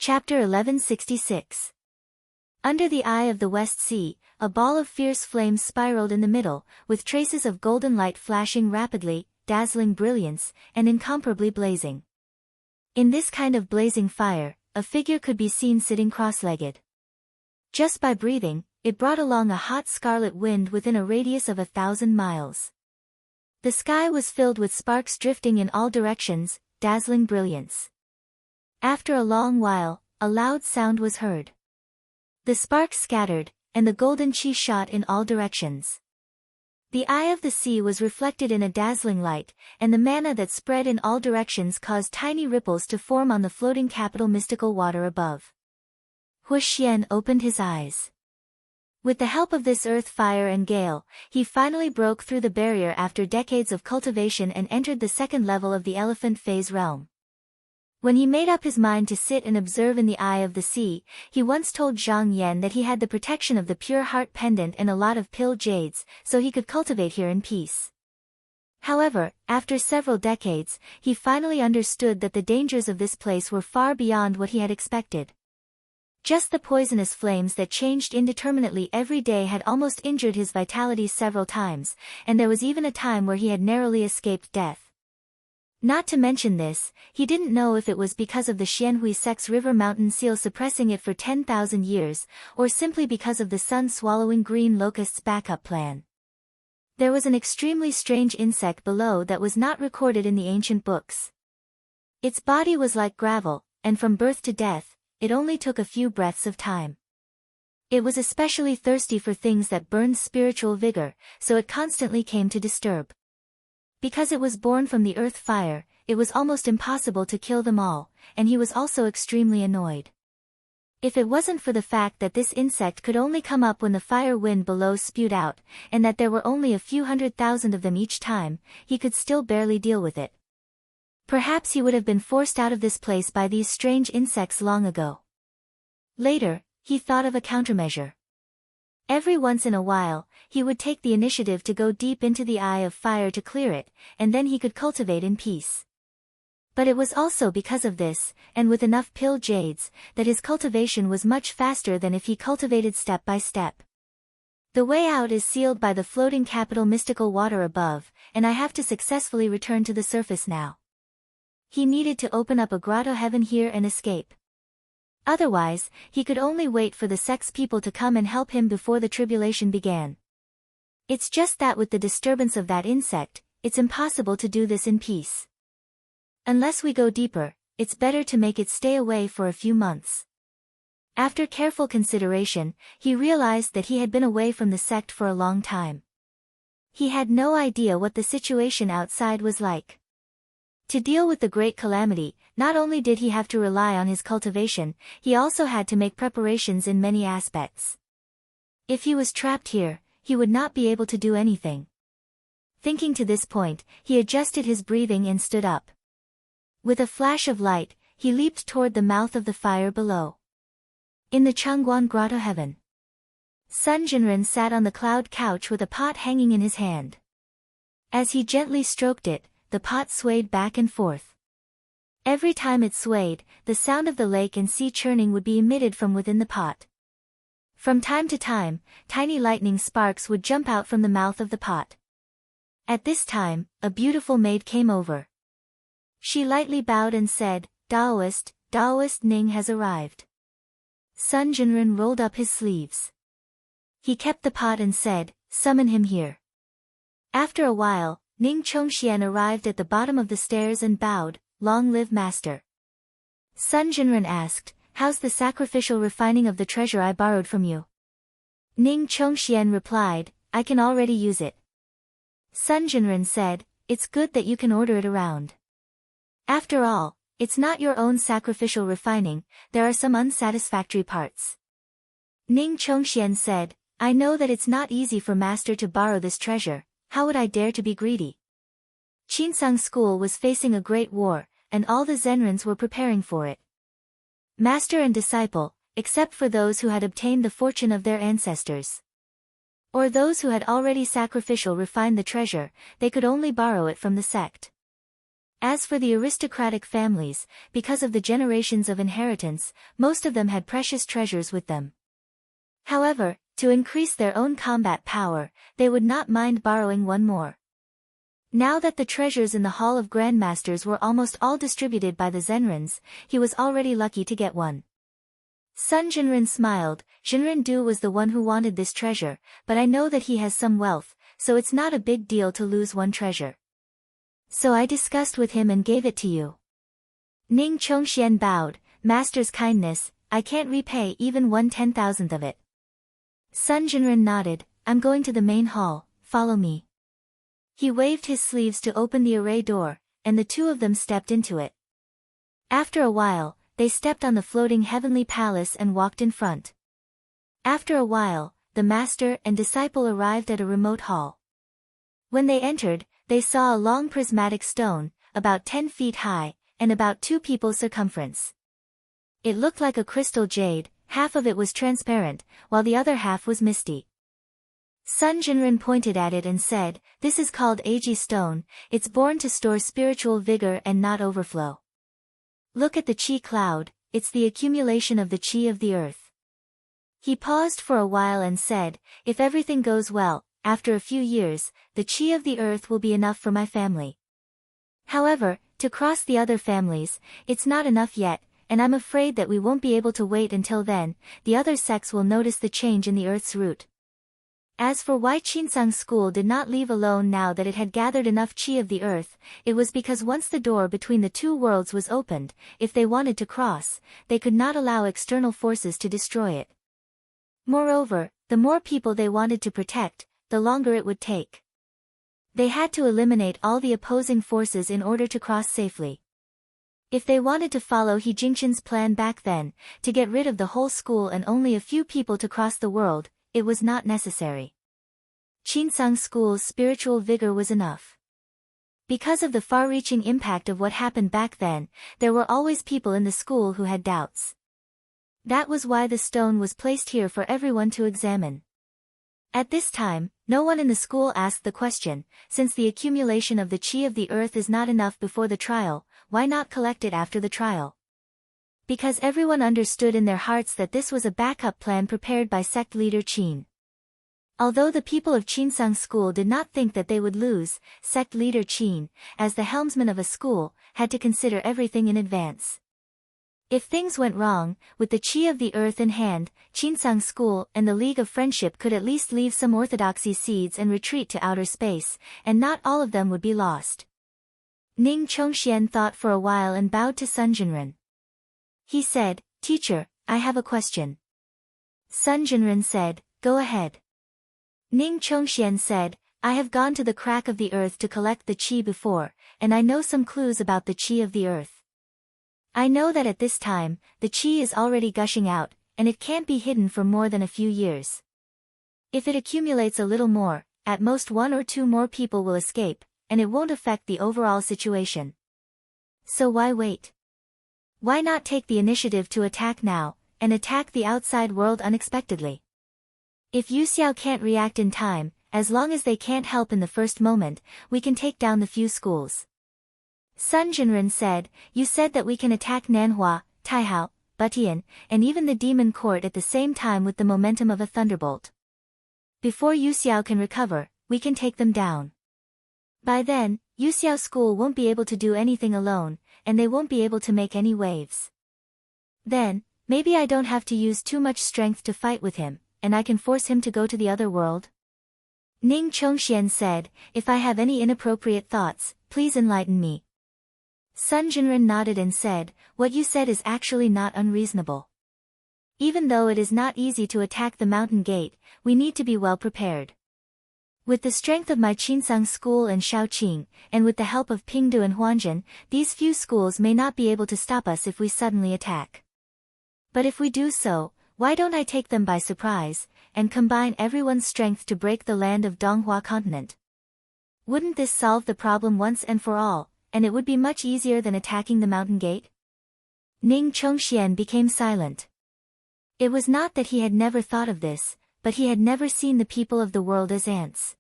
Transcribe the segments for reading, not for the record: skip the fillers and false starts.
Chapter 1166. Under the eye of the West Sea, a ball of fierce flames spiraled in the middle, with traces of golden light flashing rapidly, dazzling brilliance, and incomparably blazing. In this kind of blazing fire, a figure could be seen sitting cross-legged. Just by breathing, it brought along a hot scarlet wind within a radius of 1,000 miles. The sky was filled with sparks drifting in all directions, dazzling brilliance. After a long while, a loud sound was heard. The sparks scattered, and the golden chi shot in all directions. The eye of the sea was reflected in a dazzling light, and the mana that spread in all directions caused tiny ripples to form on the floating capital mystical water above. Hu Xian opened his eyes. With the help of this earth fire and gale, he finally broke through the barrier after decades of cultivation and entered the second level of the elephant phase realm. When he made up his mind to sit and observe in the eye of the sea, he once told Zhang Yan that he had the protection of the pure heart pendant and a lot of pill jades, so he could cultivate here in peace. However, after several decades, he finally understood that the dangers of this place were far beyond what he had expected. Just the poisonous flames that changed indeterminately every day had almost injured his vitality several times, and there was even a time where he had narrowly escaped death. Not to mention this, he didn't know if it was because of the Xianhui Sex River mountain seal suppressing it for 10,000 years, or simply because of the sun-swallowing green locust's backup plan. There was an extremely strange insect below that was not recorded in the ancient books. Its body was like gravel, and from birth to death, it only took a few breaths of time. It was especially thirsty for things that burned spiritual vigor, so it constantly came to disturb. Because it was born from the earth fire, it was almost impossible to kill them all, and he was also extremely annoyed. If it wasn't for the fact that this insect could only come up when the fire wind below spewed out, and that there were only a few 100,000 of them each time, he could still barely deal with it. Perhaps he would have been forced out of this place by these strange insects long ago. Later, he thought of a countermeasure. Every once in a while, he would take the initiative to go deep into the eye of fire to clear it, and then he could cultivate in peace. But it was also because of this, and with enough pill jades, that his cultivation was much faster than if he cultivated step by step. The way out is sealed by the floating capital mystical water above, and I have to successfully return to the surface now. He needed to open up a grotto heaven here and escape. Otherwise, he could only wait for the sex people to come and help him before the tribulation began. It's just that with the disturbance of that insect, it's impossible to do this in peace. Unless we go deeper, it's better to make it stay away for a few months. After careful consideration, he realized that he had been away from the sect for a long time. He had no idea what the situation outside was like. To deal with the great calamity, not only did he have to rely on his cultivation, he also had to make preparations in many aspects. If he was trapped here, he would not be able to do anything. Thinking to this point, he adjusted his breathing and stood up. With a flash of light, he leaped toward the mouth of the fire below. In the Changguan Grotto heaven, Sun Jinren sat on the cloud couch with a pot hanging in his hand. As he gently stroked it, the pot swayed back and forth. Every time it swayed, the sound of the lake and sea churning would be emitted from within the pot. From time to time, tiny lightning sparks would jump out from the mouth of the pot. At this time, a beautiful maid came over. She lightly bowed and said, Daoist Ning has arrived." Sun Jinren rolled up his sleeves. He kept the pot and said, "Summon him here." After a while, Ning Chongxian arrived at the bottom of the stairs and bowed, "Long live master." Sun Jinren asked, "How's the sacrificial refining of the treasure I borrowed from you?" Ning Chongxian replied, "I can already use it." Sun Jinren said, "It's good that you can order it around. After all, it's not your own sacrificial refining, there are some unsatisfactory parts." Ning Chongxian said, "I know that it's not easy for master to borrow this treasure. How would I dare to be greedy?" Qinsang school was facing a great war, and all the Zenrens were preparing for it. Master and disciple, except for those who had obtained the fortune of their ancestors, or those who had already sacrificial refined the treasure, they could only borrow it from the sect. As for the aristocratic families, because of the generations of inheritance, most of them had precious treasures with them. However, to increase their own combat power, they would not mind borrowing one more. Now that the treasures in the Hall of Grandmasters were almost all distributed by the Zenrins, he was already lucky to get one. Sun Jinren smiled. Jinren Du was the one who wanted this treasure, but I know that he has some wealth, so it's not a big deal to lose one treasure. So I discussed with him and gave it to you. Ning Chongxian bowed. Master's kindness, I can't repay even 1/10,000th of it. Sun Jinren nodded. I'm going to the main hall, follow me. He waved his sleeves to open the array door, and the two of them stepped into it. After a while, they stepped on the floating heavenly palace and walked in front. After a while, the master and disciple arrived at a remote hall. When they entered, they saw a long prismatic stone, about 10 feet high, and about 2 people's circumference. It looked like a crystal jade. Half of it was transparent, while the other half was misty. Sun Jinren pointed at it and said, "This is called Agi Stone, it's born to store spiritual vigor and not overflow. Look at the Qi cloud, it's the accumulation of the Qi of the earth." He paused for a while and said, "If everything goes well, after a few years, the Qi of the earth will be enough for my family. However, to cross the other families, it's not enough yet, and I'm afraid that we won't be able to wait until then. The other sects will notice the change in the earth's root." As for why Qinsang school did not leave alone now that it had gathered enough Qi of the earth, it was because once the door between the two worlds was opened, if they wanted to cross, they could not allow external forces to destroy it. Moreover, the more people they wanted to protect, the longer it would take. They had to eliminate all the opposing forces in order to cross safely. If they wanted to follow He Jingqian's plan back then, to get rid of the whole school and only a few people to cross the world, it was not necessary. Qinsang school's spiritual vigor was enough. Because of the far-reaching impact of what happened back then, there were always people in the school who had doubts. That was why the stone was placed here for everyone to examine. At this time, no one in the school asked the question, since the accumulation of the Qi of the earth is not enough before the trial, why not collect it after the trial? Because everyone understood in their hearts that this was a backup plan prepared by sect leader Qin. Although the people of Qinsang school did not think that they would lose, sect leader Qin, as the helmsman of a school, had to consider everything in advance. If things went wrong, with the Qi of the earth in hand, Qinsang school and the League of Friendship could at least leave some orthodoxy seeds and retreat to outer space, and not all of them would be lost. Ning Chongxian thought for a while and bowed to Sun Jinren. He said, "Teacher, I have a question." Sun Jinren said, "Go ahead." Ning Chongxian said, "I have gone to the crack of the earth to collect the Qi before, and I know some clues about the Qi of the earth. I know that at this time, the Qi is already gushing out, and it can't be hidden for more than a few years. If it accumulates a little more, at most 1 or 2 more people will escape, and it won't affect the overall situation. So why wait? Why not take the initiative to attack now, and attack the outside world unexpectedly? If Yu Xiao can't react in time, as long as they can't help in the first moment, we can take down the few schools." Sun Jinren said, "You said that we can attack Nanhua, Taihao, Butian, and even the demon court at the same time with the momentum of a thunderbolt. Before Yu Xiao can recover, we can take them down. By then, Yu Xiao school won't be able to do anything alone, and they won't be able to make any waves. Then, maybe I don't have to use too much strength to fight with him, and I can force him to go to the other world?" Ning Chongxian said, "If I have any inappropriate thoughts, please enlighten me." Sun Jinren nodded and said, "What you said is actually not unreasonable. Even though it is not easy to attack the mountain gate, we need to be well prepared. With the strength of my Qinsang school and Shaoqing, and with the help of Pingdu and Huanjin, these few schools may not be able to stop us if we suddenly attack. But if we do so, why don't I take them by surprise, and combine everyone's strength to break the land of Donghua continent? Wouldn't this solve the problem once and for all, and it would be much easier than attacking the mountain gate?" Ning Chongxian became silent. It was not that he had never thought of this, but he had never seen the people of the world as ants.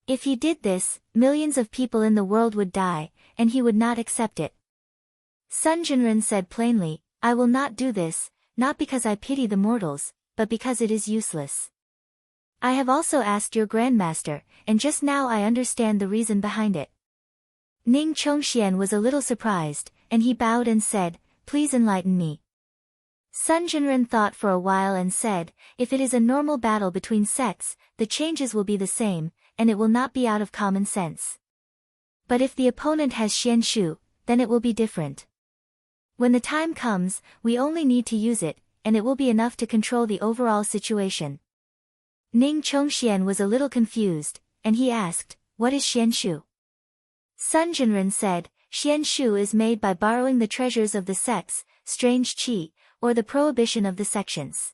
If he did this, millions of people in the world would die, and he would not accept it. Sun Jinren said plainly, I will not do this, not because I pity the mortals, but because it is useless. I have also asked your grandmaster, and just now I understand the reason behind it. Ning Chongxian was a little surprised, and he bowed and said, please enlighten me. Sun Jinren thought for a while and said, if it is a normal battle between sects, the changes will be the same, and it will not be out of common sense. But if the opponent has Xianshu, then it will be different. When the time comes, we only need to use it, and it will be enough to control the overall situation. Ning Chongxian was a little confused, and he asked, what is Xianshu? Sun Jinren said, Xianshu is made by borrowing the treasures of the sects, strange qi, or the prohibition of the sections.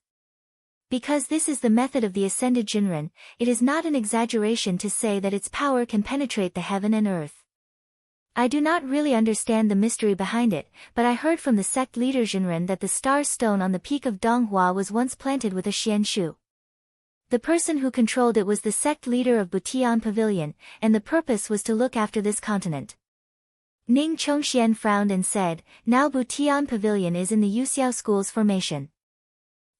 Because this is the method of the ascended Jinren, it is not an exaggeration to say that its power can penetrate the heaven and earth. I do not really understand the mystery behind it, but I heard from the sect leader Jinren that the star stone on the peak of Donghua was once planted with a Xianshu. The person who controlled it was the sect leader of Butian Pavilion, and the purpose was to look after this continent. Ning Chongxian frowned and said, now Butian Pavilion is in the Yuxiao school's formation.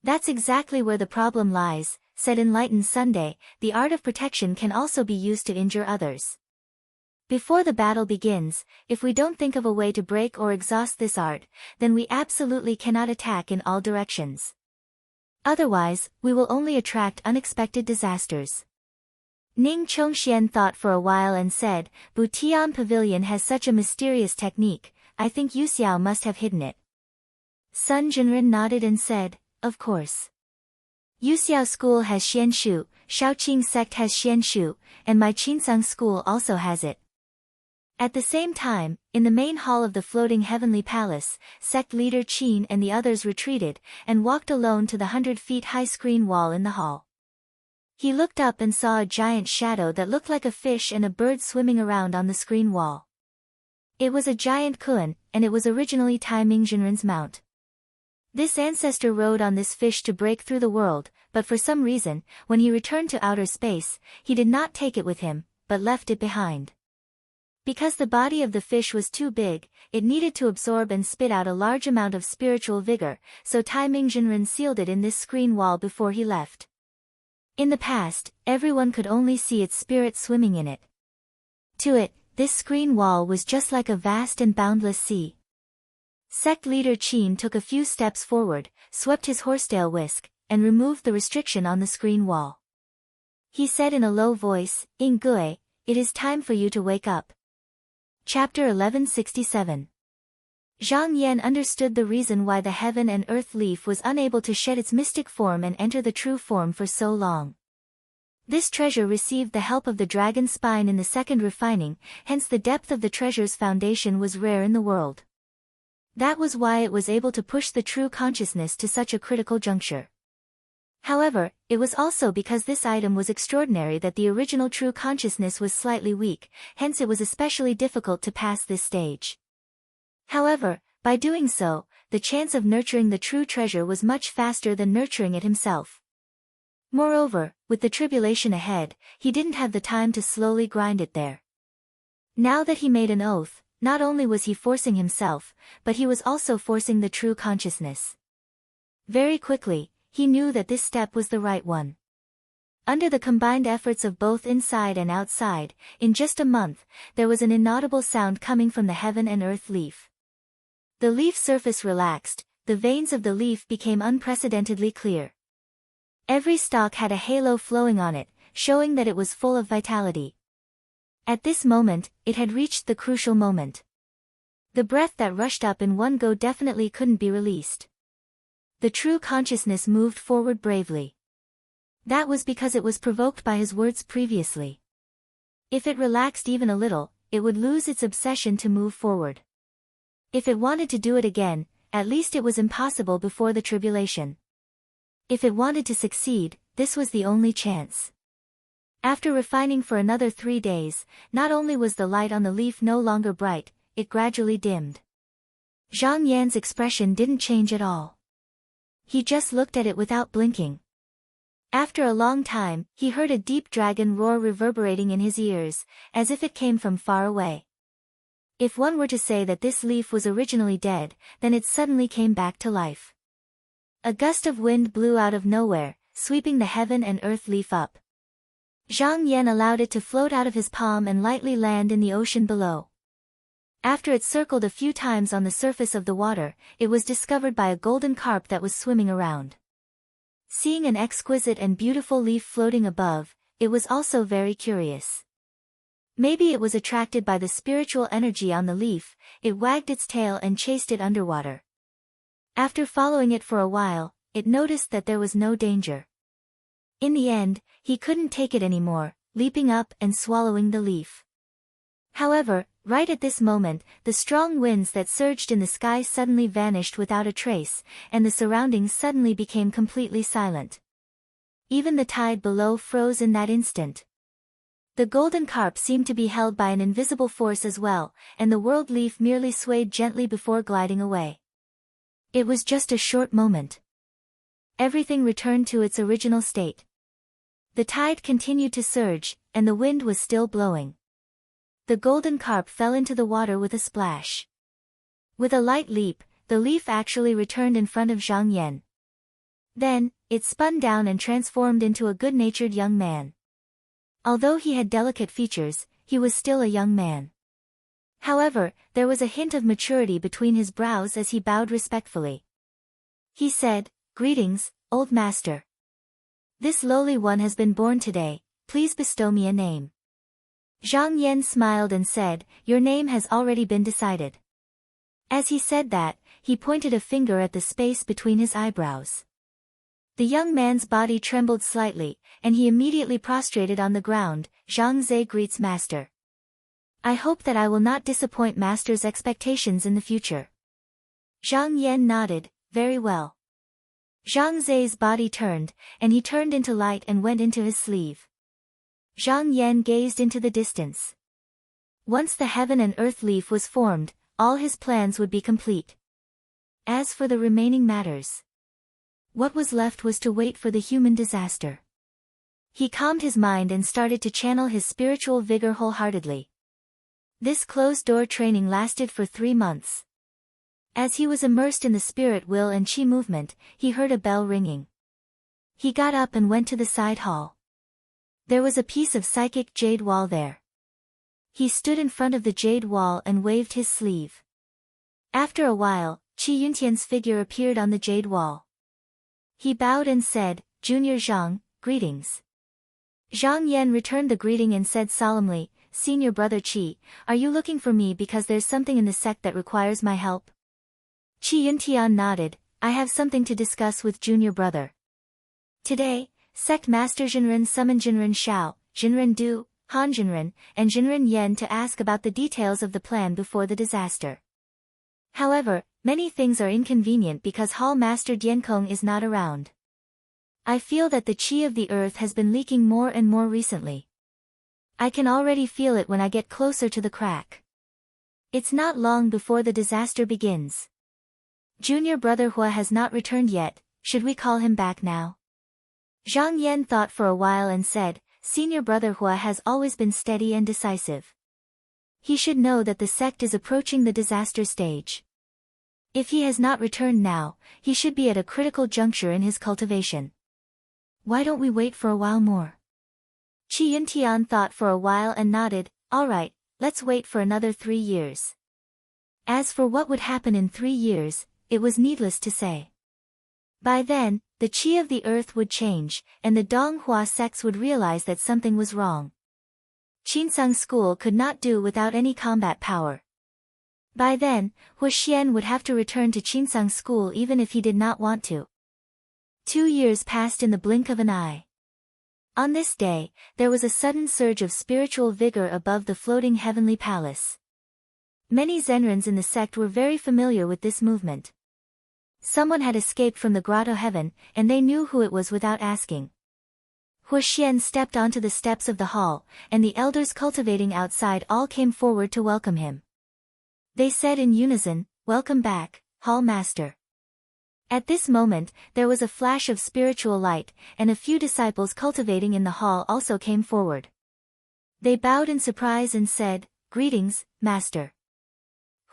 That's exactly where the problem lies, said enlightened Sunday, the art of protection can also be used to injure others. Before the battle begins, if we don't think of a way to break or exhaust this art, then we absolutely cannot attack in all directions. Otherwise, we will only attract unexpected disasters. Ning Chongxian thought for a while and said, Butian Pavilion has such a mysterious technique, I think Yuxiao must have hidden it. Sun Jinren nodded and said, of course. Yuxiao school has Xianshu, Shaoqing sect has Xianshu, and my Qinsang school also has it. At the same time, in the main hall of the floating heavenly palace, sect leader Qin and the others retreated, and walked alone to the 100-feet-high screen wall in the hall. He looked up and saw a giant shadow that looked like a fish and a bird swimming around on the screen wall. It was a giant Kuan, and it was originally Tai Ming Jinren's mount. This ancestor rode on this fish to break through the world, but for some reason, when he returned to outer space, he did not take it with him, but left it behind. Because the body of the fish was too big, it needed to absorb and spit out a large amount of spiritual vigor, so Tai Ming Jinren sealed it in this screen wall before he left. In the past, everyone could only see its spirit swimming in it. To it, this screen wall was just like a vast and boundless sea. Sect leader Qin took a few steps forward, swept his horsetail whisk, and removed the restriction on the screen wall. He said in a low voice, Gui, it is time for you to wake up. Chapter 1167. Zhang Yan understood the reason why the heaven and earth leaf was unable to shed its mystic form and enter the true form for so long. This treasure received the help of the dragon spine in the second refining, hence the depth of the treasure's foundation was rare in the world. That was why it was able to push the true consciousness to such a critical juncture. However, it was also because this item was extraordinary that the original true consciousness was slightly weak, hence it was especially difficult to pass this stage. However, by doing so, the chance of nurturing the true treasure was much faster than nurturing it himself. Moreover, with the tribulation ahead, he didn't have the time to slowly grind it there. Now that he made an oath, not only was he forcing himself, but he was also forcing the true consciousness. Very quickly, he knew that this step was the right one. Under the combined efforts of both inside and outside, in just a month, there was an inaudible sound coming from the heaven and earth leaf. The leaf surface relaxed, the veins of the leaf became unprecedentedly clear. Every stalk had a halo flowing on it, showing that it was full of vitality. At this moment, it had reached the crucial moment. The breath that rushed up in one go definitely couldn't be released. The true consciousness moved forward bravely. That was because it was provoked by his words previously. If it relaxed even a little, it would lose its obsession to move forward. If it wanted to do it again, at least it was impossible before the tribulation. If it wanted to succeed, this was the only chance. After refining for another 3 days, not only was the light on the leaf no longer bright, it gradually dimmed. Zhang Yan's expression didn't change at all. He just looked at it without blinking. After a long time, he heard a deep dragon roar reverberating in his ears, as if it came from far away. If one were to say that this leaf was originally dead, then it suddenly came back to life. A gust of wind blew out of nowhere, sweeping the heaven and earth leaf up. Zhang Yan allowed it to float out of his palm and lightly land in the ocean below. After it circled a few times on the surface of the water, it was discovered by a golden carp that was swimming around. Seeing an exquisite and beautiful leaf floating above, it was also very curious. Maybe it was attracted by the spiritual energy on the leaf, it wagged its tail and chased it underwater. After following it for a while, it noticed that there was no danger. In the end, he couldn't take it anymore, leaping up and swallowing the leaf. However, right at this moment, the strong winds that surged in the sky suddenly vanished without a trace, and the surroundings suddenly became completely silent. Even the tide below froze in that instant. The golden carp seemed to be held by an invisible force as well, and the world leaf merely swayed gently before gliding away. It was just a short moment. Everything returned to its original state. The tide continued to surge, and the wind was still blowing. The golden carp fell into the water with a splash. With a light leap, the leaf actually returned in front of Zhang Yan. Then, it spun down and transformed into a good-natured young man. Although he had delicate features, he was still a young man. However, there was a hint of maturity between his brows as he bowed respectfully. He said, "Greetings, old master. This lowly one has been born today, please bestow me a name." Zhang Yan smiled and said, "Your name has already been decided." As he said that, he pointed a finger at the space between his eyebrows. The young man's body trembled slightly, and he immediately prostrated on the ground. "Zhang Zhe greets master. I hope that I will not disappoint master's expectations in the future." Zhang Yan nodded, "Very well." Zhang Zhe's body turned, and he turned into light and went into his sleeve. Zhang Yan gazed into the distance. Once the heaven and earth leaf was formed, all his plans would be complete. As for the remaining matters, what was left was to wait for the human disaster. He calmed his mind and started to channel his spiritual vigor wholeheartedly. This closed-door training lasted for 3 months. As he was immersed in the spirit will and chi movement, he heard a bell ringing. He got up and went to the side hall. There was a piece of psychic jade wall there. He stood in front of the jade wall and waved his sleeve. After a while, Qi Yuntian's figure appeared on the jade wall. He bowed and said, "Junior Zhang, greetings." Zhang Yan returned the greeting and said solemnly, "Senior brother Qi, are you looking for me because there's something in the sect that requires my help?" Qi Yuntian nodded, "I have something to discuss with junior brother. Today, Sect Master Jinren summoned Jinren Shao, Jinren Du, Han Jinren, and Jinren Yen to ask about the details of the plan before the disaster. However, many things are inconvenient because Hall Master Dienkong is not around. I feel that the qi of the earth has been leaking more and more recently. I can already feel it when I get closer to the crack. It's not long before the disaster begins. Junior brother Hua has not returned yet, should we call him back now?" Zhang Yan thought for a while and said, "Senior brother Hua has always been steady and decisive. He should know that the sect is approaching the disaster stage. If he has not returned now, he should be at a critical juncture in his cultivation. Why don't we wait for a while more?" Qi Yuntian thought for a while and nodded, "All right, let's wait for another 3 years." As for what would happen in 3 years, it was needless to say. By then, the qi of the earth would change, and the Donghua sects would realize that something was wrong. Qinsang School could not do without any combat power. By then, Hua Xian would have to return to Qinsang School even if he did not want to. 2 years passed in the blink of an eye. On this day, there was a sudden surge of spiritual vigor above the floating heavenly palace. Many Zenrens in the sect were very familiar with this movement. Someone had escaped from the grotto heaven, and they knew who it was without asking. Hua Xian stepped onto the steps of the hall, and the elders cultivating outside all came forward to welcome him. They said in unison, "Welcome back, Hall Master." At this moment, there was a flash of spiritual light, and a few disciples cultivating in the hall also came forward. They bowed in surprise and said, "Greetings, Master."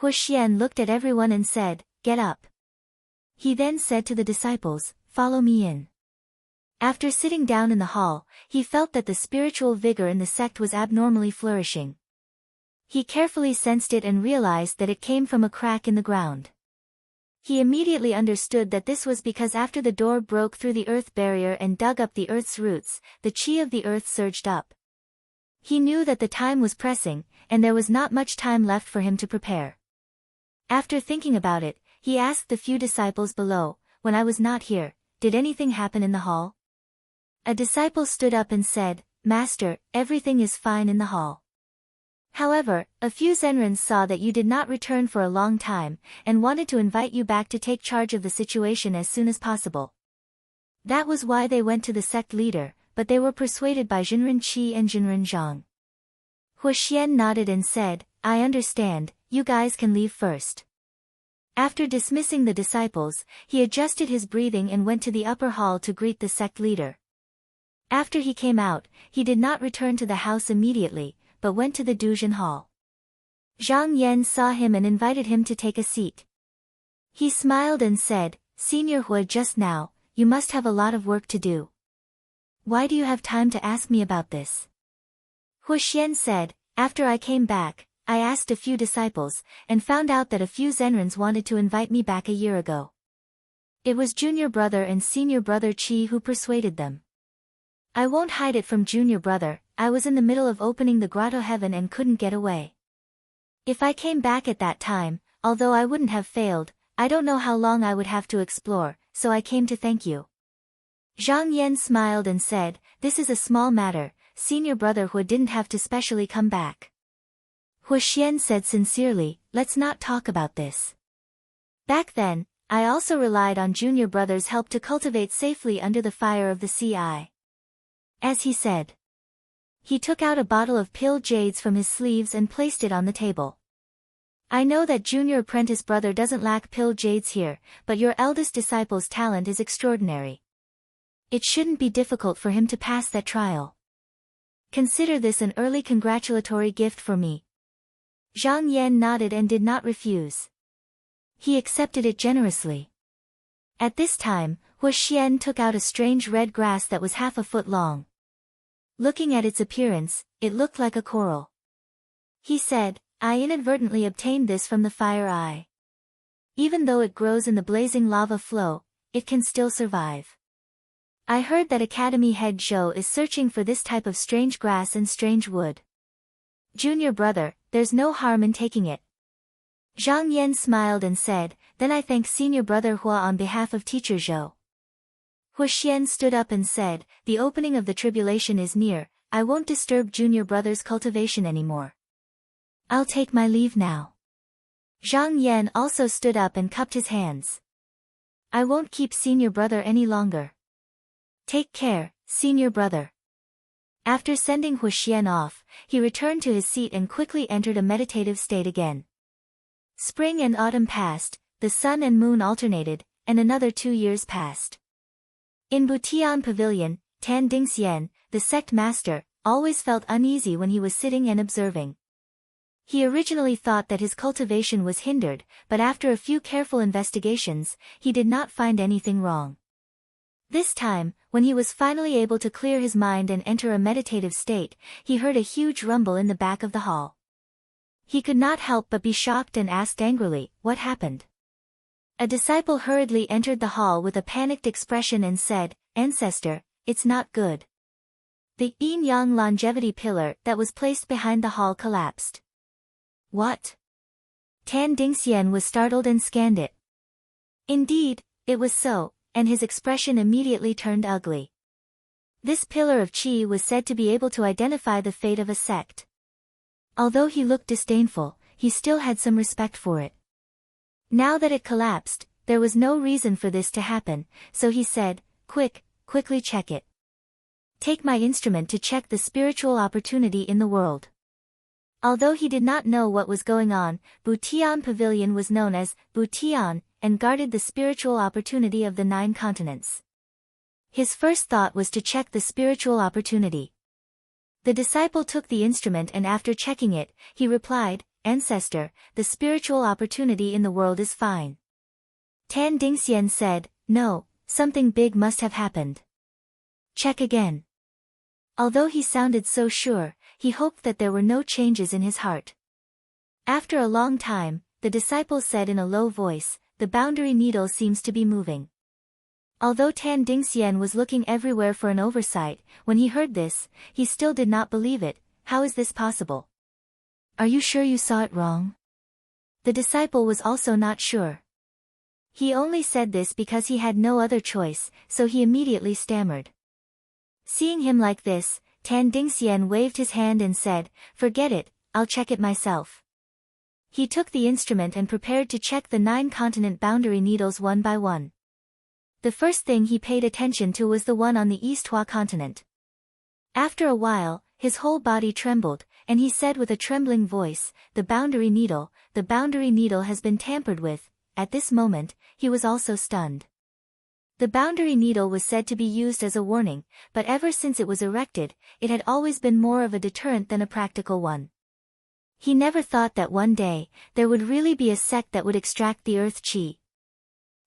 Huxian looked at everyone and said, "Get up." He then said to the disciples, "Follow me in." After sitting down in the hall, he felt that the spiritual vigor in the sect was abnormally flourishing. He carefully sensed it and realized that it came from a crack in the ground. He immediately understood that this was because after the door broke through the earth barrier and dug up the earth's roots, the chi of the earth surged up. He knew that the time was pressing, and there was not much time left for him to prepare. After thinking about it, he asked the few disciples below, "When I was not here, did anything happen in the hall?" A disciple stood up and said, "Master, everything is fine in the hall. However, a few Zenrins saw that you did not return for a long time, and wanted to invite you back to take charge of the situation as soon as possible. That was why they went to the sect leader, but they were persuaded by Jinren Qi and Jinren Zhang." Huxian nodded and said, "I understand, you guys can leave first." After dismissing the disciples, he adjusted his breathing and went to the upper hall to greet the sect leader. After he came out, he did not return to the house immediately, but went to the Duzhen Hall. Zhang Yan saw him and invited him to take a seat. He smiled and said, "Senior Hui, just now, you must have a lot of work to do. Why do you have time to ask me about this?" Huxian said, "After I came back, I asked a few disciples, and found out that a few Zenrins wanted to invite me back a year ago. It was junior brother and senior brother Qi who persuaded them. I won't hide it from junior brother, I was in the middle of opening the grotto heaven and couldn't get away. If I came back at that time, although I wouldn't have failed, I don't know how long I would have to explore, so I came to thank you." Zhang Yan smiled and said, "This is a small matter, senior brother Hu didn't have to specially come back." Huxian said sincerely, "Let's not talk about this. Back then, I also relied on junior brother's help to cultivate safely under the fire of the CI. As he said. He took out a bottle of pilled jades from his sleeves and placed it on the table. "I know that junior apprentice brother doesn't lack pilled jades here, but your eldest disciple's talent is extraordinary. It shouldn't be difficult for him to pass that trial. Consider this an early congratulatory gift for me." Zhang Yan nodded and did not refuse. He accepted it generously. At this time, Huxian took out a strange red grass that was half a foot long. Looking at its appearance, it looked like a coral. He said, "I inadvertently obtained this from the fire eye. Even though it grows in the blazing lava flow, it can still survive. I heard that Academy head Zhou is searching for this type of strange grass and strange wood. Junior brother, there's no harm in taking it." Zhang Yan smiled and said, "Then I thank senior brother Hua on behalf of teacher Zhou." Huxian stood up and said, "The opening of the tribulation is near, I won't disturb junior brother's cultivation anymore. I'll take my leave now." Zhang Yan also stood up and cupped his hands. "I won't keep senior brother any longer. Take care, senior brother." After sending Huxian off, he returned to his seat and quickly entered a meditative state again. Spring and autumn passed, the sun and moon alternated, and another 2 years passed. In Butian Pavilion, Tan Dingxian, the sect master, always felt uneasy when he was sitting and observing. He originally thought that his cultivation was hindered, but after a few careful investigations, he did not find anything wrong. This time, when he was finally able to clear his mind and enter a meditative state, he heard a huge rumble in the back of the hall. He could not help but be shocked and asked angrily, "What happened?" A disciple hurriedly entered the hall with a panicked expression and said, "Ancestor, it's not good." The yin-yang longevity pillar that was placed behind the hall collapsed. "What?" Tan Dingxian was startled and scanned it. Indeed, it was so, and his expression immediately turned ugly. This pillar of qi was said to be able to identify the fate of a sect. Although he looked disdainful, he still had some respect for it. Now that it collapsed, there was no reason for this to happen, so he said, quickly check it. Take my instrument to check the spiritual opportunity in the world." Although he did not know what was going on, Butian Pavilion was known as Butian, and guarded the spiritual opportunity of the 9 continents. His first thought was to check the spiritual opportunity. The disciple took the instrument and after checking it, he replied, ancestor, the spiritual opportunity in the world is fine. Tan Dingxian said, no, something big must have happened. Check again. Although he sounded so sure, he hoped that there were no changes in his heart. After a long time, the disciple said in a low voice, the boundary needle seems to be moving. Although Tan Dingxian was looking everywhere for an oversight, when he heard this, he still did not believe it. How is this possible? Are you sure you saw it wrong? The disciple was also not sure. He only said this because he had no other choice, so he immediately stammered. Seeing him like this, Tan Dingxian waved his hand and said, forget it, I'll check it myself. He took the instrument and prepared to check the 9-continent boundary needles one by one. The first thing he paid attention to was the one on the East Hua continent. After a while, his whole body trembled, and he said with a trembling voice, the boundary needle has been tampered with. At this moment, he was also stunned. The boundary needle was said to be used as a warning, but ever since it was erected, it had always been more of a deterrent than a practical one. He never thought that one day, there would really be a sect that would extract the earth qi.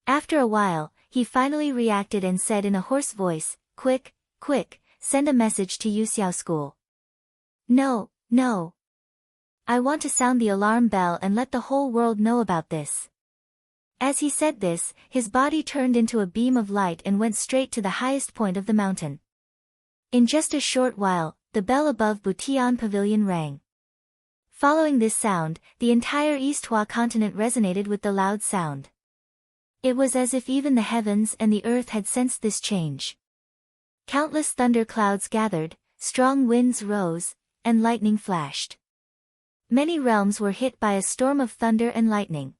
After a while, he finally reacted and said in a hoarse voice, quick, send a message to Yuxiao School. No. I want to sound the alarm bell and let the whole world know about this. As he said this, his body turned into a beam of light and went straight to the highest point of the mountain. In just a short while, the bell above Butian Pavilion rang. Following this sound, the entire East Hua continent resonated with the loud sound. It was as if even the heavens and the earth had sensed this change. Countless thunder clouds gathered, strong winds rose, and lightning flashed. Many realms were hit by a storm of thunder and lightning.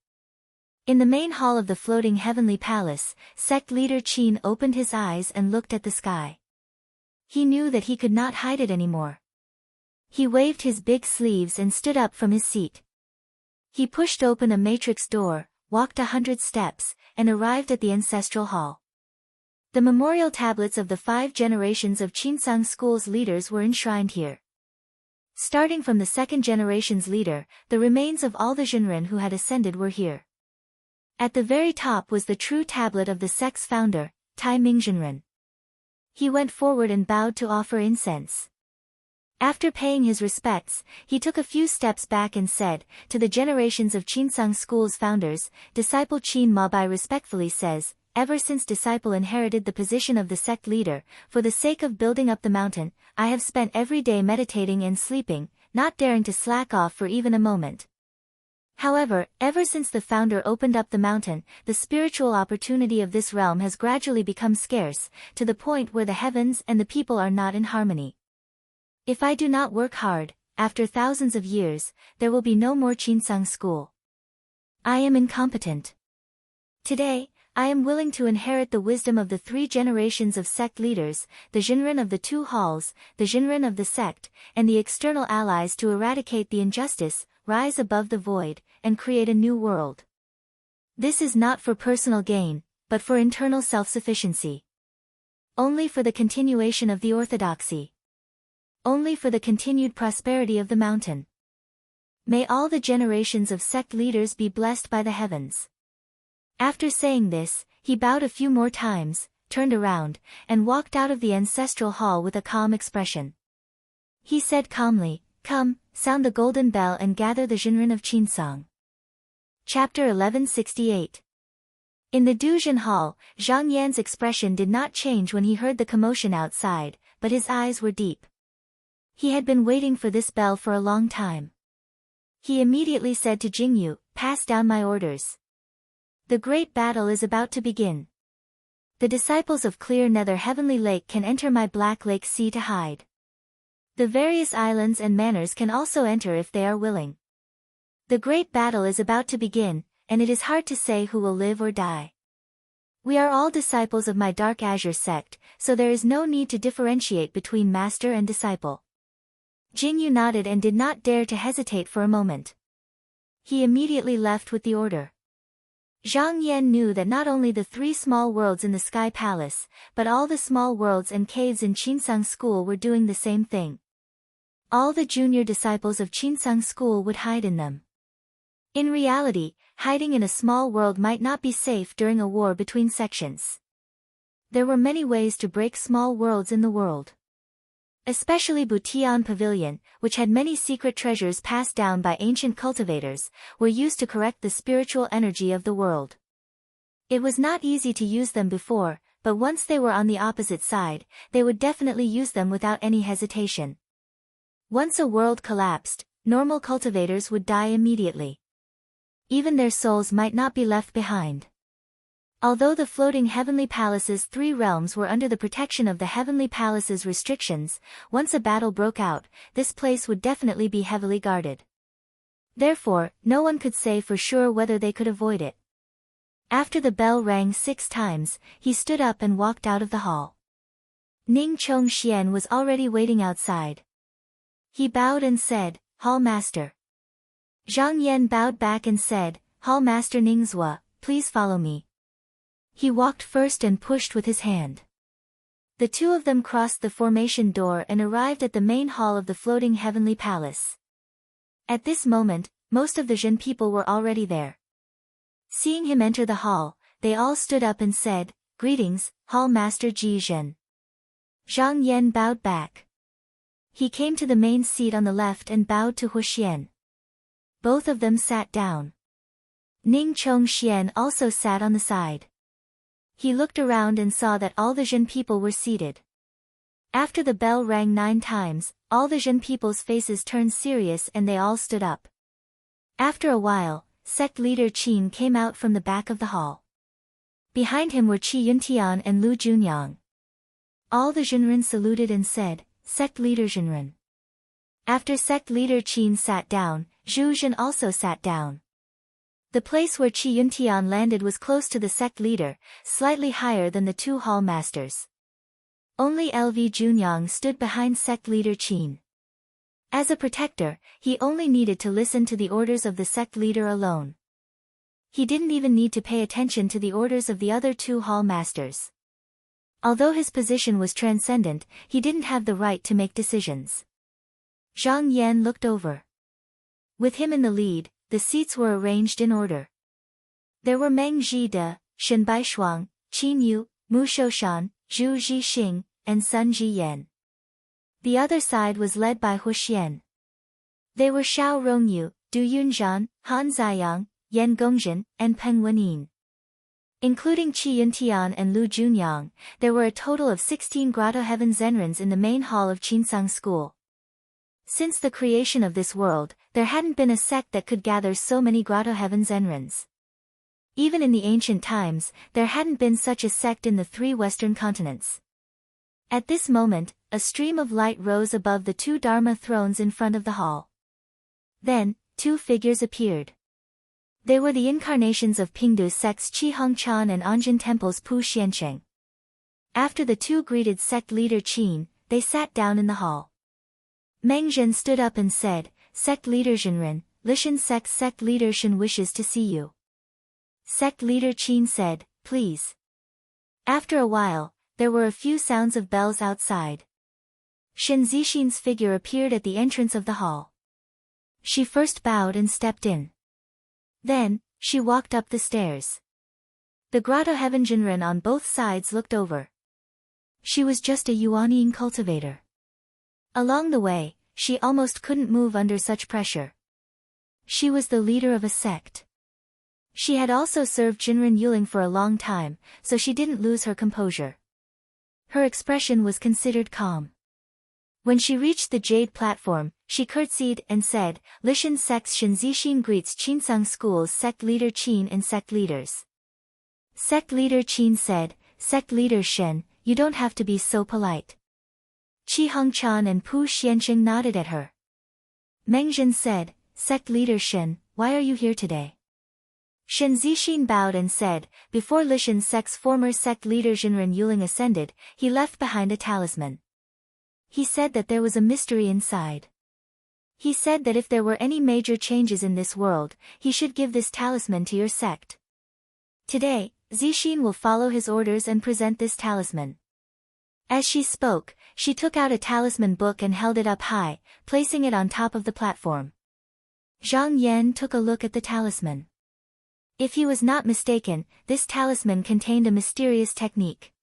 In the main hall of the floating heavenly palace, sect leader Qin opened his eyes and looked at the sky. He knew that he could not hide it anymore. He waved his big sleeves and stood up from his seat. He pushed open a matrix door, walked 100 steps, and arrived at the ancestral hall. The memorial tablets of the 5 generations of Qinsang School's leaders were enshrined here. Starting from the 2nd generation's leader, the remains of all the Jinren who had ascended were here. At the very top was the true tablet of the sect's founder, Tai Ming Jinren. He went forward and bowed to offer incense. After paying his respects, he took a few steps back and said, to the generations of Qinsang School's founders, disciple Qin Mabai respectfully says, ever since disciple inherited the position of the sect leader, for the sake of building up the mountain, I have spent every day meditating and sleeping, not daring to slack off for even a moment. However, ever since the founder opened up the mountain, the spiritual opportunity of this realm has gradually become scarce, to the point where the heavens and the people are not in harmony. If I do not work hard, after thousands of years, there will be no more Qinsang School. I am incompetent. Today, I am willing to inherit the wisdom of the 3 generations of sect leaders, the Jinren of the 2 halls, the Jinren of the sect, and the external allies to eradicate the injustice, rise above the void, and create a new world. This is not for personal gain, but for internal self-sufficiency. Only for the continuation of the orthodoxy. Only for the continued prosperity of the mountain. May all the generations of sect leaders be blessed by the heavens. After saying this, he bowed a few more times, turned around, and walked out of the ancestral hall with a calm expression. He said calmly, come, sound the golden bell and gather the Jinren of Qinsang. Chapter 1168. In the Duzhen Hall, Zhang Yan's expression did not change when he heard the commotion outside, but his eyes were deep. He had been waiting for this bell for a long time. He immediately said to Jingyu, pass down my orders. The great battle is about to begin. The disciples of Clear Nether Heavenly Lake can enter my Black Lake Sea to hide. The various islands and manors can also enter if they are willing. The great battle is about to begin, and it is hard to say who will live or die. We are all disciples of my Dark Azure sect, so there is no need to differentiate between master and disciple. Jingyu nodded and did not dare to hesitate for a moment. He immediately left with the order. Zhang Yan knew that not only the 3 small worlds in the Sky Palace, but all the small worlds and caves in Qinsang School were doing the same thing. All the junior disciples of Qinsang School would hide in them. In reality, hiding in a small world might not be safe during a war between sections. There were many ways to break small worlds in the world. Especially Butian Pavilion, which had many secret treasures passed down by ancient cultivators, were used to correct the spiritual energy of the world. It was not easy to use them before, but once they were on the opposite side, they would definitely use them without any hesitation. Once a world collapsed, normal cultivators would die immediately. Even their souls might not be left behind. Although the floating heavenly palace's 3 realms were under the protection of the heavenly palace's restrictions, once a battle broke out, this place would definitely be heavily guarded. Therefore, no one could say for sure whether they could avoid it. After the bell rang 6 times, he stood up and walked out of the hall. Ning Chongxian was already waiting outside. He bowed and said, "Hall Master." Zhang Yan bowed back and said, "Hall Master Ningzhua, please follow me." He walked first and pushed with his hand. The two of them crossed the formation door and arrived at the main hall of the floating heavenly palace. At this moment, most of the Zhen people were already there. Seeing him enter the hall, they all stood up and said, "Greetings, Hall Master Ji Zhen." Zhang Yan bowed back. He came to the main seat on the left and bowed to Huxian. Both of them sat down. Ning Chongxian also sat on the side. He looked around and saw that all the Zhen people were seated. After the bell rang 9 times, all the Zhen people's faces turned serious and they all stood up. After a while, sect leader Qin came out from the back of the hall. Behind him were Qi Yuntian and Lu Junyang. All the Zhenren saluted and said, "Sect leader Zhenren." After sect leader Qin sat down, Zhu Zhen also sat down. The place where Qi Yuntian landed was close to the sect leader, slightly higher than the 2 hall masters. Only LV Junyang stood behind sect leader Qin. As a protector, he only needed to listen to the orders of the sect leader alone. He didn't even need to pay attention to the orders of the other 2 hall masters. Although his position was transcendent, he didn't have the right to make decisions. Zhang Yan looked over. With him in the lead, the seats were arranged in order. There were Meng Zhide, Shen Baishuang, Qin Yu, Mu Shoushan, Zhu Zhixing, and Sun Zhiyan. The other side was led by Huxian. They were Xiao Rongyu, Du Yunzhan, Han Ziyang, Yan Gongzhen, and Peng Wenin. Including Qi Yuntian and Lu Junyang, there were a total of 16 Grotto Heaven Zenrens in the main hall of Qinsang School. Since the creation of this world, there hadn't been a sect that could gather so many Grotto Heaven Zenrens. Even in the ancient times, there hadn't been such a sect in the 3 western continents. At this moment, a stream of light rose above the 2 Dharma thrones in front of the hall. Then, 2 figures appeared. They were the incarnations of Pingdu sect's Qi Hongchan and Anjin Temple's Pu Xiancheng. After the 2 greeted sect leader Qin, they sat down in the hall. Meng Zhen stood up and said, "Sect leader Zhenren, Lishan sect's sect leader Shen wishes to see you." Sect leader Qin said, "Please." After a while, there were a few sounds of bells outside. Shen Zixin's figure appeared at the entrance of the hall. She first bowed and stepped in. Then, she walked up the stairs. The Grotto Heaven Zhenren on both sides looked over. She was just a Yuanying cultivator. Along the way, she almost couldn't move under such pressure. She was the leader of a sect. She had also served Jinren Yuling for a long time, so she didn't lose her composure. Her expression was considered calm. When she reached the jade platform, she curtsied and said, "Lishan sect's Shen Zixin greets Qinsang School's sect leader Qin and sect leaders." Sect leader Qin said, "Sect leader Shen, you don't have to be so polite." Qi Hongchan and Pu Xiancheng nodded at her. Meng Zhen said, "Sect leader Shen, why are you here today?" Shen Zixin bowed and said, "Before Lishan sect's former sect leader Jinren Yuling ascended, he left behind a talisman. He said that there was a mystery inside. He said that if there were any major changes in this world, he should give this talisman to your sect. Today, Zixin will follow his orders and present this talisman." As she spoke, she took out a talisman book and held it up high, placing it on top of the platform. Zhang Yan took a look at the talisman. If he was not mistaken, this talisman contained a mysterious technique.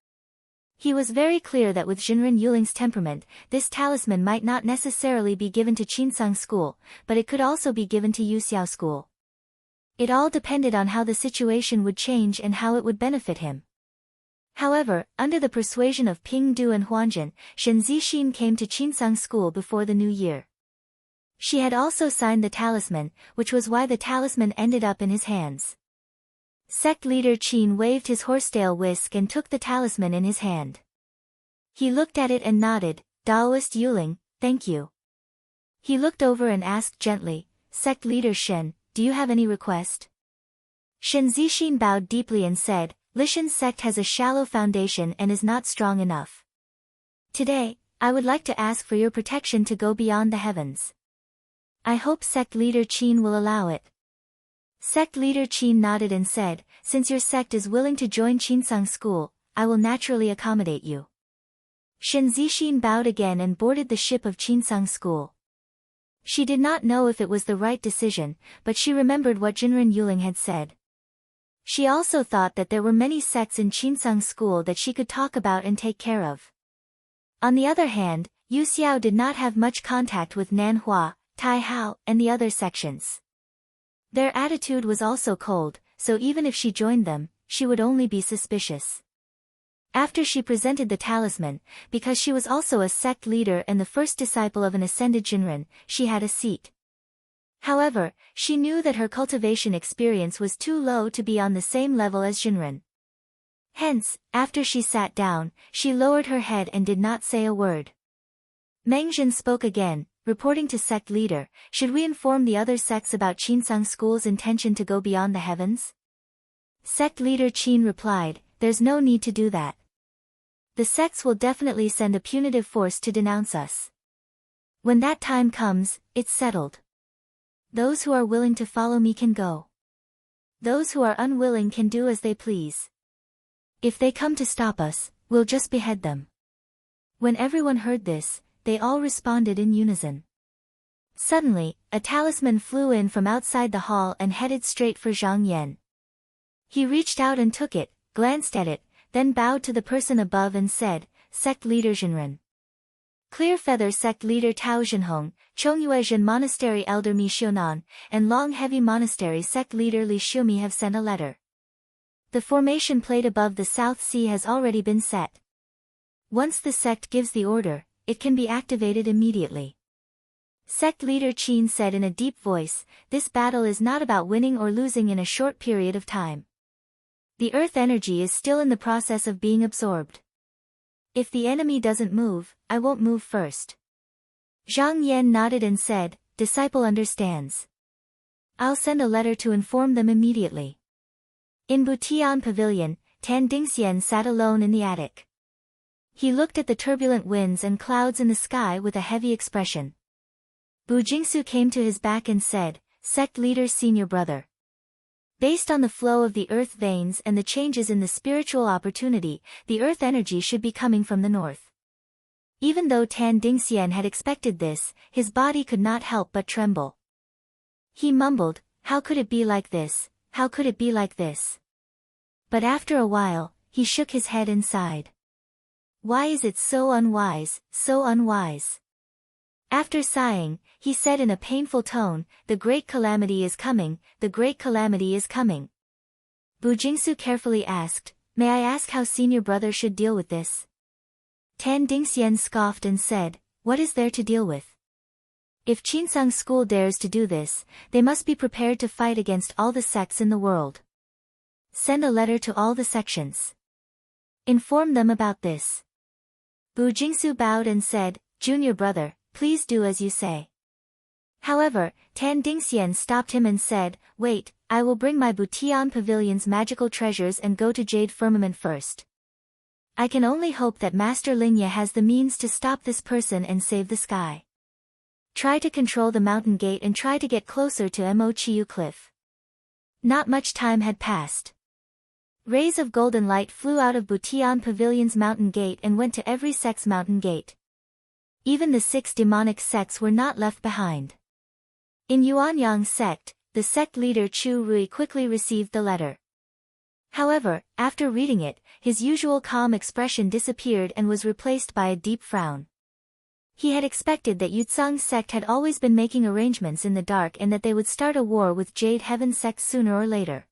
He was very clear that with Jinren Yuling's temperament, this talisman might not necessarily be given to Qinsang School, but it could also be given to Yuxiao School. It all depended on how the situation would change and how it would benefit him. However, under the persuasion of Ping Du and Huanjun, Shen Zixin came to Qinsang School before the new year. She had also signed the talisman, which was why the talisman ended up in his hands. Sect leader Qin waved his horsetail whisk and took the talisman in his hand. He looked at it and nodded. Daoist Yuling, thank you. He looked over and asked gently, Sect leader Shen, do you have any request? Shen Zixin bowed deeply and said, Lishan's sect has a shallow foundation and is not strong enough. Today, I would like to ask for your protection to go beyond the heavens. I hope sect leader Qin will allow it. Sect leader Qin nodded and said, since your sect is willing to join Qinsang School, I will naturally accommodate you. Shen Zixin bowed again and boarded the ship of Qinsang School. She did not know if it was the right decision, but she remembered what Jinren Yuling had said. She also thought that there were many sects in Qinsang School that she could talk about and take care of. On the other hand, Yu Xiao did not have much contact with Nanhua, Tai Hao, and the other sections. Their attitude was also cold, so even if she joined them, she would only be suspicious. After she presented the talisman, because she was also a sect leader and the first disciple of an ascended Jinren, she had a seat. However, she knew that her cultivation experience was too low to be on the same level as Jinren. Hence, after she sat down, she lowered her head and did not say a word. Mengjin spoke again, reporting to sect leader, should we inform the other sects about Qinsang School's intention to go beyond the heavens? Sect leader Qin replied, there's no need to do that. The sects will definitely send a punitive force to denounce us. When that time comes, it's settled. Those who are willing to follow me can go. Those who are unwilling can do as they please. If they come to stop us, we'll just behead them. When everyone heard this, they all responded in unison. Suddenly, a talisman flew in from outside the hall and headed straight for Zhang Yan. He reached out and took it, glanced at it, then bowed to the person above and said, Sect leader Jinren. Clear Feather Sect leader Tao Jinhong, Chongyuezhen Monastery elder Mi Xionan, and Long Heavy Monastery sect leader Li Xiumi have sent a letter. The formation plate above the South Sea has already been set. Once the sect gives the order, it can be activated immediately. Sect leader Qin said in a deep voice, this battle is not about winning or losing in a short period of time. The earth energy is still in the process of being absorbed. If the enemy doesn't move, I won't move first. Zhang Yan nodded and said, disciple understands. I'll send a letter to inform them immediately. In Butian Pavilion, Tan Dingxian sat alone in the attic. He looked at the turbulent winds and clouds in the sky with a heavy expression. Bu Jingsu came to his back and said, Sect leader senior brother. Based on the flow of the earth veins and the changes in the spiritual opportunity, the earth energy should be coming from the north. Even though Tan Dingxian had expected this, his body could not help but tremble. He mumbled, how could it be like this, how could it be like this? But after a while, he shook his head and sighed. Why is it so unwise, so unwise? After sighing, he said in a painful tone, the great calamity is coming, the great calamity is coming. Bu Jingsu carefully asked, may I ask how senior brother should deal with this? Tan Dingxian scoffed and said, what is there to deal with? If Qinsang School dares to do this, they must be prepared to fight against all the sects in the world. Send a letter to all the sections. Inform them about this. Bu Jingsu bowed and said, Junior brother, please do as you say. However, Tan Dingxian stopped him and said, wait, I will bring my Butian Pavilion's magical treasures and go to Jade Firmament first. I can only hope that Master Lingye has the means to stop this person and save the sky. Try to control the mountain gate and try to get closer to Mo Chiu Cliff. Not much time had passed. Rays of golden light flew out of Butian Pavilion's mountain gate and went to every sect's mountain gate. Even the 6 demonic sects were not left behind. In Yuanyang sect, the sect leader Chu Rui quickly received the letter. However, after reading it, his usual calm expression disappeared and was replaced by a deep frown. He had expected that Yutsang sect had always been making arrangements in the dark and that they would start a war with Jade Heaven sect sooner or later.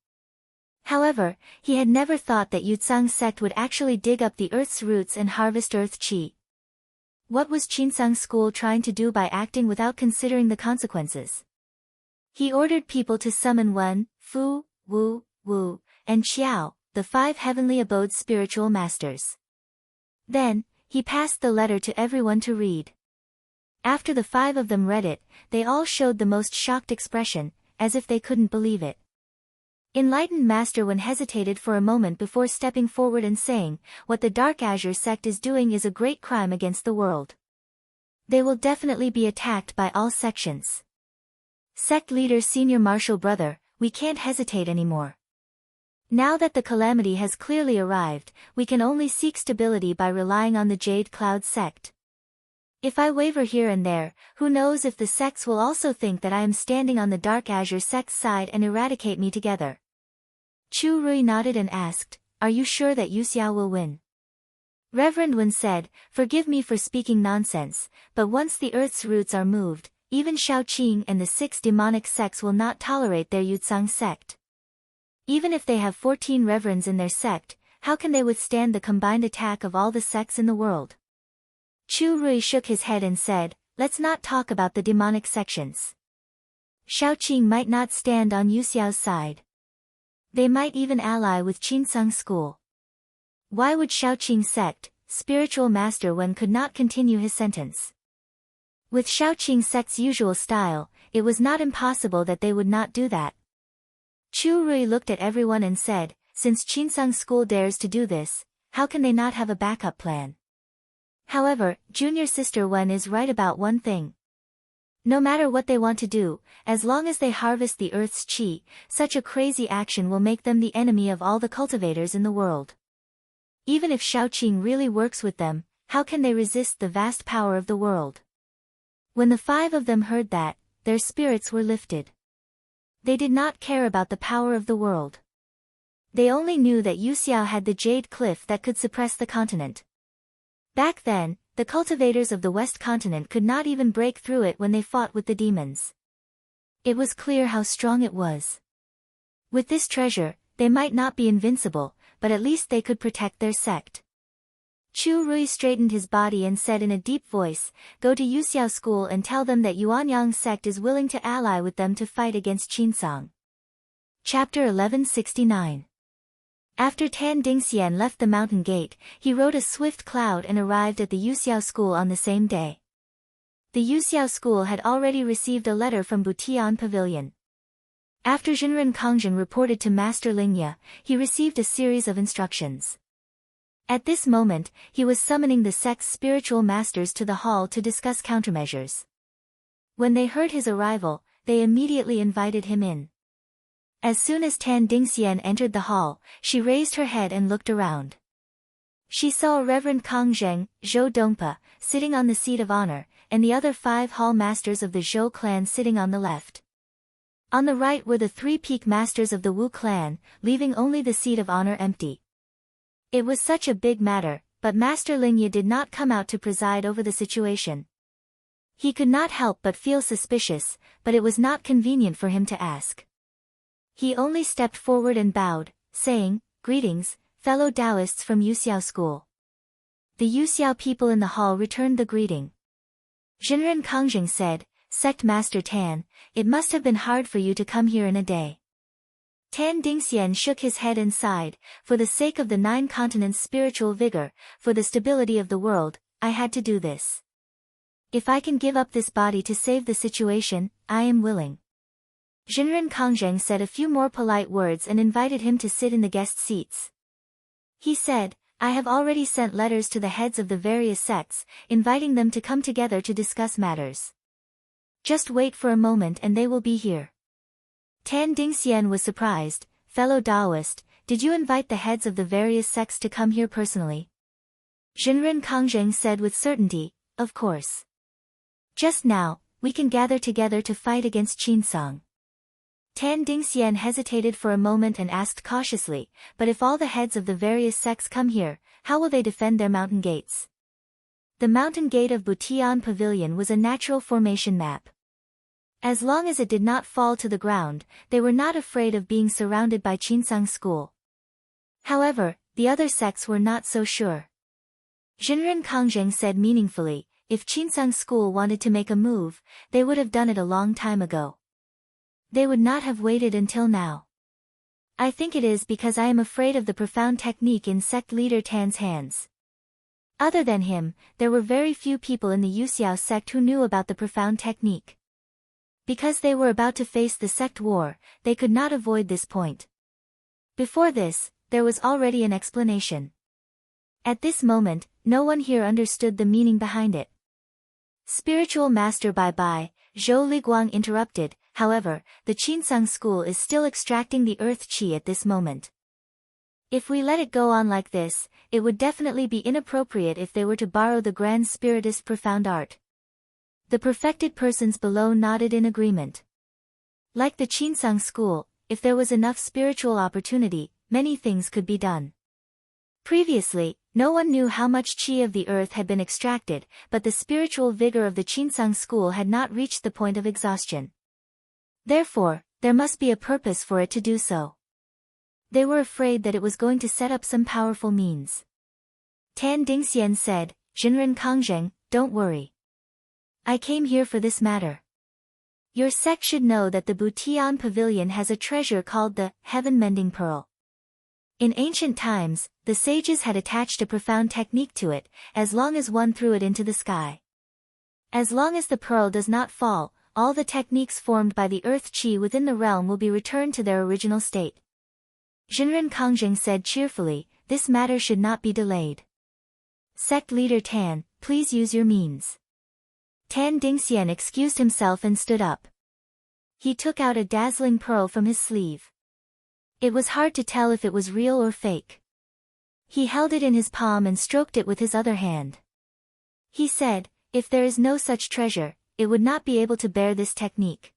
However, he had never thought that Yutsang sect would actually dig up the earth's roots and harvest earth chi. What was Chinsang school trying to do by acting without considering the consequences? He ordered people to summon Wen, Fu, Wu, Wu, and Xiao, the 5 heavenly abodes spiritual masters. Then, he passed the letter to everyone to read. After the 5 of them read it, they all showed the most shocked expression, as if they couldn't believe it. Enlightened Master Wen hesitated for a moment before stepping forward and saying, "What the Dark Azure sect is doing is a great crime against the world. They will definitely be attacked by all sections. Sect leader Senior Marshal Brother, we can't hesitate anymore. Now that the calamity has clearly arrived, we can only seek stability by relying on the Jade Cloud sect. If I waver here and there, who knows if the sects will also think that I am standing on the Dark Azure sect's side and eradicate me together." Chu Rui nodded and asked, "Are you sure that Yuxiao will win?" Reverend Wen said, "Forgive me for speaking nonsense, but once the earth's roots are moved, even Shaoqing and the 6 demonic sects will not tolerate their Yutsang sect. Even if they have 14 reverends in their sect, how can they withstand the combined attack of all the sects in the world?" Chu Rui shook his head and said, "Let's not talk about the demonic sections. Shaoqing might not stand on Yuxiao's side. They might even ally with Chinsang school. Why would Shaoqing sect, spiritual master Wen could not continue his sentence. With Shaoqing sect's usual style, it was not impossible that they would not do that." Chu Rui looked at everyone and said, "Since Chinsang school dares to do this, how can they not have a backup plan?" However, junior sister Wen is right about one thing. No matter what they want to do, as long as they harvest the earth's chi, such a crazy action will make them the enemy of all the cultivators in the world. Even if Shaoqing really works with them, how can they resist the vast power of the world? When the 5 of them heard that, their spirits were lifted. They did not care about the power of the world. They only knew that Yuxiao had the jade cliff that could suppress the continent. Back then, the cultivators of the West Continent could not even break through it when they fought with the demons. It was clear how strong it was. With this treasure, they might not be invincible, but at least they could protect their sect. Chu Rui straightened his body and said in a deep voice, "Go to Yuxiao school and tell them that Yuanyang sect is willing to ally with them to fight against Chinsang." Chapter 1169. After Tan Dingxian left the mountain gate, he rode a swift cloud and arrived at the Yuxiao school on the same day. The Yuxiao school had already received a letter from Butian Pavilion. After Jinren Kongjin reported to Master Lingya, he received a series of instructions. At this moment, he was summoning the sect's spiritual masters to the hall to discuss countermeasures. When they heard his arrival, they immediately invited him in. As soon as Tan Dingxian entered the hall, she raised her head and looked around. She saw Reverend Kongjin, Zhou Dongpa, sitting on the seat of honor, and the other 5 hall masters of the Zhou clan sitting on the left. On the right were the 3 peak masters of the Wu clan, leaving only the seat of honor empty. It was such a big matter, but Master Lingya did not come out to preside over the situation. He could not help but feel suspicious, but it was not convenient for him to ask. He only stepped forward and bowed, saying, "Greetings, fellow Taoists from Yuxiao school." The Yuxiao people in the hall returned the greeting. Jinren Kongjin said, "Sect Master Tan, it must have been hard for you to come here in a day." Tan Dingxian shook his head and sighed, "For the sake of the 9 continents' spiritual vigor, for the stability of the world, I had to do this. If I can give up this body to save the situation, I am willing." Jinren Kongjin said a few more polite words and invited him to sit in the guest seats. He said, "I have already sent letters to the heads of the various sects, inviting them to come together to discuss matters. Just wait for a moment and they will be here." Tan Dingxian was surprised. "Fellow Taoist, did you invite the heads of the various sects to come here personally?" Jinren Kongjin said with certainty, "Of course. Just now, we can gather together to fight against Qinsong. Tan Dingxian hesitated for a moment and asked cautiously, but if all the heads of the various sects come here, how will they defend their mountain gates? The mountain gate of Butian Pavilion was a natural formation map. As long as it did not fall to the ground, they were not afraid of being surrounded by Qinsong school. However, the other sects were not so sure. Jinren Kongjeng said meaningfully, if Qinsong school wanted to make a move, they would have done it a long time ago. They would not have waited until now. I think it is because I am afraid of the profound technique in sect leader Tan's hands. Other than him, there were very few people in the Yuxiao sect who knew about the profound technique. Because they were about to face the sect war, they could not avoid this point. Before this, there was already an explanation. At this moment, no one here understood the meaning behind it. Spiritual Master Bye-bye, Zhou Liguang interrupted, however, the Qinsong school is still extracting the earth qi at this moment. If we let it go on like this, it would definitely be inappropriate if they were to borrow the grand spiritist profound art. The perfected persons below nodded in agreement. Like the Qinsong school, if there was enough spiritual opportunity, many things could be done. Previously, no one knew how much qi of the earth had been extracted, but the spiritual vigor of the Qinsong school had not reached the point of exhaustion. Therefore, there must be a purpose for it to do so. They were afraid that it was going to set up some powerful means. Tan Dingxian said, Jinren Kongjeng, don't worry. I came here for this matter. Your sect should know that the Butian Pavilion has a treasure called the Heaven-Mending Pearl. In ancient times, the sages had attached a profound technique to it, as long as one threw it into the sky. As long as the pearl does not fall, all the techniques formed by the earth qi within the realm will be returned to their original state. Jinren Kongjeng said cheerfully, this matter should not be delayed. Sect leader Tan, please use your means. Tan Dingxian excused himself and stood up. He took out a dazzling pearl from his sleeve. It was hard to tell if it was real or fake. He held it in his palm and stroked it with his other hand. He said, if there is no such treasure, it would not be able to bear this technique.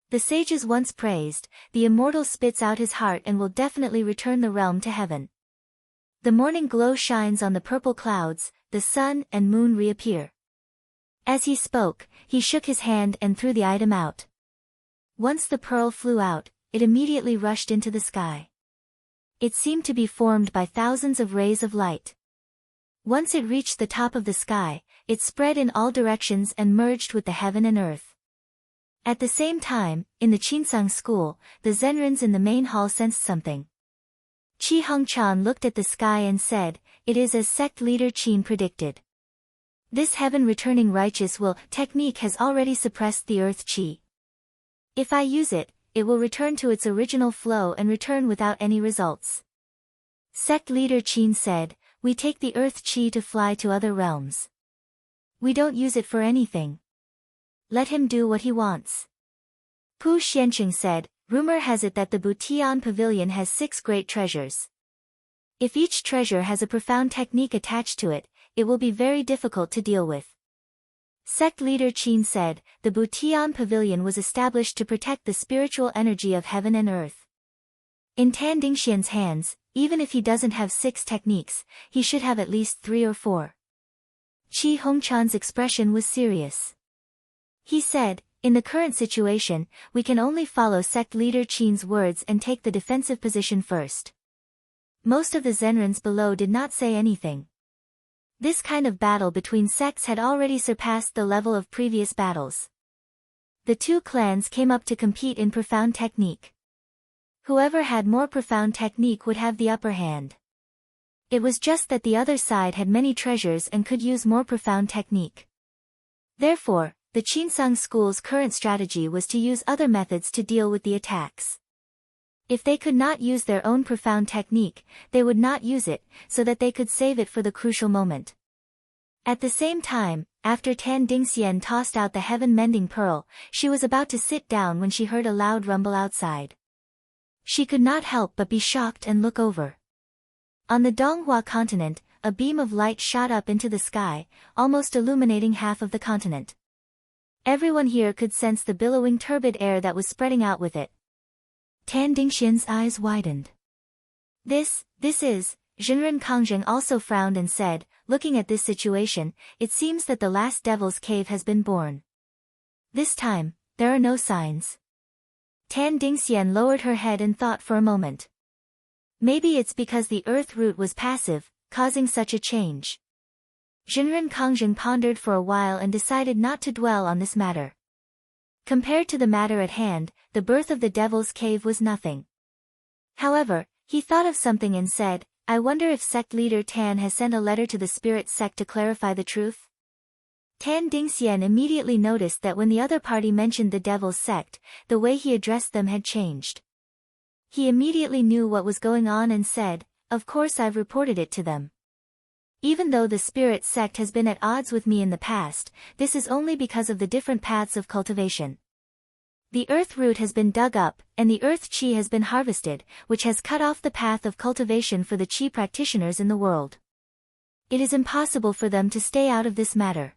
The sages once praised, the immortal spits out his heart and will definitely return the realm to heaven. The morning glow shines on the purple clouds, the sun and moon reappear. As he spoke, he shook his hand and threw the item out. Once the pearl flew out, it immediately rushed into the sky. It seemed to be formed by thousands of rays of light. Once it reached the top of the sky, it spread in all directions and merged with the heaven and earth. At the same time, in the Qinsong school, the Zenrins in the main hall sensed something. Qi Hongchan looked at the sky and said, it is as sect leader Qin predicted. This heaven-returning righteous will technique has already suppressed the earth qi. If I use it, it will return to its original flow and return without any results. Sect leader Qin said, we take the earth qi to fly to other realms. We don't use it for anything. Let him do what he wants. Pu Xianqing said, rumor has it that the Butian Pavilion has 6 great treasures. If each treasure has a profound technique attached to it, it will be very difficult to deal with. Sect leader Qin said, the Butian Pavilion was established to protect the spiritual energy of heaven and earth. In Tan Dingxian's hands, even if he doesn't have 6 techniques, he should have at least 3 or 4. Qi Hongchan's expression was serious. He said, in the current situation, we can only follow sect leader Qin's words and take the defensive position first. Most of the Zenrins below did not say anything. This kind of battle between sects had already surpassed the level of previous battles. The 2 clans came up to compete in profound technique. Whoever had more profound technique would have the upper hand. It was just that the other side had many treasures and could use more profound technique. Therefore, the Qinsong school's current strategy was to use other methods to deal with the attacks. If they could not use their own profound technique, they would not use it, so that they could save it for the crucial moment. At the same time, after Tan Dingxian tossed out the heaven-mending pearl, she was about to sit down when she heard a loud rumble outside. She could not help but be shocked and look over. On the Donghua continent, a beam of light shot up into the sky, almost illuminating half of the continent. Everyone here could sense the billowing turbid air that was spreading out with it. Tan Dingxian's eyes widened. This is, Jinren Kangjing also frowned and said, looking at this situation, it seems that the last devil's cave has been born. This time, there are no signs. Tan Dingxian lowered her head and thought for a moment. Maybe it's because the earth root was passive, causing such a change. Jinren Kangjing pondered for a while and decided not to dwell on this matter. Compared to the matter at hand, the birth of the devil's cave was nothing. However, he thought of something and said, I wonder if sect leader Tan has sent a letter to the spirit sect to clarify the truth? Tan Dingxian immediately noticed that when the other party mentioned the devil's sect, the way he addressed them had changed. He immediately knew what was going on and said, of course I've reported it to them. Even though the spirit sect has been at odds with me in the past, this is only because of the different paths of cultivation. The earth root has been dug up, and the earth chi has been harvested, which has cut off the path of cultivation for the chi practitioners in the world. It is impossible for them to stay out of this matter.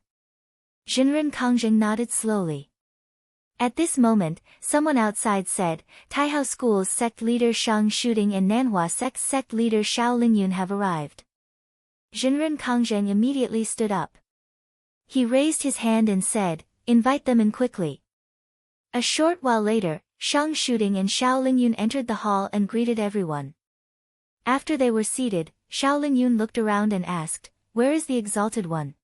Jinren Kangjing nodded slowly. At this moment, someone outside said, Taihao School's sect leader Shang Shooting and Nanhua Sect's sect leader Xiao Lingyun have arrived. Jinren Kangjing immediately stood up. He raised his hand and said, invite them in quickly. A short while later, Shang Shooting and Xiao Lingyun entered the hall and greeted everyone. After they were seated, Xiao Lingyun looked around and asked, where is the exalted one?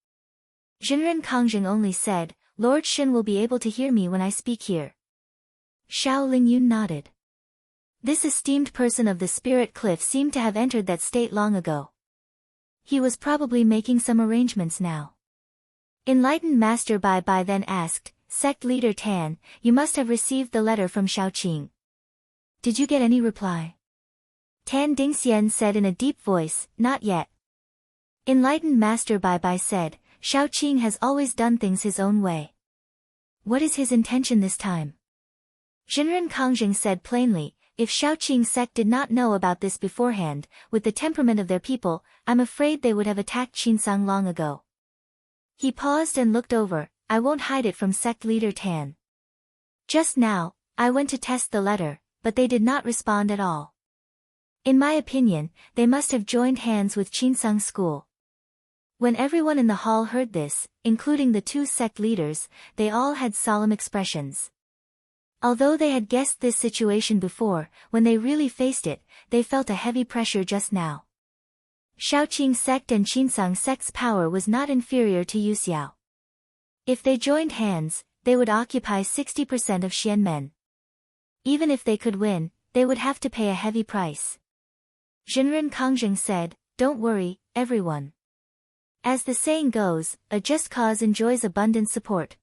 Jinren Kangjing only said, Lord Shin will be able to hear me when I speak here. Xiao Lingyun nodded. This esteemed person of the spirit cliff seemed to have entered that state long ago. He was probably making some arrangements now. Enlightened Master Bai Bai then asked, Sect Leader Tan, you must have received the letter from Shaoqing. Did you get any reply? Tan Dingxian said in a deep voice, not yet. Enlightened Master Bai Bai said, Shaoqing has always done things his own way. What is his intention this time? Jinren Kangjing said plainly, if Shaoqing's sect did not know about this beforehand, with the temperament of their people, I'm afraid they would have attacked Qinsang long ago. He paused and looked over, I won't hide it from sect leader Tan. Just now, I went to test the letter, but they did not respond at all. In my opinion, they must have joined hands with Qinsang school. When everyone in the hall heard this, including the two sect leaders, they all had solemn expressions. Although they had guessed this situation before, when they really faced it, they felt a heavy pressure just now. Shaoqing sect and Qinsang sect's power was not inferior to Yuxiao. If they joined hands, they would occupy 60% of Xianmen. Even if they could win, they would have to pay a heavy price. Jinren Kangjing said, don't worry, everyone. As the saying goes, a just cause enjoys abundant support.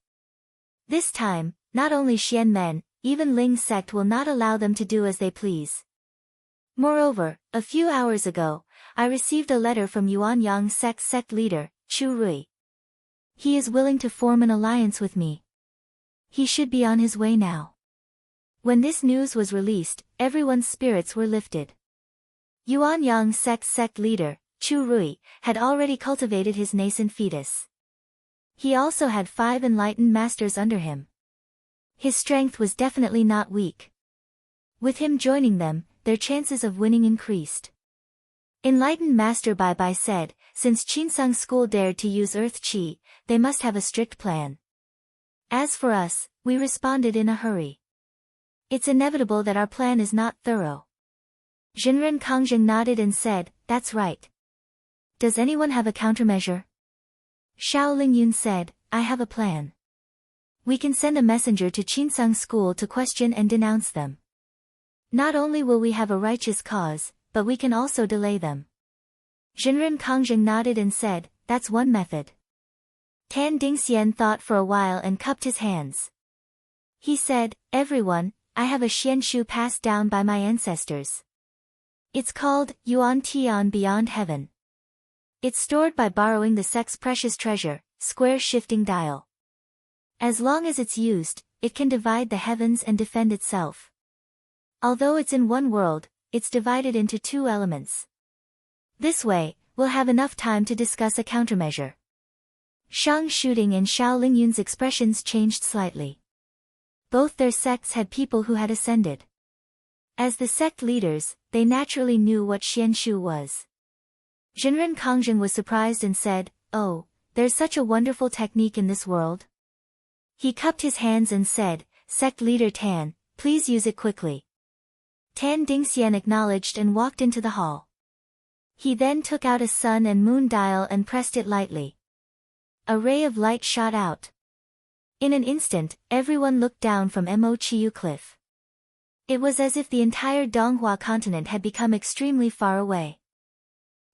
This time, not only Xianmen, even Ling's sect will not allow them to do as they please. Moreover, a few hours ago, I received a letter from Yuanyang sect's sect leader, Chu Rui. He is willing to form an alliance with me. He should be on his way now. When this news was released, everyone's spirits were lifted. Yuanyang sect's sect leader, Chu Rui, had already cultivated his nascent fetus. He also had 5 enlightened masters under him. His strength was definitely not weak. With him joining them, their chances of winning increased. Enlightened Master Bai Bai said, since Qinsang school dared to use earth chi, they must have a strict plan. As for us, we responded in a hurry. It's inevitable that our plan is not thorough. Jinren Kangjing nodded and said, that's right. Does anyone have a countermeasure? Xiao Lingyun said, I have a plan. We can send a messenger to Qinsang school to question and denounce them. Not only will we have a righteous cause, but we can also delay them. Jinren Kangjing nodded and said, that's one method. Tan Dingxian thought for a while and cupped his hands. He said, everyone, I have a xianshu passed down by my ancestors. It's called Yuan Tian Beyond Heaven. It's stored by borrowing the sect's precious treasure, square shifting dial. As long as it's used, it can divide the heavens and defend itself. Although it's in one world, it's divided into 2 elements. This way, we'll have enough time to discuss a countermeasure. Shang Shuding and Xiao Lingyun's expressions changed slightly. Both their sects had people who had ascended. As the sect leaders, they naturally knew what Xianshu was. Jinren Kongjing was surprised and said, "Oh, there's such a wonderful technique in this world." He cupped his hands and said, "Sect leader Tan, please use it quickly." Tan Dingxian acknowledged and walked into the hall. He then took out a sun and moon dial and pressed it lightly. A ray of light shot out. In an instant, everyone looked down from Mo Chiu Cliff. It was as if the entire Donghua continent had become extremely far away.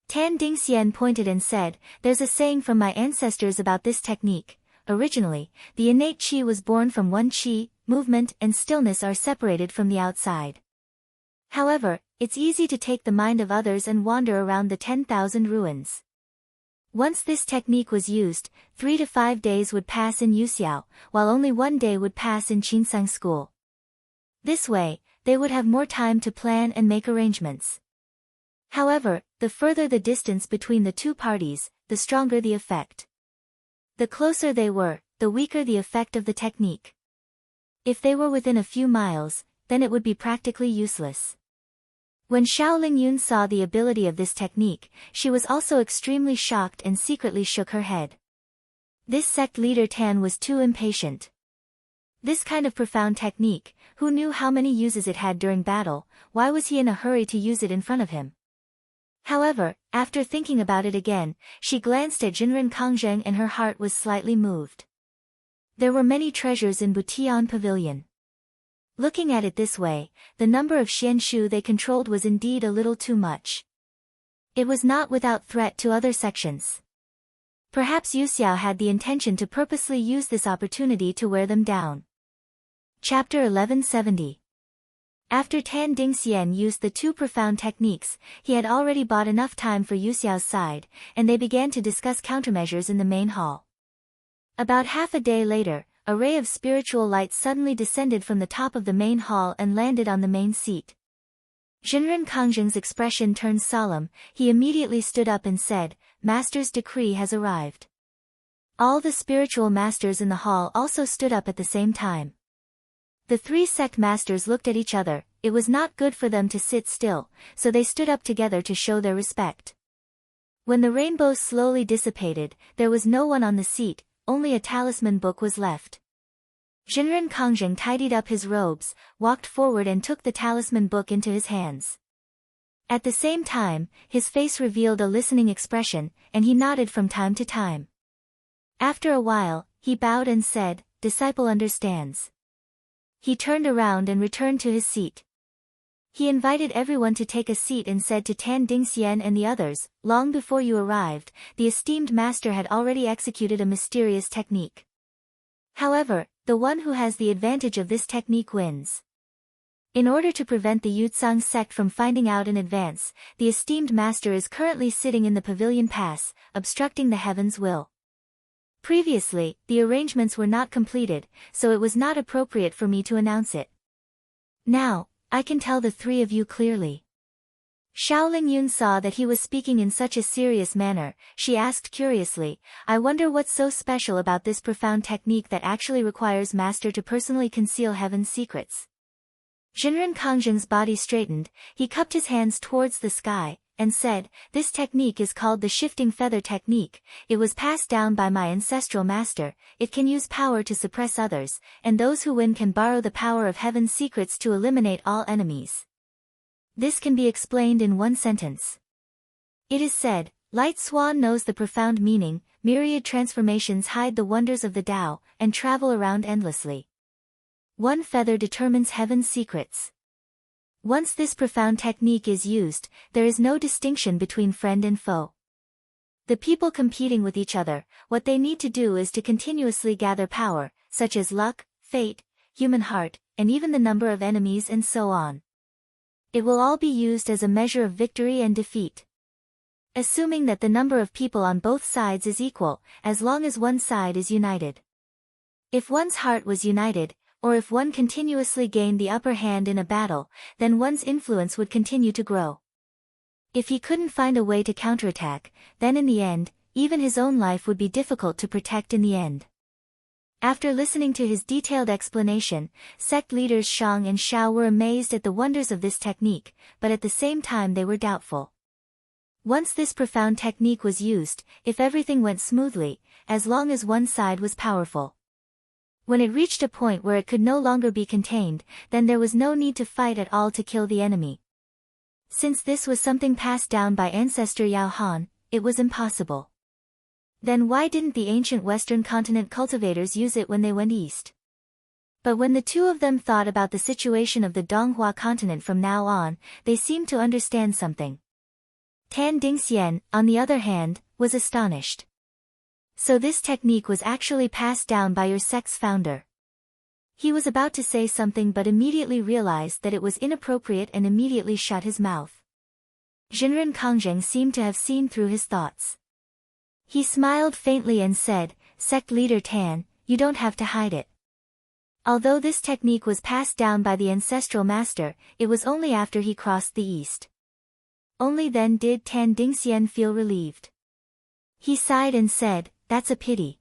Tan Dingxian pointed and said, "There's a saying from my ancestors about this technique. Originally, the innate qi was born from one qi, movement and stillness are separated from the outside. However, it's easy to take the mind of others and wander around the 10,000 ruins. Once this technique was used, 3 to 5 days would pass in Yuxiao, while only 1 day would pass in Qinsang school. This way, they would have more time to plan and make arrangements. However, the further the distance between the two parties, the stronger the effect. The closer they were, the weaker the effect of the technique. If they were within a few miles, then it would be practically useless." When Xiao Lingyun saw the ability of this technique, she was also extremely shocked and secretly shook her head. This sect leader Tan was too impatient. This kind of profound technique, who knew how many uses it had during battle, why was he in a hurry to use it in front of him? However, after thinking about it again, she glanced at Jinren Kongjing and her heart was slightly moved. There were many treasures in Butian Pavilion. Looking at it this way, the number of Xianshu they controlled was indeed a little too much. It was not without threat to other sections. Perhaps Yuxiao had the intention to purposely use this opportunity to wear them down. Chapter 1170. After Tan Dingxian used the two profound techniques, he had already bought enough time for Yuxiao's side, and they began to discuss countermeasures in the main hall. About half a day later, a ray of spiritual light suddenly descended from the top of the main hall and landed on the main seat. Jinren Kongjing's expression turned solemn, he immediately stood up and said, "Master's decree has arrived." All the spiritual masters in the hall also stood up at the same time. The 3 sect masters looked at each other. It was not good for them to sit still, so they stood up together to show their respect. When the rainbows slowly dissipated, there was no one on the seat, only a talisman book was left. Jinren Kongjing tidied up his robes, walked forward and took the talisman book into his hands. At the same time, his face revealed a listening expression, and he nodded from time to time. After a while, he bowed and said, "Disciple understands." He turned around and returned to his seat. He invited everyone to take a seat and said to Tan Dingxian and the others, "Long before you arrived, the esteemed master had already executed a mysterious technique. However, the one who has the advantage of this technique wins. In order to prevent the Yutsang sect from finding out in advance, the esteemed master is currently sitting in the pavilion pass, obstructing the heaven's will. Previously, the arrangements were not completed, so it was not appropriate for me to announce it. Now, I can tell the 3 of you clearly." Xiao Lingyun saw that he was speaking in such a serious manner. She asked curiously, "I wonder what's so special about this profound technique that actually requires master to personally conceal heaven's secrets?" Jinren Kongjing's body straightened, he cupped his hands towards the sky, and said, "This technique is called the shifting feather technique. It was passed down by my ancestral master. It can use power to suppress others, and those who win can borrow the power of heaven's secrets to eliminate all enemies. This can be explained in one sentence. It is said, Light Swan knows the profound meaning, myriad transformations hide the wonders of the Tao, and travel around endlessly. One feather determines heaven's secrets. Once this profound technique is used, there is no distinction between friend and foe. The people competing with each other, what they need to do is to continuously gather power, such as luck, fate, human heart, and even the number of enemies and so on. It will all be used as a measure of victory and defeat. Assuming that the number of people on both sides is equal, as long as one side is united. If one's heart was united, or if one continuously gained the upper hand in a battle, then one's influence would continue to grow. If he couldn't find a way to counterattack, then in the end, even his own life would be difficult to protect in the end. After listening to his detailed explanation, sect leaders Shang and Xiao were amazed at the wonders of this technique, but at the same time they were doubtful. Once this profound technique was used, if everything went smoothly, as long as one side was powerful. When it reached a point where it could no longer be contained, then there was no need to fight at all to kill the enemy. Since this was something passed down by ancestor Yao Han, it was impossible. Then why didn't the ancient Western continent cultivators use it when they went east? But when the two of them thought about the situation of the Donghua continent from now on, they seemed to understand something. Tan Dingxian, on the other hand, was astonished. So this technique was actually passed down by your sect's founder. He was about to say something but immediately realized that it was inappropriate and immediately shut his mouth. Jinren Kongjing seemed to have seen through his thoughts. He smiled faintly and said, "Sect leader Tan, you don't have to hide it." Although this technique was passed down by the ancestral master, it was only after he crossed the east. Only then did Tan Dingxian feel relieved. He sighed and said, "That's a pity.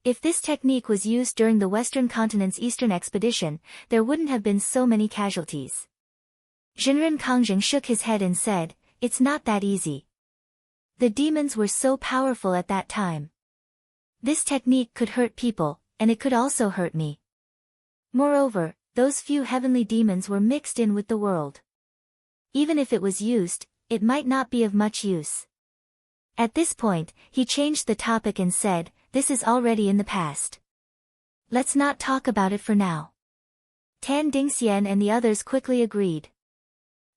If this technique was used during the Western continent's eastern expedition, there wouldn't have been so many casualties." Jinren Kongjing shook his head and said, "It's not that easy. The demons were so powerful at that time. This technique could hurt people, and it could also hurt me. Moreover, those few heavenly demons were mixed in with the world. Even if it was used, it might not be of much use." At this point, he changed the topic and said, "This is already in the past. Let's not talk about it for now." Tan Dingxian and the others quickly agreed.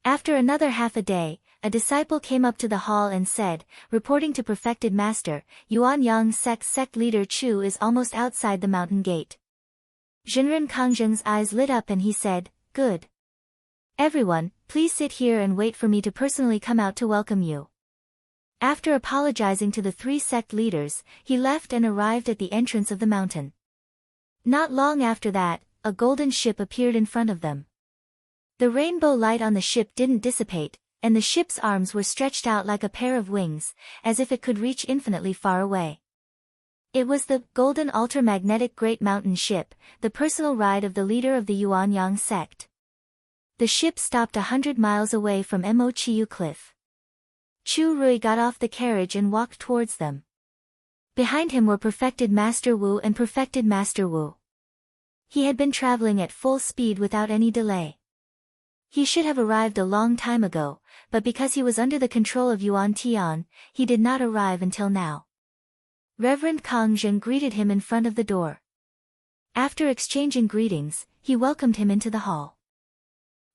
After another half a day, a disciple came up to the hall and said, reporting to Perfected Master, Yuanyang sect leader Chu is almost outside the mountain gate. Jinren Kongjing's eyes lit up and he said, "Good. Everyone, please sit here and wait for me to personally come out to welcome you." After apologizing to the three sect leaders, he left and arrived at the entrance of the mountain. Not long after that, a golden ship appeared in front of them. The rainbow light on the ship didn't dissipate, and the ship's arms were stretched out like a pair of wings, as if it could reach infinitely far away. It was the Golden Altar-Magnetic Great Mountain Ship, the personal ride of the leader of the Yuanyang sect. The ship stopped 100 miles away from Mo Chiu Cliff. Chu Rui got off the carriage and walked towards them. Behind him were Perfected Master Wu and Perfected Master Wu. He had been traveling at full speed without any delay. He should have arrived a long time ago, but because he was under the control of Yuan Tian, he did not arrive until now. Reverend Kongjing greeted him in front of the door. After exchanging greetings, he welcomed him into the hall.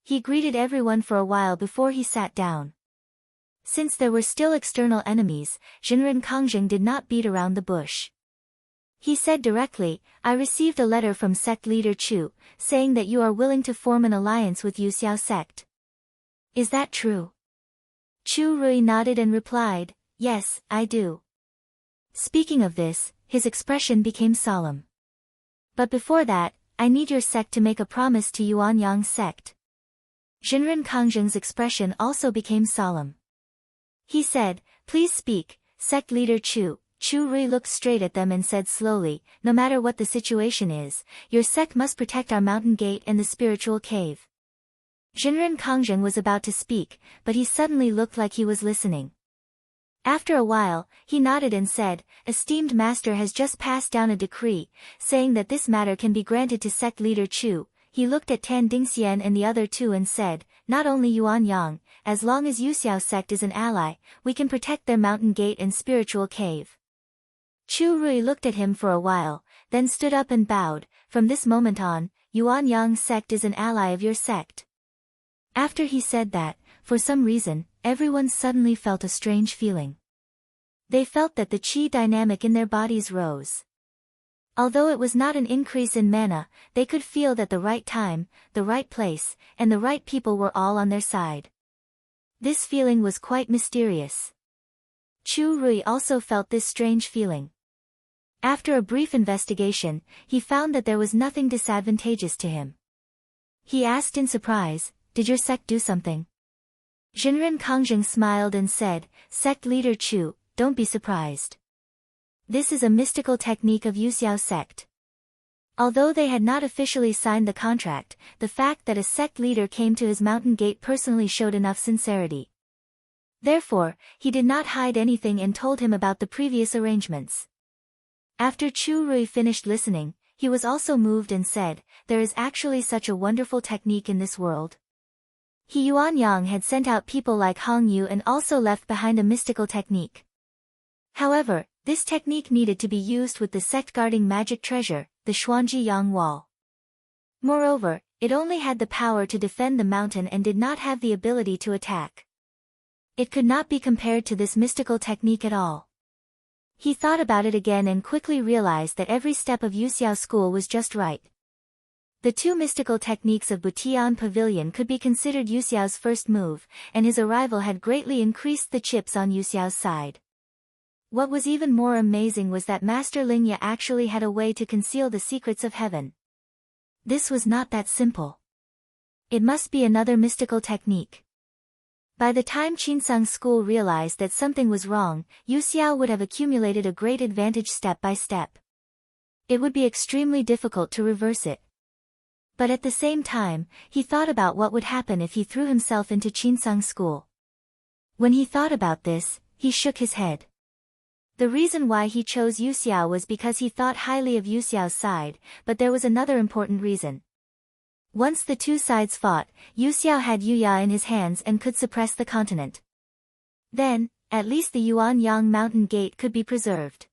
He greeted everyone for a while before he sat down. Since there were still external enemies, Jinren Kongjing did not beat around the bush. He said directly, "I received a letter from sect leader Chu, saying that you are willing to form an alliance with Yuxiao sect. Is that true?" Chu Rui nodded and replied, "Yes, I do." Speaking of this, his expression became solemn. "But before that, I need your sect to make a promise to Yuanyang sect." Jinren Kongjing's expression also became solemn. He said, "Please speak, sect leader Chu." Chu Rui looked straight at them and said slowly, "No matter what the situation is, your sect must protect our mountain gate and the spiritual cave." Jinren Kongjing was about to speak, but he suddenly looked like he was listening. After a while, he nodded and said, "Esteemed master has just passed down a decree, saying that this matter can be granted to sect leader Chu." He looked at Tan Dingxian and the other two and said, "Not only Yuanyang, as long as Yuxiao sect is an ally, we can protect their mountain gate and spiritual cave." Chu Rui looked at him for a while, then stood up and bowed. "From this moment on, Yuanyang sect is an ally of your sect." After he said that, for some reason, everyone suddenly felt a strange feeling. They felt that the qi dynamic in their bodies rose. Although it was not an increase in mana, they could feel that the right time, the right place, and the right people were all on their side. This feeling was quite mysterious. Chu Rui also felt this strange feeling. After a brief investigation, he found that there was nothing disadvantageous to him. He asked in surprise, "Did your sect do something?" Jinren Kongjing smiled and said, "Sect leader Chu, don't be surprised. This is a mystical technique of Yuxiao sect. Although they had not officially signed the contract, the fact that a sect leader came to his mountain gate personally showed enough sincerity. Therefore, he did not hide anything and told him about the previous arrangements. After Chu Rui finished listening, he was also moved and said, "There is actually such a wonderful technique in this world." He Yuan Yang had sent out people like Hong Yu and also left behind a mystical technique. However, this technique needed to be used with the sect guarding magic treasure, the Xuanji Yang Wall. Moreover, it only had the power to defend the mountain and did not have the ability to attack. It could not be compared to this mystical technique at all. He thought about it again and quickly realized that every step of Yuxiao's school was just right. The two mystical techniques of Butian Pavilion could be considered Yuxiao's first move, and his arrival had greatly increased the chips on Yuxiao's side. What was even more amazing was that Master Lingya actually had a way to conceal the secrets of heaven. This was not that simple. It must be another mystical technique. By the time Qinsang's school realized that something was wrong, Yuxiao would have accumulated a great advantage step by step. It would be extremely difficult to reverse it. But at the same time, he thought about what would happen if he threw himself into Qinsang's school. When he thought about this, he shook his head. The reason why he chose Yuxiao was because he thought highly of Yuxiao's side, but there was another important reason. Once the two sides fought, Yuxiao had Yuya in his hands and could suppress the continent. Then, at least the Yuan Yang mountain gate could be preserved.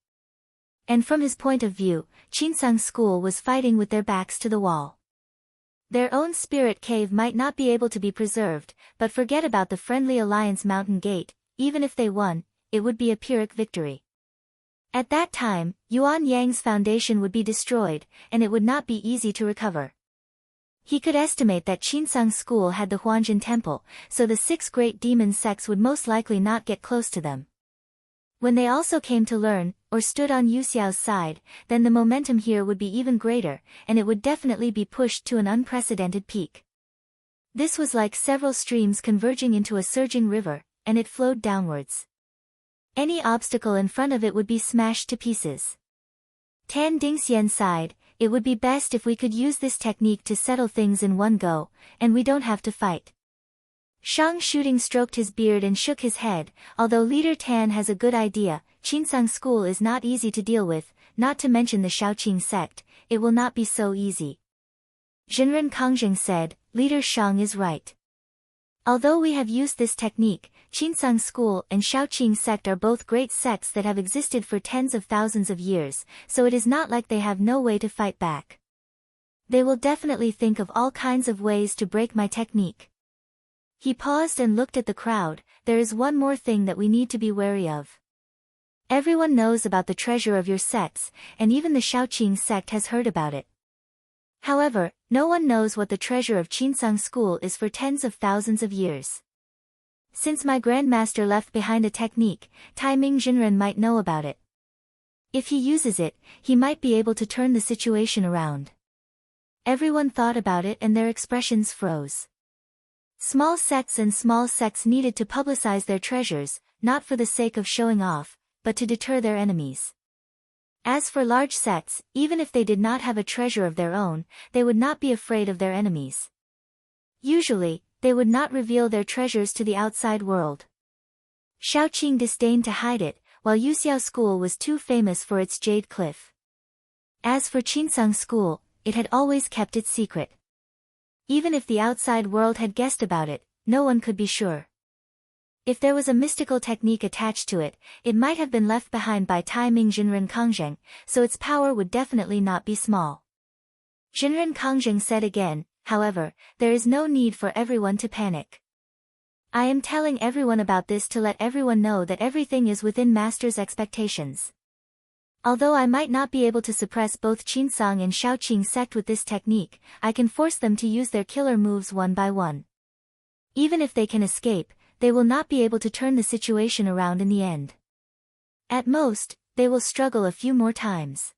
And from his point of view, Qinsang's school was fighting with their backs to the wall. Their own spirit cave might not be able to be preserved, but forget about the friendly alliance mountain gate, even if they won, it would be a Pyrrhic victory. At that time, Yuan Yang's foundation would be destroyed, and it would not be easy to recover. He could estimate that Qinsang's school had the Huanjin temple, so the 6 great demon sects would most likely not get close to them. When they also came to learn, or stood on Yuxiao's side, then the momentum here would be even greater, and it would definitely be pushed to an unprecedented peak. This was like several streams converging into a surging river, and it flowed downwards. Any obstacle in front of it would be smashed to pieces. Tan Dingxian sighed, "It would be best if we could use this technique to settle things in one go, and we don't have to fight." Shang Shooting stroked his beard and shook his head, "Although Leader Tan has a good idea, Qinsang school is not easy to deal with, not to mention the Shaoqing sect, it will not be so easy." Jinren Kangjing said, "Leader Shang is right. Although we have used this technique, Qinsang school and Shaoqing sect are both great sects that have existed for tens of thousands of years, so it is not like they have no way to fight back. They will definitely think of all kinds of ways to break my technique." He paused and looked at the crowd. "There is one more thing that we need to be wary of. Everyone knows about the treasure of your sects, and even the Shaoqing sect has heard about it. However, no one knows what the treasure of Qinsang school is for tens of thousands of years. Since my grandmaster left behind a technique, Taiming Jinren might know about it. If he uses it, he might be able to turn the situation around." Everyone thought about it and their expressions froze. Small sects needed to publicize their treasures, not for the sake of showing off, but to deter their enemies. As for large sects, even if they did not have a treasure of their own, they would not be afraid of their enemies. Usually, they would not reveal their treasures to the outside world. Shaoqing disdained to hide it, while Yuxiao school was too famous for its jade cliff. As for Qinsang school, it had always kept its secret. Even if the outside world had guessed about it, no one could be sure. If there was a mystical technique attached to it, it might have been left behind by Taiming Jinren Kangjing, so its power would definitely not be small. Jinren Kangjing said again, "However, there is no need for everyone to panic. I am telling everyone about this to let everyone know that everything is within Master's expectations. Although I might not be able to suppress both Qinsang and Shaoqing sect with this technique, I can force them to use their killer moves one by one. Even if they can escape, they will not be able to turn the situation around in the end. At most, they will struggle a few more times."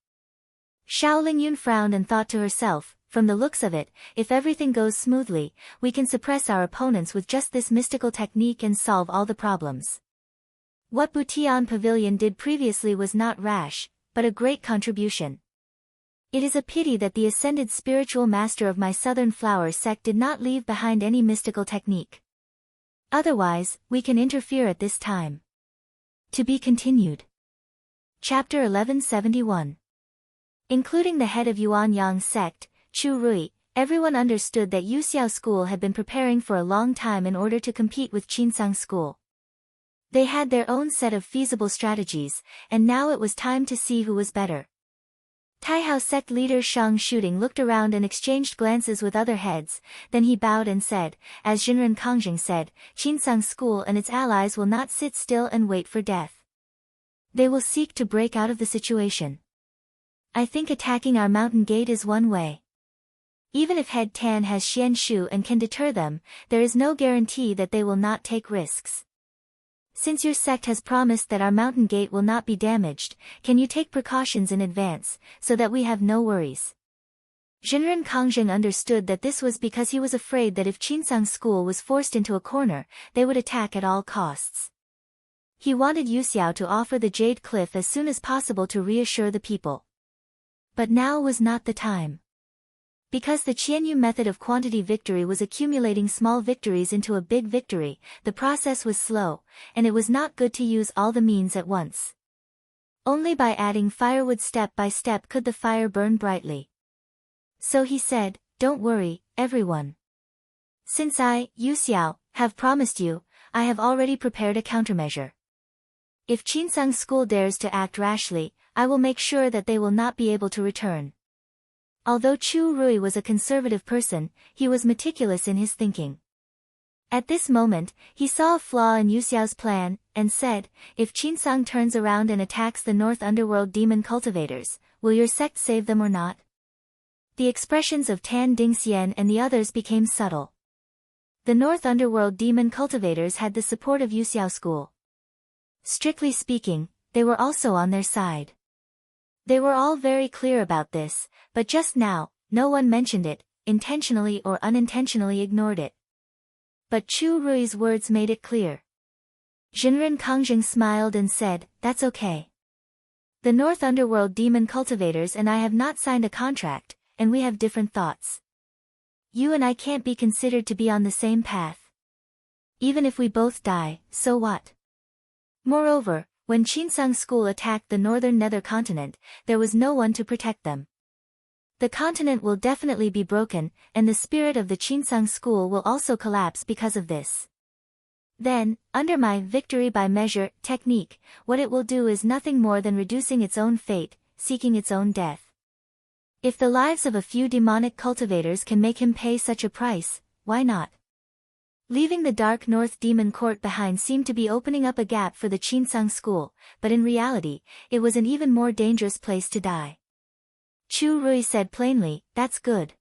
Xiao Lingyun frowned and thought to herself, "From the looks of it, if everything goes smoothly, we can suppress our opponents with just this mystical technique and solve all the problems." What Butian Pavilion did previously was not rash, but a great contribution. It is a pity that the ascended spiritual master of my Southern Flower sect did not leave behind any mystical technique. Otherwise, we can interfere at this time. To be continued. Chapter 1171. Including the head of Yuan Yang sect, Chu Rui, everyone understood that Yuxiao school had been preparing for a long time in order to compete with Qinsang school. They had their own set of feasible strategies, and now it was time to see who was better. Taihao sect leader Shang Shooting looked around and exchanged glances with other heads, then he bowed and said, as Jinren Kongjing said, Qinsang school and its allies will not sit still and wait for death. They will seek to break out of the situation. I think attacking our mountain gate is one way. Even if Head Tan has Xian Shu and can deter them, there is no guarantee that they will not take risks. Since your sect has promised that our mountain gate will not be damaged, can you take precautions in advance, so that we have no worries? Jinren Kongjing understood that this was because he was afraid that if Qinsang school was forced into a corner, they would attack at all costs. He wanted Yuxiao to offer the Jade Cliff as soon as possible to reassure the people. But now was not the time. Because the Qianyu method of quantity victory was accumulating small victories into a big victory, the process was slow, and it was not good to use all the means at once. Only by adding firewood step by step could the fire burn brightly. So he said, "Don't worry, everyone. Since I, Yuxiao, have promised you, I have already prepared a countermeasure. If Qinsang school dares to act rashly, I will make sure that they will not be able to return." Although Chu Rui was a conservative person, he was meticulous in his thinking. At this moment, he saw a flaw in Yuxiao's plan, and said, if Qinsang turns around and attacks the North Underworld demon cultivators, will your sect save them or not? The expressions of Tan Dingxian and the others became subtle. The North Underworld demon cultivators had the support of Yuxiao school. Strictly speaking, they were also on their side. They were all very clear about this, but just now, no one mentioned it, intentionally or unintentionally ignored it. But Chu Rui's words made it clear. Jinren Kongjing smiled and said, "That's okay. The North Underworld demon cultivators and I have not signed a contract, and we have different thoughts. You and I can't be considered to be on the same path. Even if we both die, so what? Moreover, when Qinsang school attacked the northern nether continent, there was no one to protect them. The continent will definitely be broken, and the spirit of the Qinsang school will also collapse because of this. Then, under my victory by measure technique, what it will do is nothing more than reducing its own fate, seeking its own death. If the lives of a few demonic cultivators can make him pay such a price, why not? Leaving the Dark North Demon Court behind seemed to be opening up a gap for the Qinsang school, but in reality, it was an even more dangerous place to die. Chu Rui said plainly, "That's good.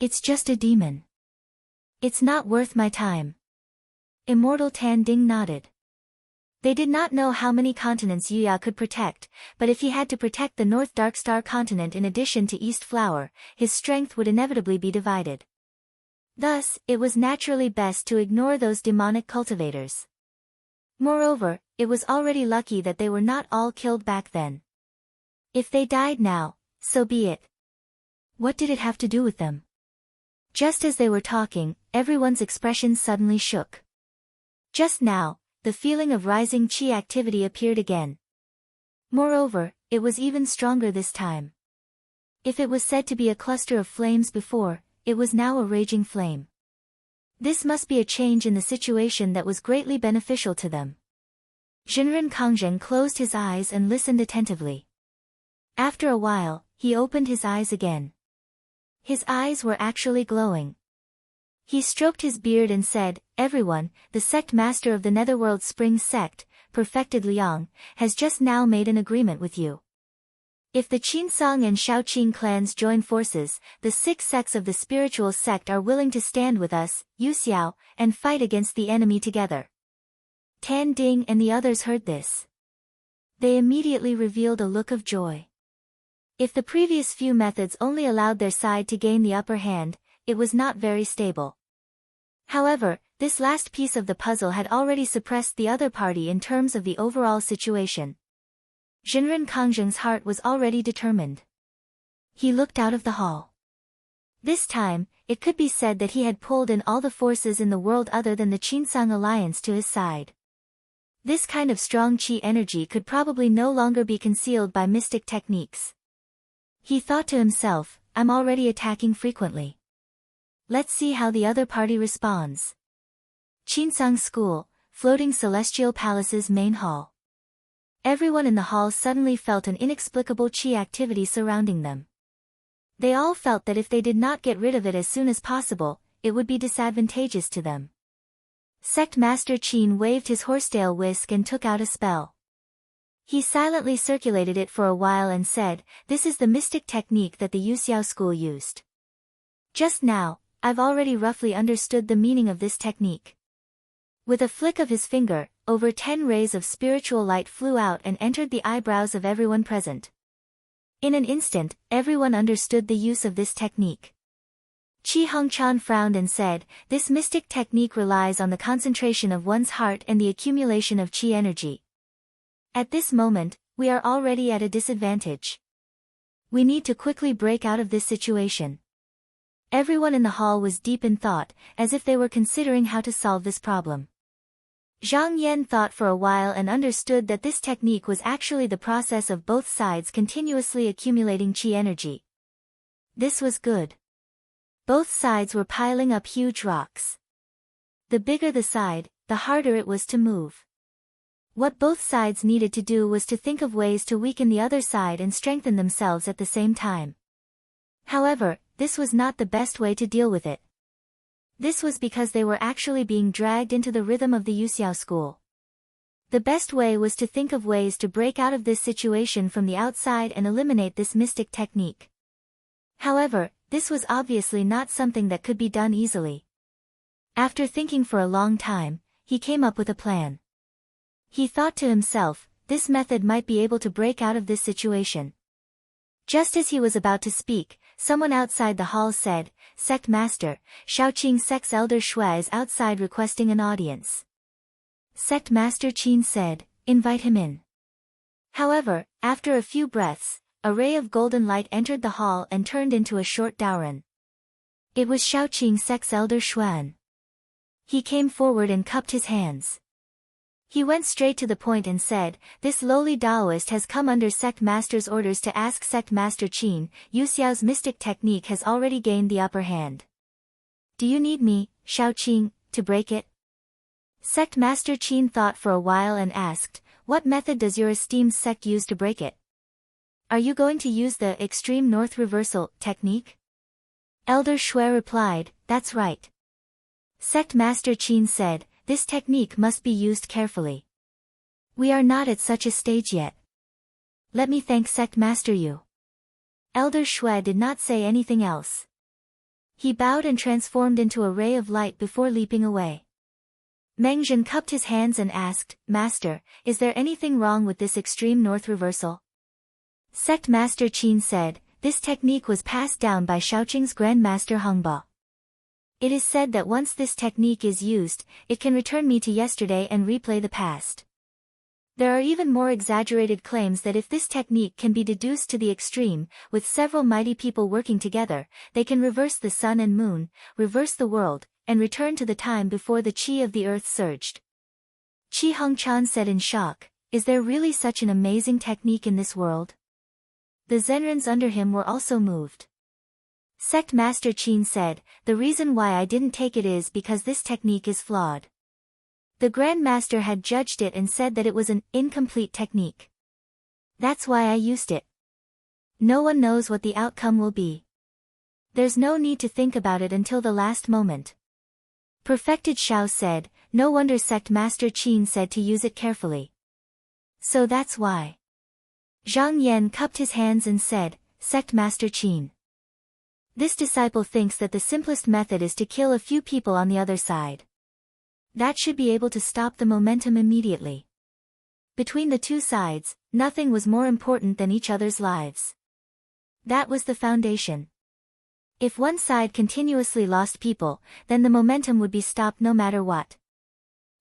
It's just a demon. It's not worth my time." Immortal Tan Ding nodded. They did not know how many continents Yuya could protect, but if he had to protect the North Darkstar continent in addition to East Flower, his strength would inevitably be divided. Thus, it was naturally best to ignore those demonic cultivators. Moreover, it was already lucky that they were not all killed back then. If they died now, so be it. What did it have to do with them? Just as they were talking, everyone's expression suddenly shook. Just now, the feeling of rising qi activity appeared again. Moreover, it was even stronger this time. If it was said to be a cluster of flames before, it was now a raging flame. This must be a change in the situation that was greatly beneficial to them. Jinren Kongjing closed his eyes and listened attentively. After a while, he opened his eyes again. His eyes were actually glowing. He stroked his beard and said, "Everyone, the sect master of the Netherworld Spring sect, Perfected Liang, has just now made an agreement with you. If the Qinsong and Shaoqing clans join forces, the 6 sects of the spiritual sect are willing to stand with us, Yuxiao, and fight against the enemy together." Tan Ding and the others heard this. They immediately revealed a look of joy. If the previous few methods only allowed their side to gain the upper hand, it was not very stable. However, This last piece of the puzzle had already suppressed the other party in terms of the overall situation. Jinren Kangjeng's heart was already determined. He looked out of the hall. This time, it could be said that he had pulled in all the forces in the world other than the Qinsang alliance to his side. This kind of strong qi energy could probably no longer be concealed by mystic techniques. He thought to himself, I'm already attacking frequently. Let's see how the other party responds. Qinsang School, Floating Celestial Palace's main hall. Everyone in the hall suddenly felt an inexplicable qi activity surrounding them. They all felt that if they did not get rid of it as soon as possible, it would be disadvantageous to them. Sect Master Qin waved his horsetail whisk and took out a spell. He silently circulated it for a while and said, "This is the mystic technique that the Yuxiao school used. Just now, I've already roughly understood the meaning of this technique." With a flick of his finger, over 10 rays of spiritual light flew out and entered the eyebrows of everyone present. In an instant, everyone understood the use of this technique. Qi Hongchan frowned and said, "This mystic technique relies on the concentration of one's heart and the accumulation of qi energy. At this moment, we are already at a disadvantage. We need to quickly break out of this situation." Everyone in the hall was deep in thought, as if they were considering how to solve this problem. Zhang Yan thought for a while and understood that this technique was actually the process of both sides continuously accumulating qi energy. This was good. Both sides were piling up huge rocks. The bigger the side, the harder it was to move. What both sides needed to do was to think of ways to weaken the other side and strengthen themselves at the same time. However, this was not the best way to deal with it. This was because they were actually being dragged into the rhythm of the Yuxiao school. The best way was to think of ways to break out of this situation from the outside and eliminate this mystic technique. However, this was obviously not something that could be done easily. After thinking for a long time, he came up with a plan. He thought to himself, this method might be able to break out of this situation. Just as he was about to speak, someone outside the hall said, "Sect Master, Shaoqing Sect's elder Shui is outside requesting an audience." Sect Master Qin said, "Invite him in." However, after a few breaths, a ray of golden light entered the hall and turned into a short Daoren. It was Shaoqing Sect's elder Shui. He came forward and cupped his hands. He went straight to the point and said, "This lowly Taoist has come under Sect Master's orders to ask Sect Master Qin, Yuxiao's mystic technique has already gained the upper hand. Do you need me, Shaoqing, to break it?" Sect Master Qin thought for a while and asked, "What method does your esteemed sect use to break it? Are you going to use the extreme north reversal technique?" Elder Shui replied, "That's right." Sect Master Qin said, "This technique must be used carefully. We are not at such a stage yet. Let me thank Sect Master Yu." Elder Shui did not say anything else. He bowed and transformed into a ray of light before leaping away. Mengzhen cupped his hands and asked, "Master, is there anything wrong with this extreme north reversal?" Sect Master Qin said, "This technique was passed down by Shaoqing's Grandmaster Hongba. It is said that once this technique is used, it can return me to yesterday and replay the past. There are even more exaggerated claims that if this technique can be deduced to the extreme, with several mighty people working together, they can reverse the sun and moon, reverse the world, and return to the time before the qi of the earth surged." Qi Hongchan said in shock, "Is there really such an amazing technique in this world?" The Zenrens under him were also moved. Sect Master Qin said, "The reason why I didn't take it is because this technique is flawed. The Grand Master had judged it and said that it was an incomplete technique. That's why I used it. No one knows what the outcome will be. There's no need to think about it until the last moment." Perfected Shao said, "No wonder Sect Master Qin said to use it carefully. So that's why." Zhang Yan cupped his hands and said, "Sect Master Qin. This disciple thinks that the simplest method is to kill a few people on the other side. That should be able to stop the momentum immediately. Between the two sides, nothing was more important than each other's lives. That was the foundation. If one side continuously lost people, then the momentum would be stopped no matter what.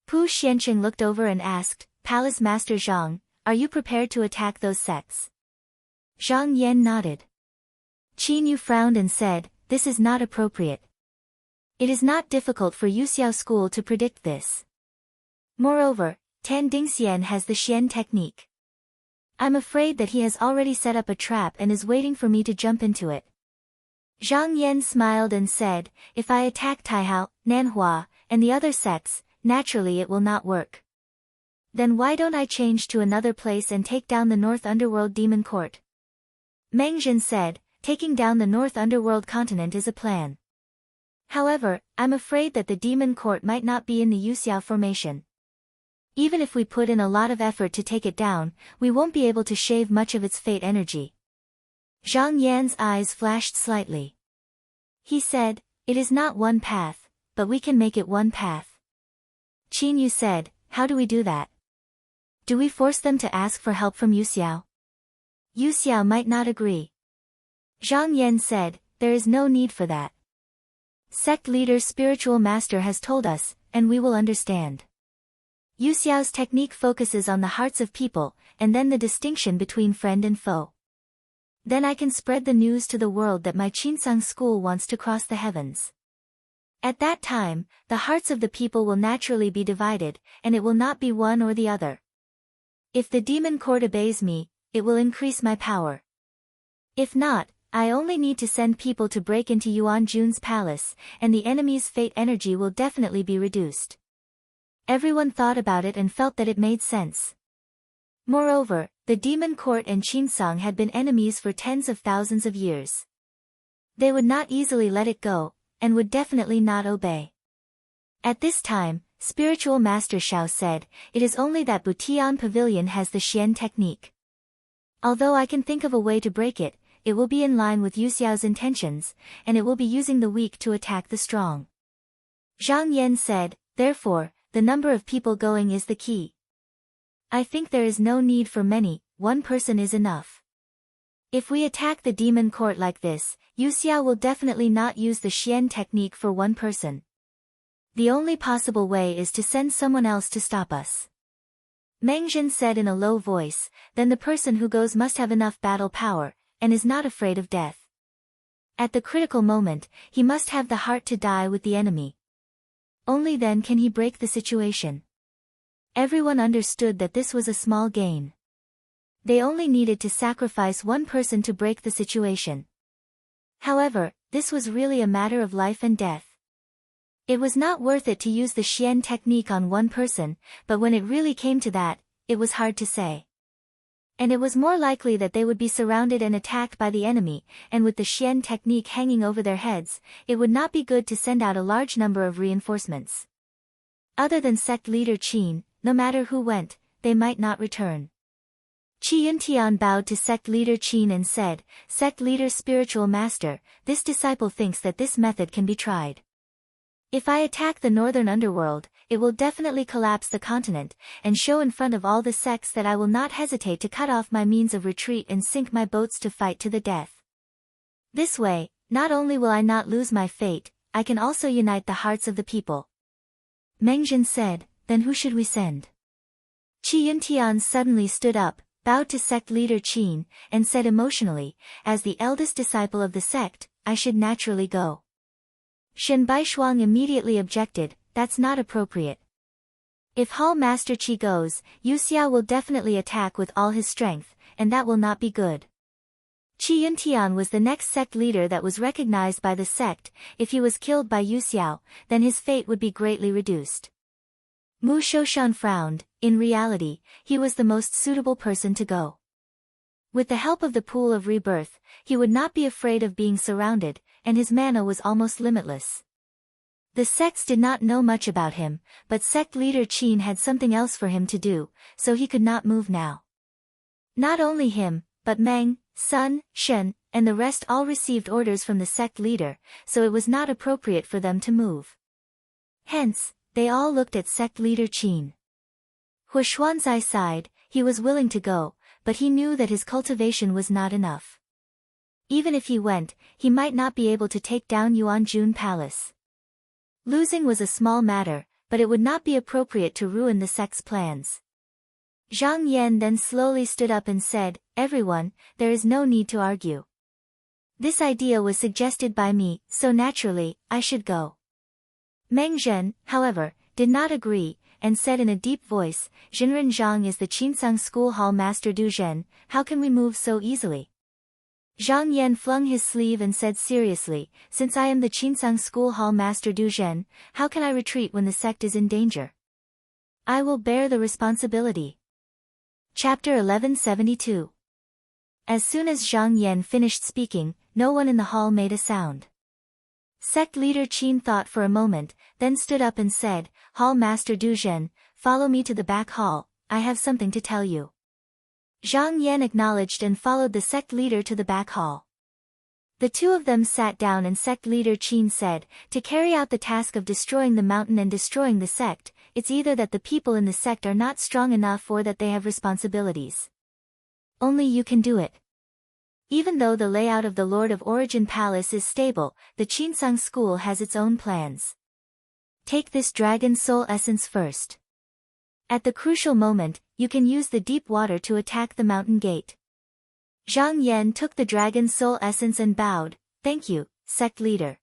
Pu Xianqing looked over and asked, Palace Master Zhang, are you prepared to attack those sects? Zhang Yan nodded. Qin Yu frowned and said, this is not appropriate. It is not difficult for Yuxiao school to predict this. Moreover, Tan Dingxian has the Xian technique. I'm afraid that he has already set up a trap and is waiting for me to jump into it. Zhang Yan smiled and said, if I attack Taihao, Nanhua, and the other sects, naturally it will not work. Then why don't I change to another place and take down the North Underworld Demon Court? Meng Zhen said, taking down the North Underworld continent is a plan. However, I'm afraid that the Demon Court might not be in the Yuxiao formation. Even if we put in a lot of effort to take it down, we won't be able to shave much of its fate energy. Zhang Yan's eyes flashed slightly. He said, it is not one path, but we can make it one path. Qin Yu said, how do we do that? Do we force them to ask for help from Yuxiao? Yuxiao might not agree. Zhang Yan said, there is no need for that. Sect leader's spiritual master has told us, and we will understand. Yuxiao's technique focuses on the hearts of people, and then the distinction between friend and foe. Then I can spread the news to the world that my Qinsang school wants to cross the heavens. At that time, the hearts of the people will naturally be divided, and it will not be one or the other. If the demon court obeys me, it will increase my power. If not, I only need to send people to break into Yuan Jun's palace, and the enemy's fate energy will definitely be reduced. Everyone thought about it and felt that it made sense. Moreover, the demon court and Qinsang had been enemies for tens of thousands of years. They would not easily let it go, and would definitely not obey. At this time, spiritual master Xiao said, it is only that Butian Pavilion has the Xian technique. Although I can think of a way to break it, it will be in line with Yuxiao's intentions, and it will be using the weak to attack the strong. Zhang Yan said, therefore, the number of people going is the key. I think there is no need for many, one person is enough. If we attack the demon court like this, Yuxiao will definitely not use the Xian technique for one person. The only possible way is to send someone else to stop us. Meng Zhen said in a low voice, then the person who goes must have enough battle power, and is not afraid of death. At the critical moment, he must have the heart to die with the enemy. Only then can he break the situation. Everyone understood that this was a small gain. They only needed to sacrifice one person to break the situation. However, this was really a matter of life and death. It was not worth it to use the Xian technique on one person, but when it really came to that, it was hard to say. And it was more likely that they would be surrounded and attacked by the enemy, and with the Xian technique hanging over their heads, it would not be good to send out a large number of reinforcements. Other than sect leader Qin, no matter who went, they might not return. Qi Yuntian bowed to sect leader Qin and said, sect leader spiritual master, this disciple thinks that this method can be tried. If I attack the northern underworld, it will definitely collapse the continent, and show in front of all the sects that I will not hesitate to cut off my means of retreat and sink my boats to fight to the death. This way, not only will I not lose my fate, I can also unite the hearts of the people. Meng Zhen said, then who should we send? Qi Yuntian suddenly stood up, bowed to sect leader Qin, and said emotionally, as the eldest disciple of the sect, I should naturally go. Shen Baishuang immediately objected, that's not appropriate. If Hall Master Qi goes, Yuxiao will definitely attack with all his strength, and that will not be good. Qi Yuntian was the next sect leader that was recognized by the sect. If he was killed by Yuxiao, then his fate would be greatly reduced. Mu Shoshan frowned, in reality, he was the most suitable person to go. With the help of the pool of rebirth, he would not be afraid of being surrounded, and his mana was almost limitless. The sects did not know much about him, but sect leader Qin had something else for him to do, so he could not move now. Not only him, but Meng, Sun, Shen, and the rest all received orders from the sect leader, so it was not appropriate for them to move. Hence, they all looked at sect leader Qin. Hu Xuanzai sighed, he was willing to go, but he knew that his cultivation was not enough. Even if he went, he might not be able to take down Yuanjun Palace. Losing was a small matter, but it would not be appropriate to ruin the sect's plans. Zhang Yan then slowly stood up and said, "Everyone, there is no need to argue. This idea was suggested by me, so naturally, I should go." Meng Zhen, however, did not agree, and said in a deep voice, "Jinren Zhang is the Qinsang School Hall Master Du Zhen, how can we move so easily?" Zhang Yan flung his sleeve and said seriously, "Since I am the Qinsang School Hall Master Du Zhen, how can I retreat when the sect is in danger? I will bear the responsibility." Chapter 1172. As soon as Zhang Yan finished speaking, no one in the hall made a sound. Sect leader Qin thought for a moment, then stood up and said, "Hall Master Du Zhen, follow me to the back hall, I have something to tell you." Zhang Yan acknowledged and followed the sect leader to the back hall. The two of them sat down and sect leader Qin said, "To carry out the task of destroying the mountain and destroying the sect, it's either that the people in the sect are not strong enough or that they have responsibilities. Only you can do it. Even though the layout of the Lord of Origin Palace is stable, the Qinsang School has its own plans. Take this Dragon Soul Essence first. At the crucial moment, you can use the deep water to attack the mountain gate." Zhang Yan took the Dragon Soul Essence and bowed, "Thank you, sect leader."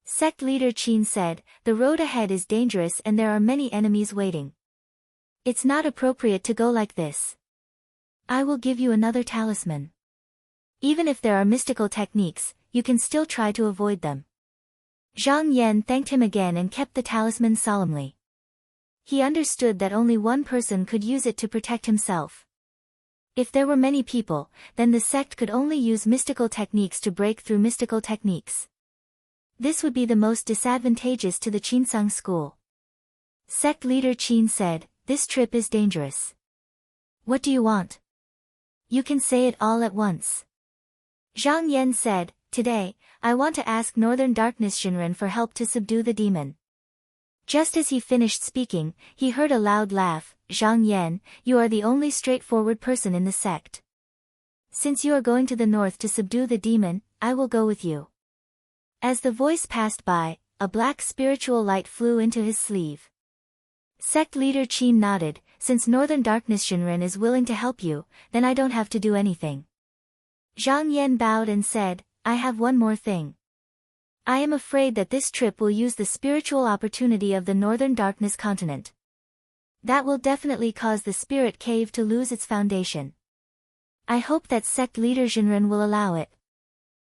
Sect leader Qin said, "The road ahead is dangerous and there are many enemies waiting. It's not appropriate to go like this. I will give you another talisman. Even if there are mystical techniques, you can still try to avoid them." Zhang Yan thanked him again and kept the talisman solemnly. He understood that only one person could use it to protect himself. If there were many people, then the sect could only use mystical techniques to break through mystical techniques. This would be the most disadvantageous to the Qinsang school. Sect leader Qin said, "This trip is dangerous. What do you want? You can say it all at once." Zhang Yan said, "Today, I want to ask Northern Darkness Shinran for help to subdue the demon." Just as he finished speaking, he heard a loud laugh. "Zhang Yan, you are the only straightforward person in the sect. Since you are going to the north to subdue the demon, I will go with you." As the voice passed by, a black spiritual light flew into his sleeve. Sect leader Qin nodded, "Since Northern Darkness Shinran is willing to help you, then I don't have to do anything." Zhang Yan bowed and said, "I have one more thing. I am afraid that this trip will use the spiritual opportunity of the Northern Darkness continent. That will definitely cause the spirit cave to lose its foundation. I hope that sect leader Jinren will allow it."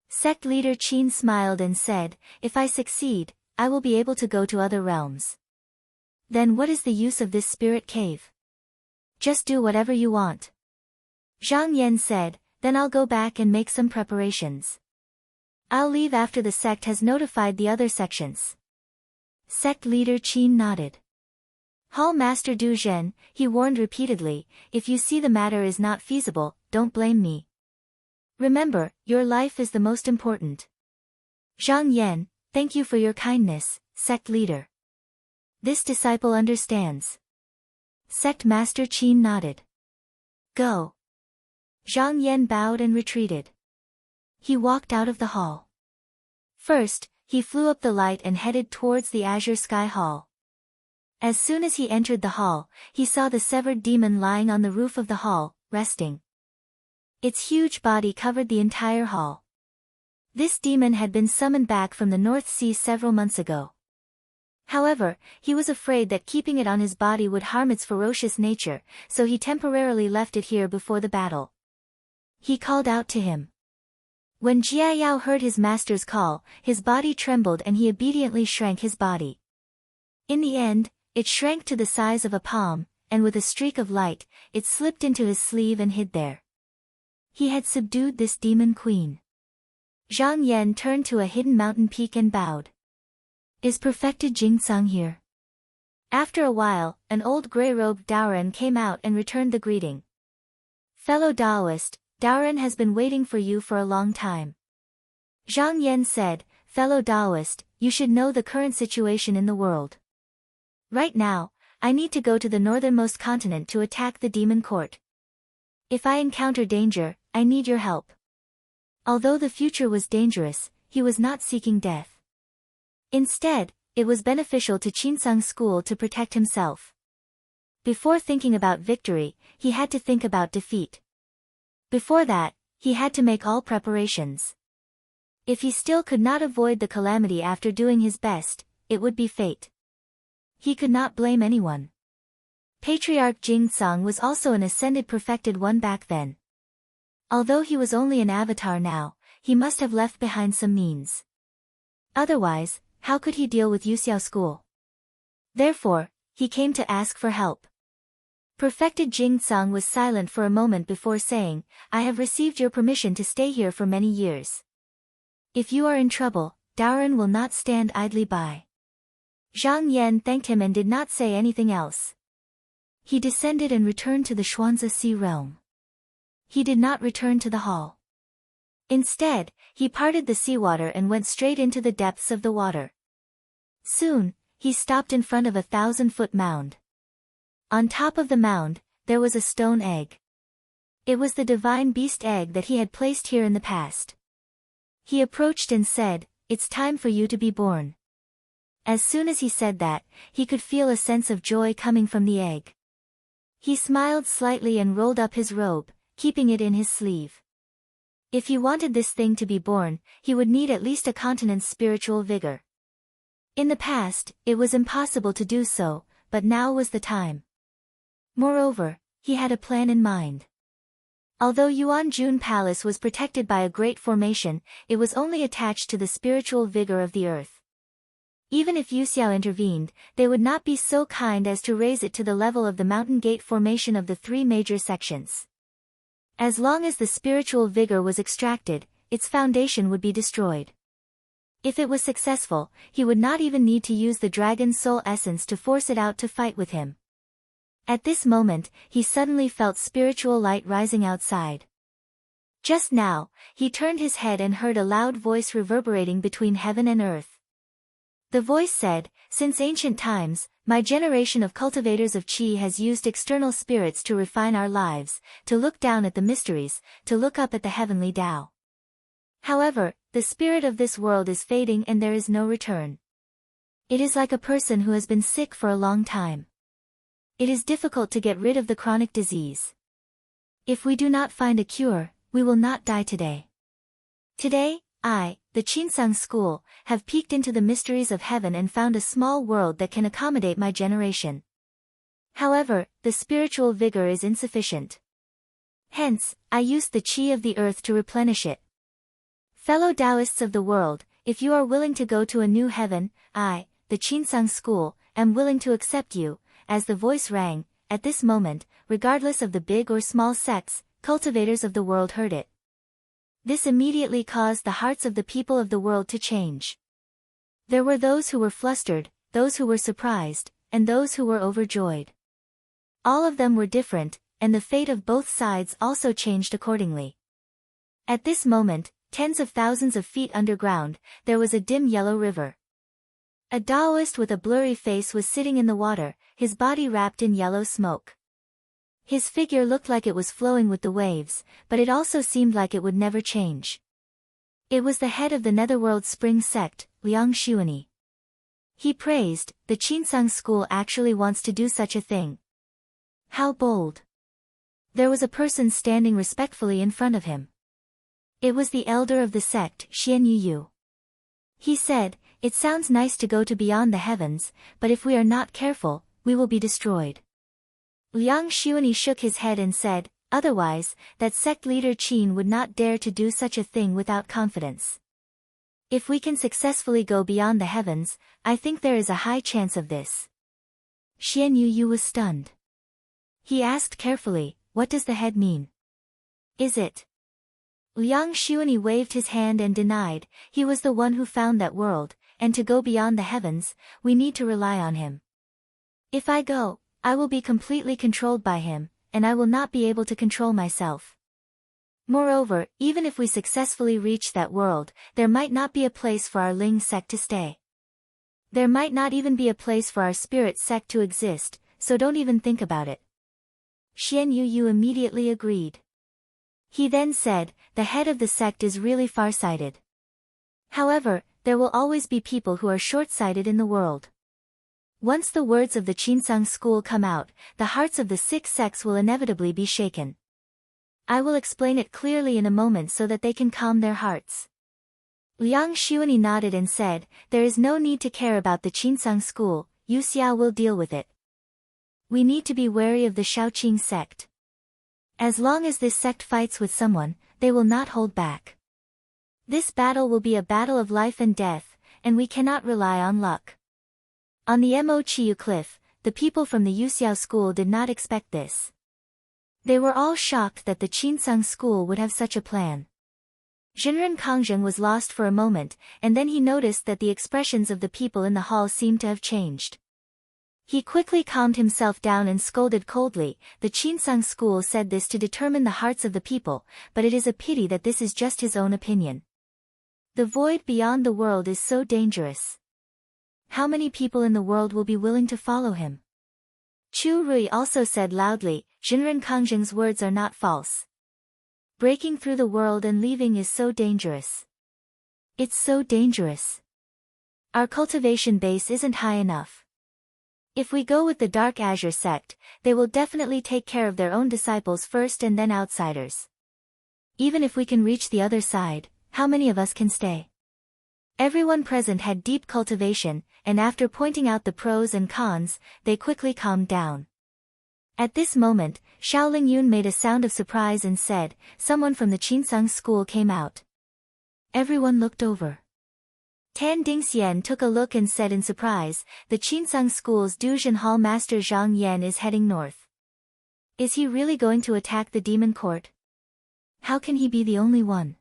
Sect leader Qin smiled and said, "If I succeed, I will be able to go to other realms. Then what is the use of this spirit cave? Just do whatever you want." Zhang Yan said, "Then I'll go back and make some preparations. I'll leave after the sect has notified the other sections." Sect leader Qin nodded. Hall Master Du Zhen, he warned repeatedly, "If you see the matter is not feasible, don't blame me. Remember, your life is the most important." Zhang Yan, "Thank you for your kindness, sect leader. This disciple understands." Sect Master Qin nodded. "Go." Zhang Yan bowed and retreated. He walked out of the hall. First, he flew up the light and headed towards the Azure Sky Hall. As soon as he entered the hall, he saw the severed demon lying on the roof of the hall, resting. Its huge body covered the entire hall. This demon had been summoned back from the North Sea several months ago. However, he was afraid that keeping it on his body would harm its ferocious nature, so he temporarily left it here before the battle. He called out to him. When Jiayao heard his master's call, his body trembled and he obediently shrank his body. In the end, it shrank to the size of a palm, and with a streak of light, it slipped into his sleeve and hid there. He had subdued this demon queen. Zhang Yan turned to a hidden mountain peak and bowed. "Is perfected Jingsang here?" After a while, an old grey-robed Daoren came out and returned the greeting. "Fellow Daoist, Daoren has been waiting for you for a long time." Zhang Yan said, "Fellow Daoist, you should know the current situation in the world. Right now, I need to go to the northernmost continent to attack the demon court. If I encounter danger, I need your help. Although the future was dangerous, he was not seeking death. Instead, it was beneficial to Qinsang's school to protect himself. Before thinking about victory, he had to think about defeat. Before that, he had to make all preparations. If he still could not avoid the calamity after doing his best, it would be fate. He could not blame anyone. Patriarch Jingtsang was also an ascended perfected one back then. Although he was only an avatar now, he must have left behind some means. Otherwise, how could he deal with Yuxiao school? Therefore, he came to ask for help. Perfected Jingtsang was silent for a moment before saying, I have received your permission to stay here for many years. If you are in trouble, Daoren will not stand idly by. Zhang Yan thanked him and did not say anything else. He descended and returned to the Xuanzi Sea realm. He did not return to the hall. Instead, he parted the seawater and went straight into the depths of the water. Soon, he stopped in front of a 1,000-foot mound. On top of the mound, there was a stone egg. It was the divine beast egg that he had placed here in the past. He approached and said, It's time for you to be born. As soon as he said that, he could feel a sense of joy coming from the egg. He smiled slightly and rolled up his robe, keeping it in his sleeve. If he wanted this thing to be born, he would need at least a continent's spiritual vigor. In the past, it was impossible to do so, but now was the time. Moreover, he had a plan in mind. Although Yuanjun Palace was protected by a great formation, it was only attached to the spiritual vigor of the earth. Even if Yuxiao intervened, they would not be so kind as to raise it to the level of the mountain gate formation of the 3 major sections. As long as the spiritual vigor was extracted, its foundation would be destroyed. If it was successful, he would not even need to use the dragon's soul essence to force it out to fight with him. At this moment, he suddenly felt spiritual light rising outside. Just now, he turned his head and heard a loud voice reverberating between heaven and earth. The voice said, Since ancient times, my generation of cultivators of qi has used external spirits to refine our lives, to look down at the mysteries, to look up at the heavenly Tao. However, the spirit of this world is fading and there is no return. It is like a person who has been sick for a long time. It is difficult to get rid of the chronic disease. If we do not find a cure, we will not die today. Today, I, the Qinsang school, have peeked into the mysteries of heaven and found a small world that can accommodate my generation. However, the spiritual vigor is insufficient. Hence, I used the qi of the earth to replenish it. Fellow Taoists of the world, if you are willing to go to a new heaven, I, the Qinsang school, am willing to accept you. As the voice rang, at this moment, regardless of the big or small sects, cultivators of the world heard it. This immediately caused the hearts of the people of the world to change. There were those who were flustered, those who were surprised, and those who were overjoyed. All of them were different, and the fate of both sides also changed accordingly. At this moment, tens of thousands of feet underground, there was a dim yellow river. A Taoist with a blurry face was sitting in the water, his body wrapped in yellow smoke. His figure looked like it was flowing with the waves, but it also seemed like it would never change. It was the head of the Netherworld Spring sect, Liang Xuani. He praised, the Qinsang school actually wants to do such a thing. How bold! There was a person standing respectfully in front of him. It was the elder of the sect, Xian Yu. He said, It sounds nice to go to beyond the heavens, but if we are not careful, we will be destroyed. Liang Xuani shook his head and said, Otherwise, that sect leader Qin would not dare to do such a thing without confidence. If we can successfully go beyond the heavens, I think there is a high chance of this. Xian Yu was stunned. He asked carefully, What does the head mean? Is it? Liang Xuani waved his hand and denied, he was the one who found that world, and to go beyond the heavens, we need to rely on him. If I go, I will be completely controlled by him, and I will not be able to control myself. Moreover, even if we successfully reach that world, there might not be a place for our Ling sect to stay. There might not even be a place for our spirit sect to exist, so don't even think about it. Xian Yu immediately agreed. He then said, the head of the sect is really far-sighted. However, there will always be people who are short-sighted in the world. Once the words of the Qinsang school come out, the hearts of the 6 sects will inevitably be shaken. I will explain it clearly in a moment so that they can calm their hearts. Liang Xuanyi nodded and said, there is no need to care about the Qinsang school, Yu Xiao will deal with it. We need to be wary of the Shaoqing sect. As long as this sect fights with someone, they will not hold back. This battle will be a battle of life and death, and we cannot rely on luck. On the Mo Chiu cliff, the people from the Yu Xiao school did not expect this. They were all shocked that the Qinsang school would have such a plan. Jinren Kongjing was lost for a moment, and then he noticed that the expressions of the people in the hall seemed to have changed. He quickly calmed himself down and scolded coldly, the Qinsang school said this to determine the hearts of the people, but it is a pity that this is just his own opinion. The void beyond the world is so dangerous. How many people in the world will be willing to follow him? Chu Rui also said loudly, Jinren Kongjing's words are not false. Breaking through the world and leaving is so dangerous. It's so dangerous. Our cultivation base isn't high enough. If we go with the Dark Azure sect, they will definitely take care of their own disciples first and then outsiders. Even if we can reach the other side, how many of us can stay? Everyone present had deep cultivation, and after pointing out the pros and cons, they quickly calmed down. At this moment, Shaolin Yun made a sound of surprise and said, someone from the Qinsang school came out. Everyone looked over. Tan Dingxian took a look and said in surprise, the Qinsang school's Duzhen Hall master Zhang Yan is heading north. Is he really going to attack the demon court? How can he be the only one?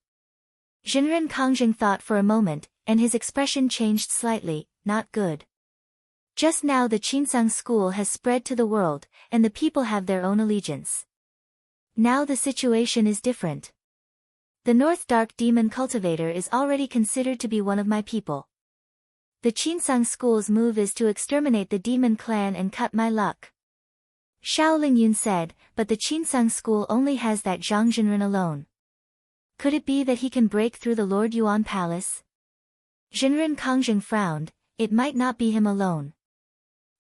Jinren Kongjing thought for a moment, and his expression changed slightly, not good. Just now the Qinsang school has spread to the world, and the people have their own allegiance. Now the situation is different. The North Dark Demon Cultivator is already considered to be one of my people. The Qinsang school's move is to exterminate the demon clan and cut my luck. Shaolin Yun said, but the Qinsang school only has that Zhang Jinren alone. Could it be that he can break through the Lord Yuan Palace? Jinren Kongjing frowned, it might not be him alone.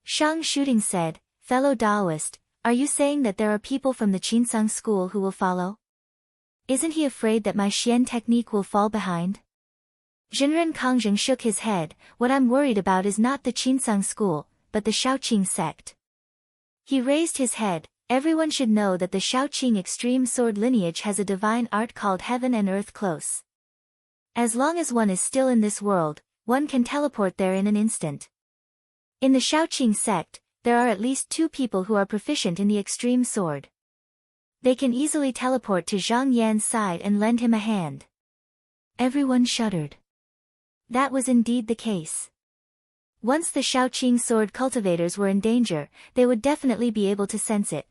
Shang Shooting said, fellow Taoist, are you saying that there are people from the Qinsang school who will follow? Isn't he afraid that my Xian technique will fall behind? Jinren Kongjing shook his head, what I'm worried about is not the Qinsang school, but the Shaoqing sect. He raised his head, everyone should know that the Shaoqing extreme sword lineage has a divine art called heaven and earth close. As long as one is still in this world, one can teleport there in an instant. In the Shaoqing sect, there are at least 2 people who are proficient in the extreme sword. They can easily teleport to Zhang Yan's side and lend him a hand. Everyone shuddered. That was indeed the case. Once the Shaoqing sword cultivators were in danger, they would definitely be able to sense it.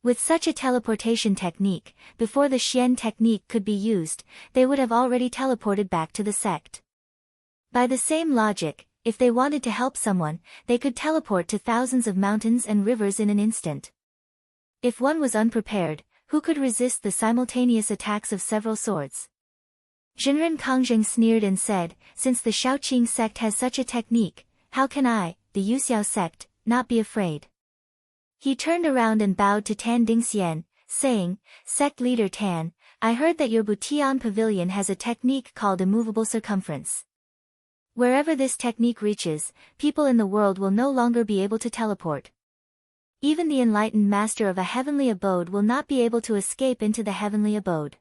With such a teleportation technique, before the Xian technique could be used, they would have already teleported back to the sect. By the same logic, if they wanted to help someone, they could teleport to thousands of mountains and rivers in an instant. If one was unprepared, who could resist the simultaneous attacks of several swords? Jinren Kongjing sneered and said, since the Shaoqing sect has such a technique, how can I, the Yuxiao sect, not be afraid? He turned around and bowed to Tan Dingxian, saying, Sect leader Tan, I heard that your Butian pavilion has a technique called immovable circumference. Wherever this technique reaches, people in the world will no longer be able to teleport. Even the enlightened master of a heavenly abode will not be able to escape into the heavenly abode.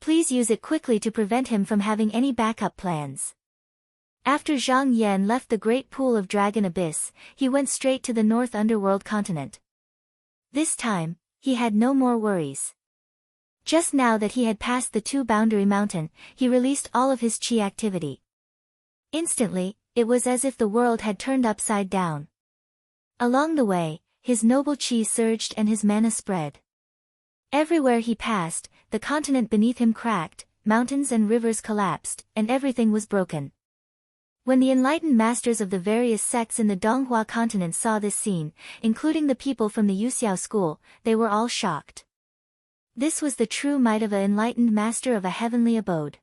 Please use it quickly to prevent him from having any backup plans. After Zhang Yan left the great pool of Dragon Abyss, he went straight to the North Underworld continent. This time, he had no more worries. Just now that he had passed the 2-boundary mountain, he released all of his qi activity. Instantly, it was as if the world had turned upside down. Along the way, his noble qi surged and his mana spread. Everywhere he passed, the continent beneath him cracked, mountains and rivers collapsed, and everything was broken. When the enlightened masters of the various sects in the Donghua continent saw this scene, including the people from the Yuxiao school, they were all shocked. This was the true might of an enlightened master of a heavenly abode.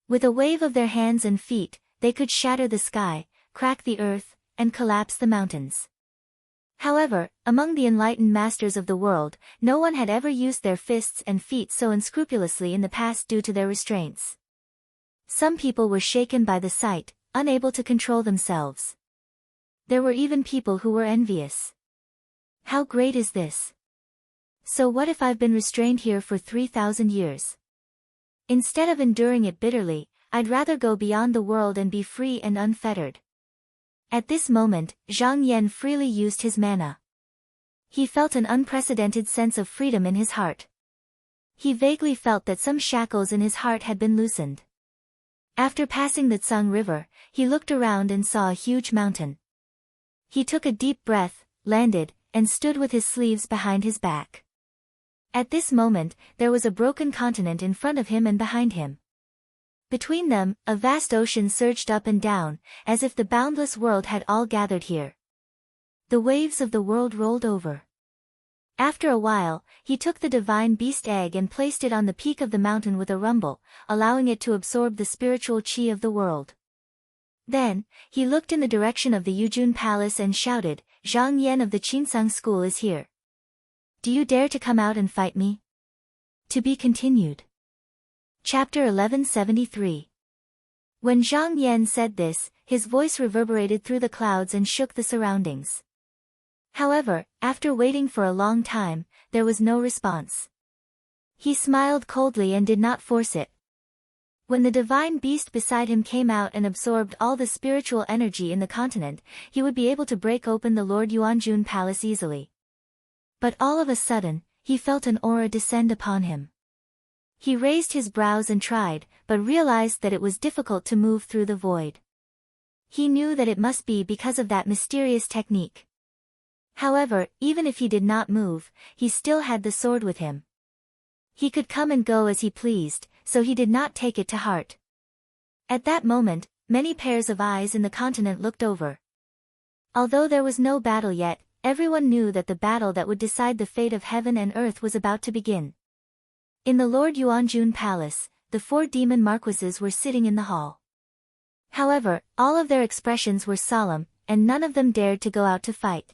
With a wave of their hands and feet, they could shatter the sky, crack the earth, and collapse the mountains. However, among the enlightened masters of the world, no one had ever used their fists and feet so unscrupulously in the past due to their restraints. Some people were shaken by the sight, unable to control themselves. There were even people who were envious. How great is this? So what if I've been restrained here for 3,000 years? Instead of enduring it bitterly, I'd rather go beyond the world and be free and unfettered. At this moment, Zhang Yan freely used his mana. He felt an unprecedented sense of freedom in his heart. He vaguely felt that some shackles in his heart had been loosened. After passing the Tsang River, he looked around and saw a huge mountain. He took a deep breath, landed, and stood with his sleeves behind his back. At this moment, there was a broken continent in front of him and behind him. Between them, a vast ocean surged up and down, as if the boundless world had all gathered here. The waves of the world rolled over. After a while, he took the divine beast egg and placed it on the peak of the mountain with a rumble, allowing it to absorb the spiritual qi of the world. Then, he looked in the direction of the Yujun Palace and shouted, "Zhang Yan of the Qinsang School is here. Do you dare to come out and fight me?" To be continued. Chapter 1173. When Zhang Yan said this, his voice reverberated through the clouds and shook the surroundings. However, after waiting for a long time, there was no response. He smiled coldly and did not force it. When the divine beast beside him came out and absorbed all the spiritual energy in the continent, he would be able to break open the Lord Yuanjun Palace easily. But all of a sudden, he felt an aura descend upon him. He raised his brows and tried, but realized that it was difficult to move through the void. He knew that it must be because of that mysterious technique. However, even if he did not move, he still had the sword with him. He could come and go as he pleased, so he did not take it to heart. At that moment, many pairs of eyes in the continent looked over. Although there was no battle yet, everyone knew that the battle that would decide the fate of heaven and earth was about to begin. In the Lord Yuanjun Palace, the 4 demon marquises were sitting in the hall. However, all of their expressions were solemn, and none of them dared to go out to fight.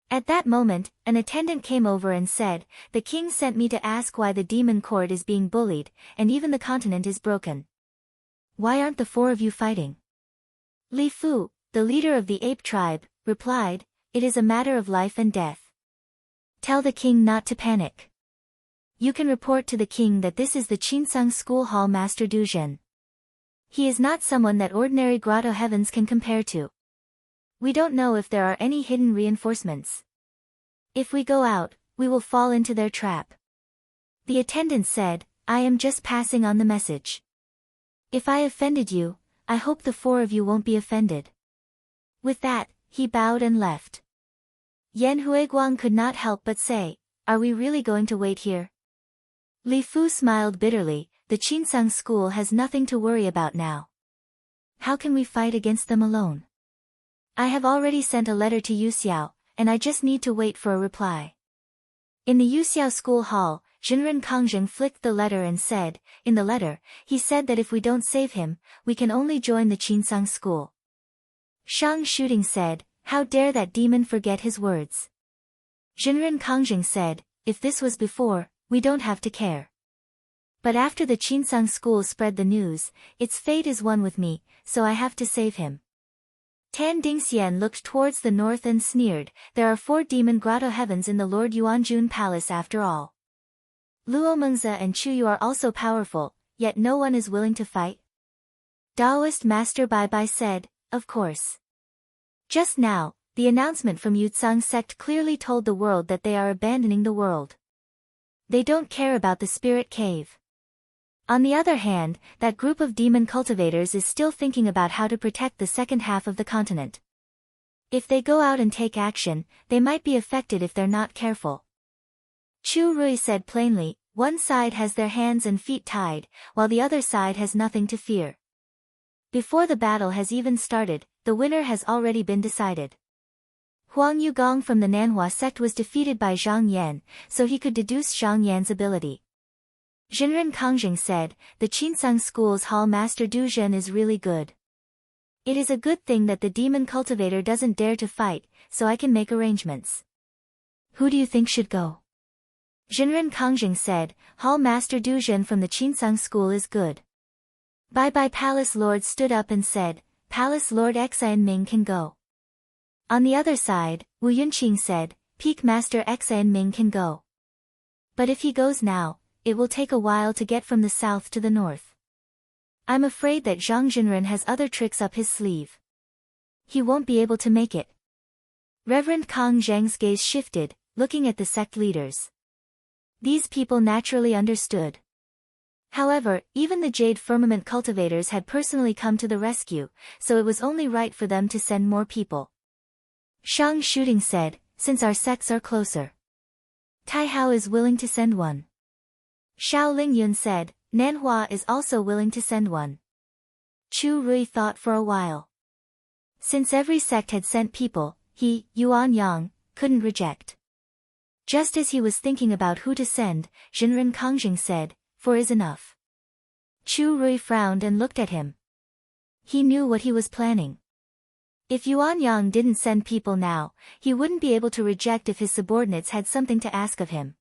At that moment, an attendant came over and said, "The king sent me to ask why the demon court is being bullied, and even the continent is broken. Why aren't the 4 of you fighting?" Li Fu, the leader of the ape tribe, replied, "It is a matter of life and death. Tell the king not to panic. You can report to the king that this is the Qinsang School Hall Master Du Zhen. He is not someone that ordinary grotto heavens can compare to. We don't know if there are any hidden reinforcements. If we go out, we will fall into their trap." The attendant said, "I am just passing on the message. If I offended you, I hope the 4 of you won't be offended." With that, he bowed and left. Yan Huiguang could not help but say, "Are we really going to wait here?" Li Fu smiled bitterly, "The Qinsang School has nothing to worry about now. How can we fight against them alone? I have already sent a letter to Yuxiao, and I just need to wait for a reply." In the Yuxiao school hall, Jinren Kangzheng flicked the letter and said, in the letter, he said that if we don't save him, we can only join the Qinsang School. Shang Shooting said, "How dare that demon forget his words?" Jinren Kangzheng said, "If this was before, we don't have to care. But after the Qinsang School spread the news, its fate is one with me, so I have to save him." Tan Dingxian looked towards the north and sneered, "There are 4 demon grotto heavens in the Lord Yuanjun Palace after all. Luo Mengzi and Chu Yu are also powerful, yet no one is willing to fight." Taoist Master Bai Bai said, "Of course. Just now, the announcement from Yutsang sect clearly told the world that they are abandoning the world. They don't care about the spirit cave. On the other hand, that group of demon cultivators is still thinking about how to protect the second half of the continent. If they go out and take action, they might be affected if they're not careful." Chu Rui said plainly, "One side has their hands and feet tied, while the other side has nothing to fear. Before the battle has even started, the winner has already been decided." Huang Yugong from the Nanhua sect was defeated by Zhang Yan, so he could deduce Zhang Yan's ability. Jinren Kangjing said, the Qinsang School's Hall Master Du Zhen is really good. It is a good thing that the demon cultivator doesn't dare to fight, so I can make arrangements. Who do you think should go? Jinren Kangjing said, Hall Master Du Zhen from the Qinsang School is good. Bye Palace Lord stood up and said, Palace Lord Xian Ming can go. On the other side, Wu Yunqing said, Peak Master Xian Ming can go. But if he goes now, it will take a while to get from the south to the north. I'm afraid that Zhang Jinren has other tricks up his sleeve. He won't be able to make it. Reverend Kang Zheng's gaze shifted, looking at the sect leaders. These people naturally understood. However, even the Jade Firmament cultivators had personally come to the rescue, so it was only right for them to send more people. Shang Shooting said, since our sects are closer. Tai Hao is willing to send one. Xiao Lingyun said, Nanhua is also willing to send one. Chu Rui thought for a while. Since every sect had sent people, he, Yuan Yang, couldn't reject. Just as he was thinking about who to send, Jinren Kangjing said, 4 is enough. Chu Rui frowned and looked at him. He knew what he was planning. If Yuan Yang didn't send people now, he wouldn't be able to reject if his subordinates had something to ask of him.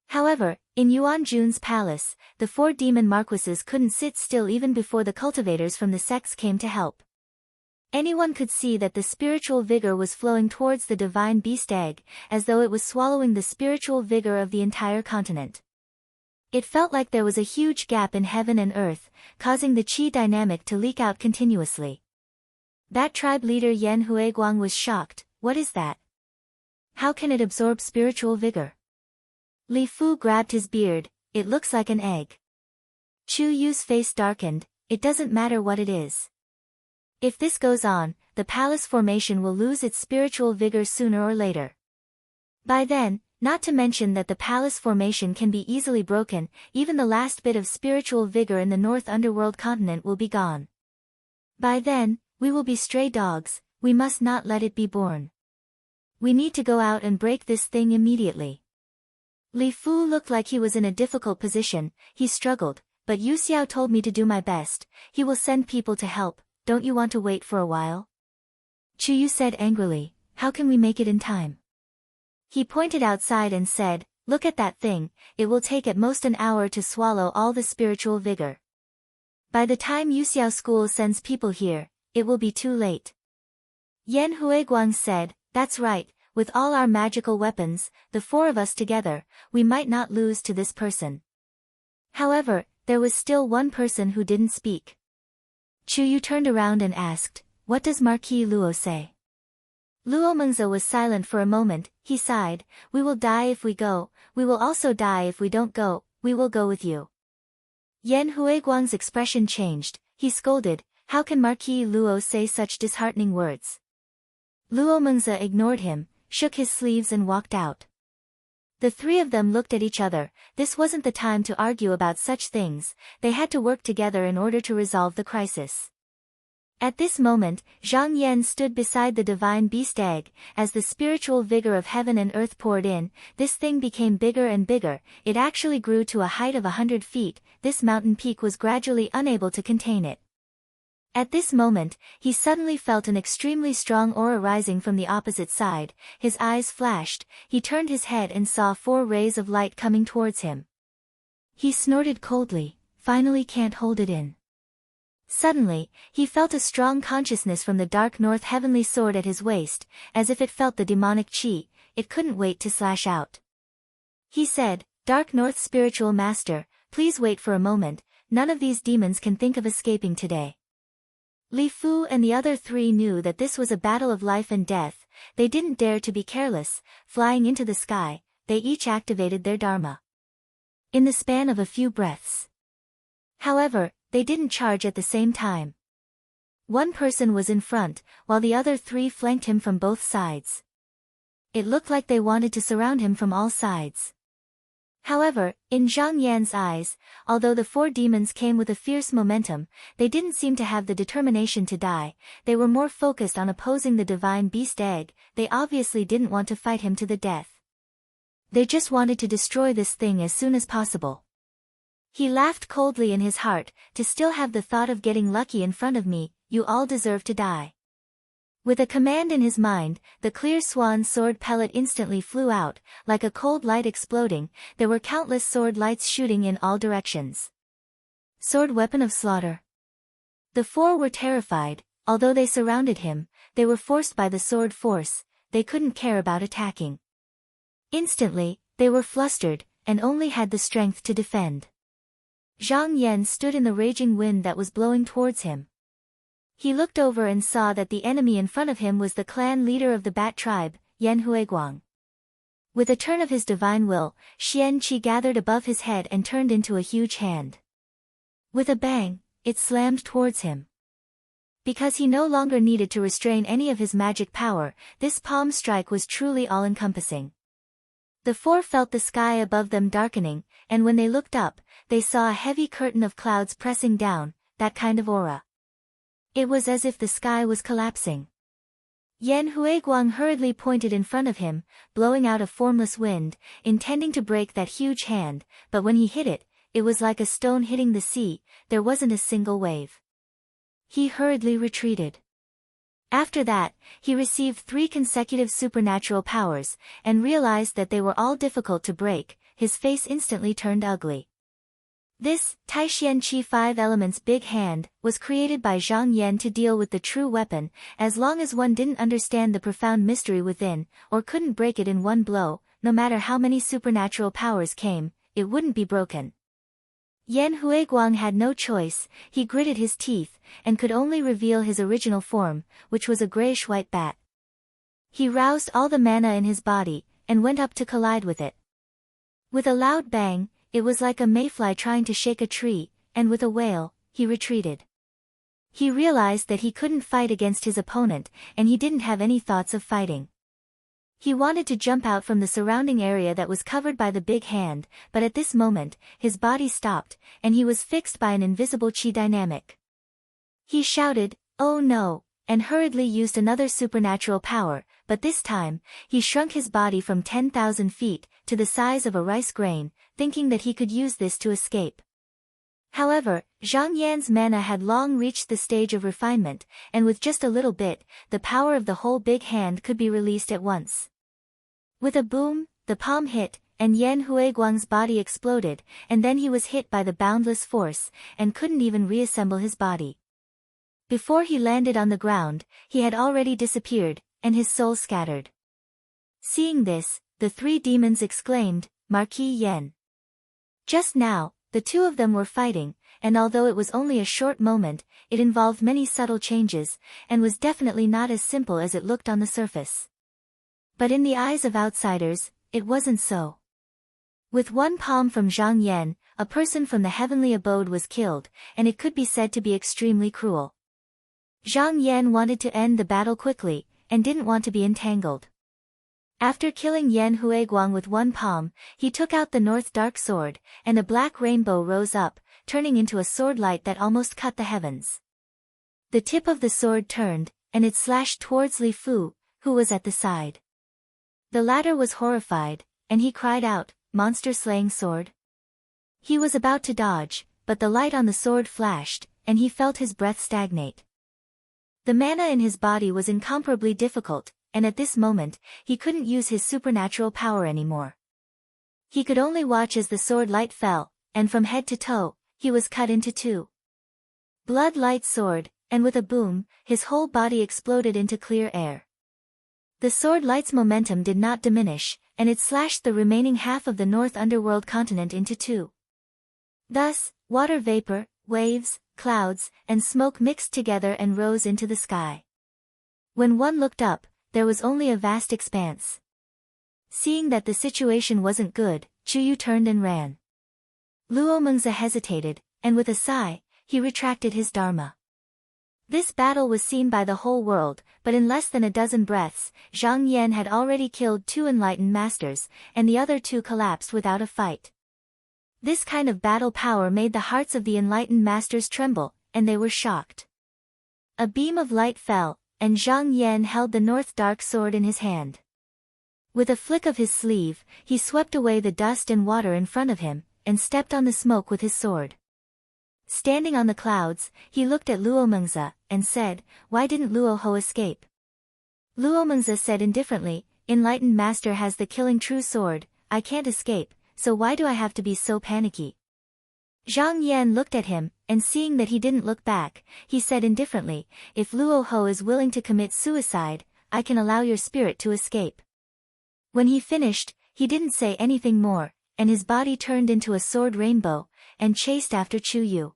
However, in Yuan Jun's palace, the 4 demon marquises couldn't sit still even before the cultivators from the sects came to help. Anyone could see that the spiritual vigor was flowing towards the divine beast egg, as though it was swallowing the spiritual vigor of the entire continent. It felt like there was a huge gap in heaven and earth, causing the qi dynamic to leak out continuously. That tribe leader Yan Huiguang was shocked. What is that? How can it absorb spiritual vigor? Li Fu grabbed his beard. It looks like an egg. Chu Yu's face darkened. It doesn't matter what it is. If this goes on, the palace formation will lose its spiritual vigor sooner or later. By then, not to mention that the palace formation can be easily broken, even the last bit of spiritual vigor in the North Underworld continent will be gone. By then, we will be stray dogs. We must not let it be born. We need to go out and break this thing immediately. Li Fu looked like he was in a difficult position. He struggled, but Yu Xiao told me to do my best. He will send people to help. Don't you want to wait for a while? Chu Yu said angrily, how can we make it in time? He pointed outside and said, look at that thing, it will take at most an hour to swallow all the spiritual vigor. By the time Yu Xiao School sends people here, it will be too late. Yan Huiguang said, that's right, with all our magical weapons, the 4 of us together, we might not lose to this person. However, there was still one person who didn't speak. Chu Yu turned around and asked, what does Marquis Luo say? Luo Mengzi was silent for a moment. He sighed, we will die if we go, we will also die if we don't go, we will go with you. Yan Huiguang's expression changed. He scolded, how can Marquis Luo say such disheartening words? Luo Mengzi ignored him, shook his sleeves and walked out. The 3 of them looked at each other. This wasn't the time to argue about such things. They had to work together in order to resolve the crisis. At this moment, Zhang Yan stood beside the divine beast egg. As the spiritual vigor of heaven and earth poured in, this thing became bigger and bigger. It actually grew to a height of 100 feet. This mountain peak was gradually unable to contain it. At this moment, he suddenly felt an extremely strong aura rising from the opposite side. His eyes flashed. He turned his head and saw 4 rays of light coming towards him. He snorted coldly, finally can't hold it in. Suddenly, he felt a strong consciousness from the dark north heavenly sword at his waist, as if it felt the demonic chi. It couldn't wait to slash out. He said, Dark North Spiritual Master, please wait for a moment. None of these demons can think of escaping today. Li Fu and the other 3 knew that this was a battle of life and death. They didn't dare to be careless. Flying into the sky, they each activated their dharma. In the span of a few breaths. However, they didn't charge at the same time. One person was in front, while the other 3 flanked him from both sides. It looked like they wanted to surround him from all sides. However, in Zhang Yan's eyes, although the four demons came with a fierce momentum, they didn't seem to have the determination to die. They were more focused on opposing the divine beast egg. They obviously didn't want to fight him to the death. They just wanted to destroy this thing as soon as possible. He laughed coldly in his heart, to still have the thought of getting lucky in front of me, you all deserve to die. With a command in his mind, the clear swan sword pellet instantly flew out, like a cold light exploding. There were countless sword lights shooting in all directions. Sword weapon of slaughter. The four were terrified. Although they surrounded him, they were forced by the sword force. They couldn't care about attacking. Instantly, they were flustered, and only had the strength to defend. Zhang Yan stood in the raging wind that was blowing towards him. He looked over and saw that the enemy in front of him was the clan leader of the Bat tribe, Yan Huiguang. With a turn of his divine will, Xian Qi gathered above his head and turned into a huge hand. With a bang, it slammed towards him. Because he no longer needed to restrain any of his magic power, this palm strike was truly all-encompassing. The four felt the sky above them darkening, and when they looked up, they saw a heavy curtain of clouds pressing down, that kind of aura. It was as if the sky was collapsing. Yan Huiguang hurriedly pointed in front of him, blowing out a formless wind, intending to break that huge hand, but when he hit it, it was like a stone hitting the sea. There wasn't a single wave. He hurriedly retreated. After that, he received 3 consecutive supernatural powers, and realized that they were all difficult to break. His face instantly turned ugly. This, Taishian Qi 5 Elements Big Hand, was created by Zhang Yan to deal with the true weapon. As long as one didn't understand the profound mystery within, or couldn't break it in one blow, no matter how many supernatural powers came, it wouldn't be broken. Yan Huiguang had no choice. He gritted his teeth, and could only reveal his original form, which was a grayish-white bat. He roused all the mana in his body, and went up to collide with it. With a loud bang, it was like a mayfly trying to shake a tree, and with a wail, he retreated. He realized that he couldn't fight against his opponent, and he didn't have any thoughts of fighting. He wanted to jump out from the surrounding area that was covered by the big hand, but at this moment, his body stopped, and he was fixed by an invisible chi dynamic. He shouted, "Oh no," and hurriedly used another supernatural power, but this time, he shrunk his body from 10,000 feet, to the size of a rice grain, thinking that he could use this to escape. However, Zhang Yan's mana had long reached the stage of refinement, and with just a little bit, the power of the whole big hand could be released at once. With a boom, the palm hit, and Yan Huiguang's body exploded, and then he was hit by the boundless force, and couldn't even reassemble his body. Before he landed on the ground, he had already disappeared, and his soul scattered. Seeing this, the 3 demons exclaimed, "Marquis Yan." Just now, the 2 of them were fighting, and although it was only a short moment, it involved many subtle changes, and was definitely not as simple as it looked on the surface. But in the eyes of outsiders, it wasn't so. With one palm from Zhang Yan, a person from the heavenly abode was killed, and it could be said to be extremely cruel. Zhang Yan wanted to end the battle quickly, and didn't want to be entangled. After killing Yan Huiguang with one palm, he took out the North Dark Sword, and a black rainbow rose up, turning into a sword light that almost cut the heavens. The tip of the sword turned, and it slashed towards Li Fu, who was at the side. The latter was horrified, and he cried out, "Monster-slaying sword?" He was about to dodge, but the light on the sword flashed, and he felt his breath stagnate. The mana in his body was incomparably difficult, and at this moment, he couldn't use his supernatural power anymore. He could only watch as the sword light fell, and from head to toe, he was cut into 2. Blood light sword, and with a boom, his whole body exploded into clear air. The sword light's momentum did not diminish, and it slashed the remaining half of the North Underworld continent into 2. Thus, water vapor, waves, clouds, and smoke mixed together and rose into the sky. When one looked up, there was only a vast expanse. Seeing that the situation wasn't good, Chuyu turned and ran. Luo Mengzi hesitated, and with a sigh, he retracted his dharma. This battle was seen by the whole world, but in less than a dozen breaths, Zhang Yan had already killed 2 enlightened masters, and the other 2 collapsed without a fight. This kind of battle power made the hearts of the enlightened masters tremble, and they were shocked. A beam of light fell, and Zhang Yan held the North Dark Sword in his hand. With a flick of his sleeve, he swept away the dust and water in front of him, and stepped on the smoke with his sword. Standing on the clouds, he looked at Luo Mengzi, and said, "Why didn't Luo Ho escape?" Luo Mengzi said indifferently, "Enlightened Master has the killing true sword, I can't escape, so why do I have to be so panicky?" Zhang Yan looked at him, and seeing that he didn't look back, he said indifferently, "If Luo Ho is willing to commit suicide, I can allow your spirit to escape." When he finished, he didn't say anything more, and his body turned into a sword rainbow, and chased after Chu Yu.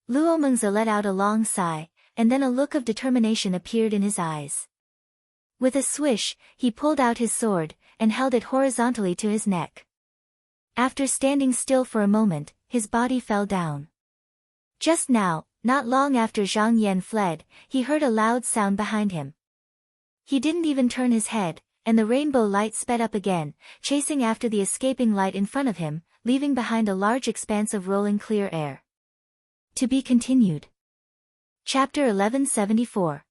Luo Mengzi let out a long sigh, and then a look of determination appeared in his eyes. With a swish, he pulled out his sword, and held it horizontally to his neck. After standing still for a moment, his body fell down. Just now, not long after Zhang Yan fled, he heard a loud sound behind him. He didn't even turn his head, and the rainbow light sped up again, chasing after the escaping light in front of him, leaving behind a large expanse of rolling clear air. To be continued. Chapter 1174.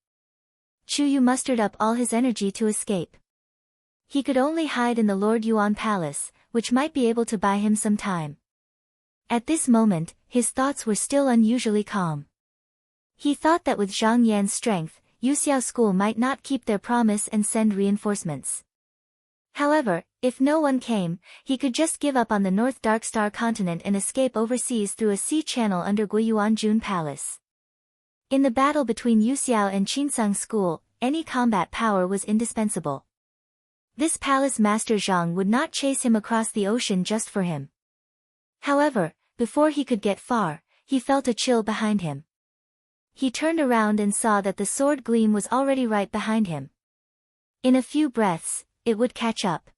Chu Yu mustered up all his energy to escape. He could only hide in the Lord Yuan Palace, which might be able to buy him some time. At this moment, his thoughts were still unusually calm. He thought that with Zhang Yan's strength, Yuxiao School might not keep their promise and send reinforcements. However, if no one came, he could just give up on the North Dark Star continent and escape overseas through a sea channel under Guiyuanjun Palace. In the battle between Yuxiao and Qinsang School, any combat power was indispensable. This palace master Zhang would not chase him across the ocean just for him. However, before he could get far, he felt a chill behind him. He turned around and saw that the sword gleam was already right behind him. In a few breaths, it would catch up.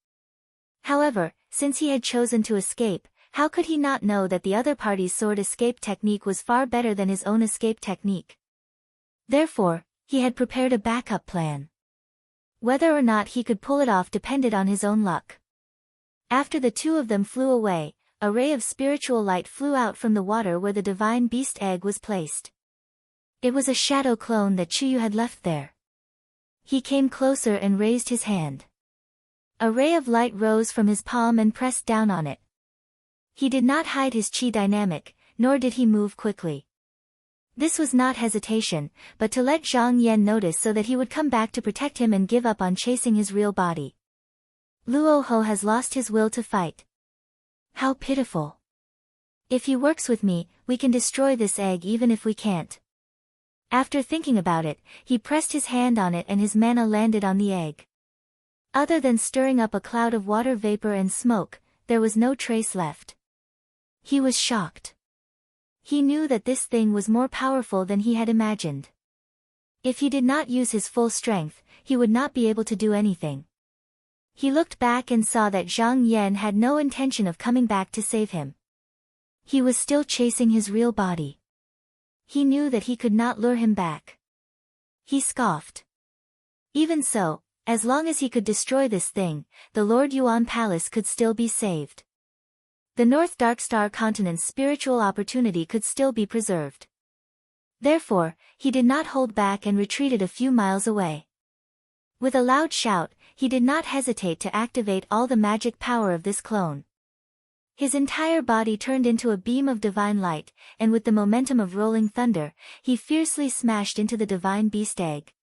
However, since he had chosen to escape, how could he not know that the other party's sword escape technique was far better than his own escape technique? Therefore, he had prepared a backup plan. Whether or not he could pull it off depended on his own luck. After the two of them flew away, a ray of spiritual light flew out from the water where the divine beast egg was placed. It was a shadow clone that Chu Yu had left there. He came closer and raised his hand. A ray of light rose from his palm and pressed down on it. He did not hide his chi dynamic, nor did he move quickly. This was not hesitation, but to let Zhang Yan notice so that he would come back to protect him and give up on chasing his real body. Luo Ho has lost his will to fight. How pitiful. If he works with me, we can destroy this egg even if we can't. After thinking about it, he pressed his hand on it and his mana landed on the egg. Other than stirring up a cloud of water vapor and smoke, there was no trace left. He was shocked. He knew that this thing was more powerful than he had imagined. If he did not use his full strength, he would not be able to do anything. He looked back and saw that Zhang Yan had no intention of coming back to save him. He was still chasing his real body. He knew that he could not lure him back. He scoffed. Even so, as long as he could destroy this thing, the Lord Yuan Palace could still be saved. The North Dark Star continent's spiritual opportunity could still be preserved. Therefore, he did not hold back and retreated a few miles away. With a loud shout, he did not hesitate to activate all the magic power of this clone. His entire body turned into a beam of divine light, and with the momentum of rolling thunder, he fiercely smashed into the divine beast egg.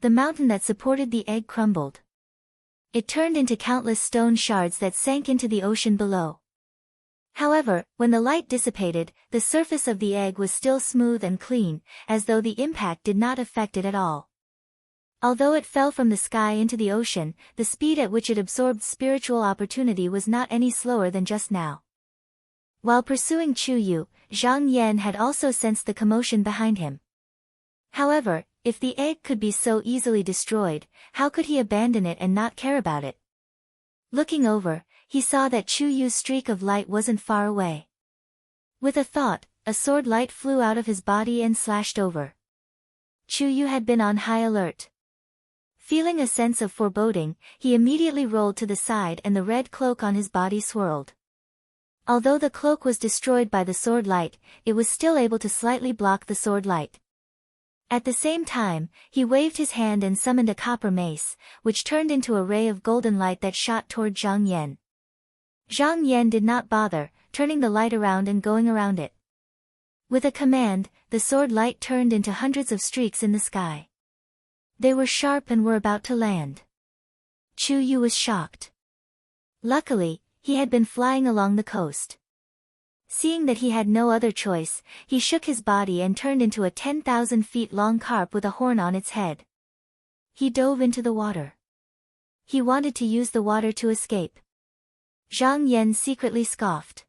The mountain that supported the egg crumbled. It turned into countless stone shards that sank into the ocean below. However, when the light dissipated, the surface of the egg was still smooth and clean, as though the impact did not affect it at all. Although it fell from the sky into the ocean, the speed at which it absorbed spiritual opportunity was not any slower than just now. While pursuing Chu Yu, Zhang Yan had also sensed the commotion behind him. However, if the egg could be so easily destroyed, how could he abandon it and not care about it? Looking over, he saw that Chu Yu's streak of light wasn't far away. With a thought, a sword light flew out of his body and slashed over. Chu Yu had been on high alert. Feeling a sense of foreboding, he immediately rolled to the side and the red cloak on his body swirled. Although the cloak was destroyed by the sword light, it was still able to slightly block the sword light. At the same time, he waved his hand and summoned a copper mace, which turned into a ray of golden light that shot toward Zhang Yan. Zhang Yan did not bother, turning the light around and going around it. With a command, the sword light turned into hundreds of streaks in the sky. They were sharp and were about to land. Chu Yu was shocked. Luckily, he had been flying along the coast. Seeing that he had no other choice, he shook his body and turned into a 10,000 feet long carp with a horn on its head. He dove into the water. He wanted to use the water to escape. Zhang Yan secretly scoffed.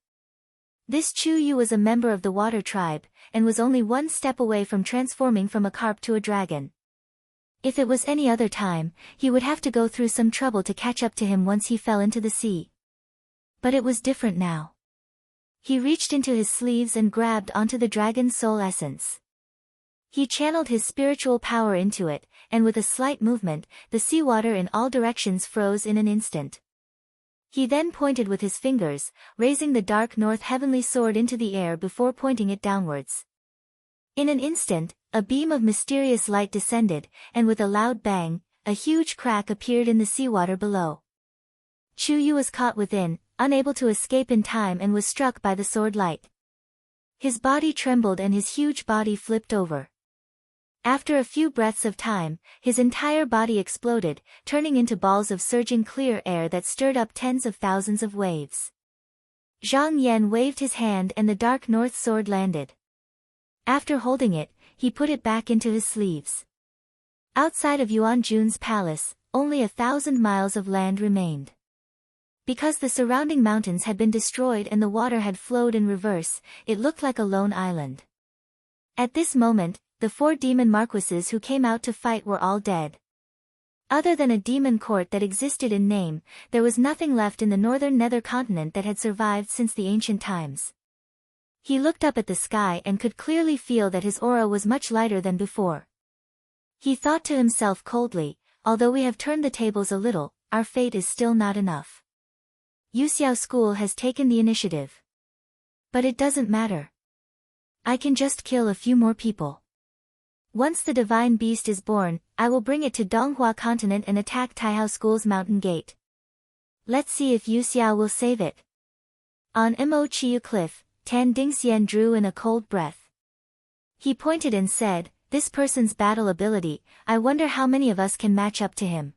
This Chu Yu was a member of the water tribe, and was only one step away from transforming from a carp to a dragon. If it was any other time, he would have to go through some trouble to catch up to him once he fell into the sea. But it was different now. He reached into his sleeves and grabbed onto the dragon's soul essence. He channeled his spiritual power into it, and with a slight movement, the seawater in all directions froze in an instant. He then pointed with his fingers, raising the dark north heavenly sword into the air before pointing it downwards. In an instant, a beam of mysterious light descended, and with a loud bang, a huge crack appeared in the seawater below. Chu Yu was caught within, unable to escape in time, and was struck by the sword light. His body trembled and his huge body flipped over. After a few breaths of time, his entire body exploded, turning into balls of surging clear air that stirred up tens of thousands of waves. Zhang Yan waved his hand and the dark north sword landed. After holding it, he put it back into his sleeves. Outside of Yuan Jun's palace, only 1,000 miles of land remained. Because the surrounding mountains had been destroyed and the water had flowed in reverse, it looked like a lone island. At this moment, the 4 demon marquises who came out to fight were all dead. Other than a demon court that existed in name, there was nothing left in the northern nether continent that had survived since the ancient times. He looked up at the sky and could clearly feel that his aura was much lighter than before. He thought to himself coldly, although we have turned the tables a little, our fate is still not enough. Yuxiao School has taken the initiative. But it doesn't matter. I can just kill a few more people. Once the divine beast is born, I will bring it to Donghua continent and attack Taihao School's mountain gate. Let's see if Yuxiao will save it. On Mo Chiyu Cliff, Tan Dingxian drew in a cold breath. He pointed and said, "This person's battle ability, I wonder how many of us can match up to him."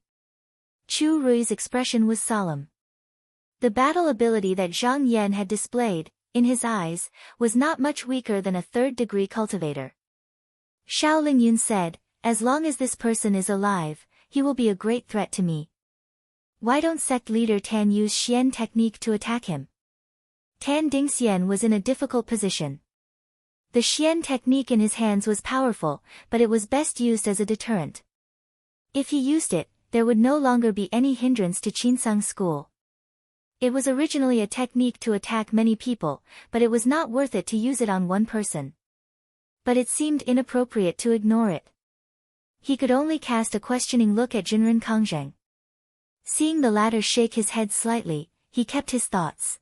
Chu Rui's expression was solemn. The battle ability that Zhang Yan had displayed, in his eyes, was not much weaker than a third-degree cultivator. Xiao Lingyun said, "As long as this person is alive, he will be a great threat to me. Why don't sect leader Tan use Xian technique to attack him?" Tan Dingxian was in a difficult position. The Xian technique in his hands was powerful, but it was best used as a deterrent. If he used it, there would no longer be any hindrance to Qinsang School. It was originally a technique to attack many people, but it was not worth it to use it on one person. But it seemed inappropriate to ignore it. He could only cast a questioning look at Jinren Kongzheng. Seeing the latter shake his head slightly, he kept his thoughts.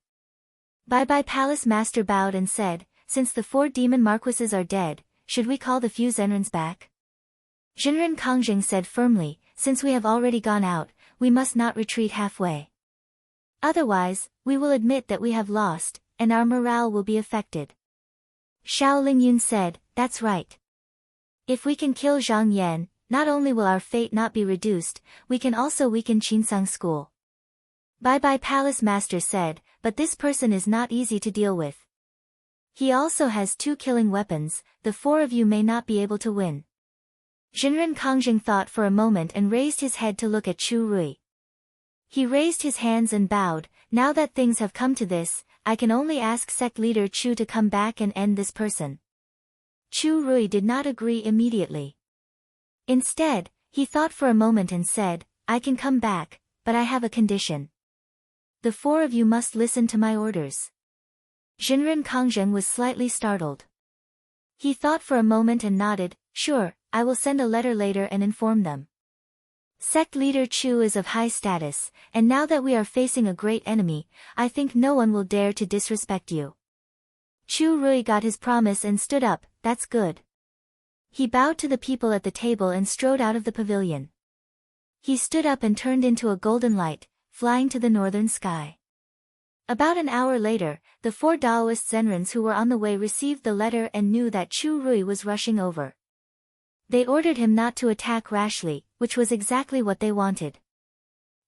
Bye-bye Palace Master bowed and said, "Since the 4 demon marquises are dead, should we call the few Zenrens back?" Jinren Kongzheng said firmly, "Since we have already gone out, we must not retreat halfway. Otherwise, we will admit that we have lost, and our morale will be affected." Xiao Lingyun said, "That's right. If we can kill Zhang Yan, not only will our fate not be reduced, we can also weaken Qinsang School." Bye-bye Palace Master said, "But this person is not easy to deal with. He also has 2 killing weapons, the 4 of you may not be able to win." Jinren Kongzheng thought for a moment and raised his head to look at Chu Rui. He raised his hands and bowed, "Now that things have come to this, I can only ask sect leader Chu to come back and end this person." Chu Rui did not agree immediately. Instead, he thought for a moment and said, "I can come back, but I have a condition. The 4 of you must listen to my orders." Jinren Kongzheng was slightly startled. He thought for a moment and nodded, "Sure, I will send a letter later and inform them." Sect leader Chu is of high status, and now that we are facing a great enemy, I think no one will dare to disrespect you. Chu Rui got his promise and stood up. That's good. He bowed to the people at the table and strode out of the pavilion. He stood up and turned into a golden light, flying to the northern sky. About an hour later, the 4 Daoist Zenrins who were on the way received the letter and knew that Chu Rui was rushing over. They ordered him not to attack rashly, which was exactly what they wanted.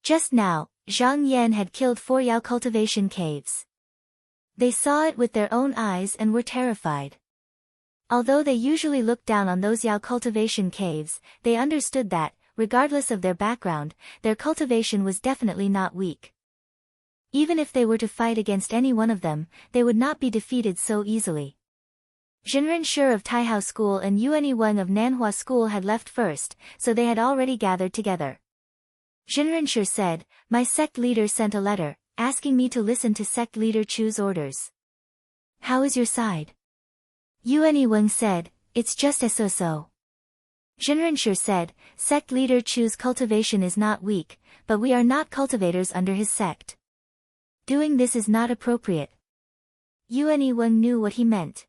Just now, Zhang Yan had killed 4 Yao cultivation caves. They saw it with their own eyes and were terrified. Although they usually looked down on those Yao cultivation caves, they understood that, regardless of their background, their cultivation was definitely not weak. Even if they were to fight against any one of them, they would not be defeated so easily. Jinren Shi of Taihao School and Yuanyi Weng of Nanhua School had left first, so they had already gathered together. Jinren Shi said, "My sect leader sent a letter, asking me to listen to sect leader Chu's orders. How is your side?" Yuanyi Weng said, "It's just as so." Jinren Shi said, "Sect leader Chu's cultivation is not weak, but we are not cultivators under his sect. Doing this is not appropriate." Yuanyi Weng knew what he meant.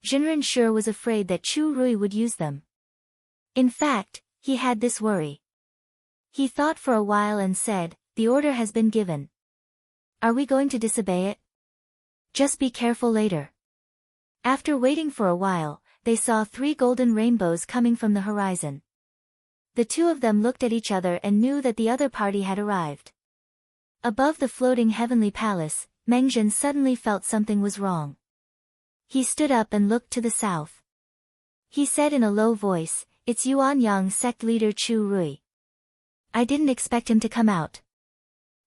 Jinren Shi was afraid that Chu Rui would use them. In fact, he had this worry. He thought for a while and said, "The order has been given. Are we going to disobey it? Just be careful later." After waiting for a while, they saw 3 golden rainbows coming from the horizon. The 2 of them looked at each other and knew that the other party had arrived. Above the floating heavenly palace, Mengjin suddenly felt something was wrong. He stood up and looked to the south. He said in a low voice, "It's Yuanyang sect leader Chu Rui. I didn't expect him to come out.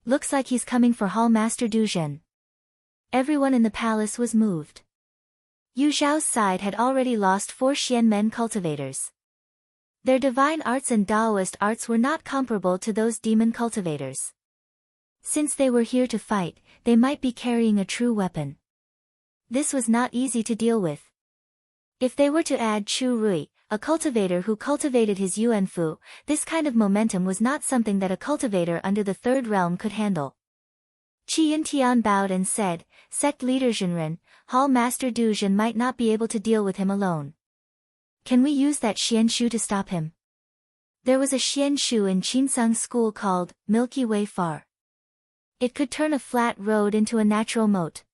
Looks like he's coming for Hall Master Du Zhen." Everyone in the palace was moved. Yu Zhao's side had already lost 4 Xianmen cultivators. Their divine arts and Daoist arts were not comparable to those demon cultivators. Since they were here to fight, they might be carrying a true weapon. This was not easy to deal with. If they were to add Chu Rui, a cultivator who cultivated his Yuanfu, this kind of momentum was not something that a cultivator under the 3rd realm could handle. Qi Yintian bowed and said, "Sect leader Jinren, Hall Master Du Zhen might not be able to deal with him alone. Can we use that Xianshu to stop him?" There was a Xianshu in Qinsang School called Milky Way Far. It could turn a flat road into a natural moat.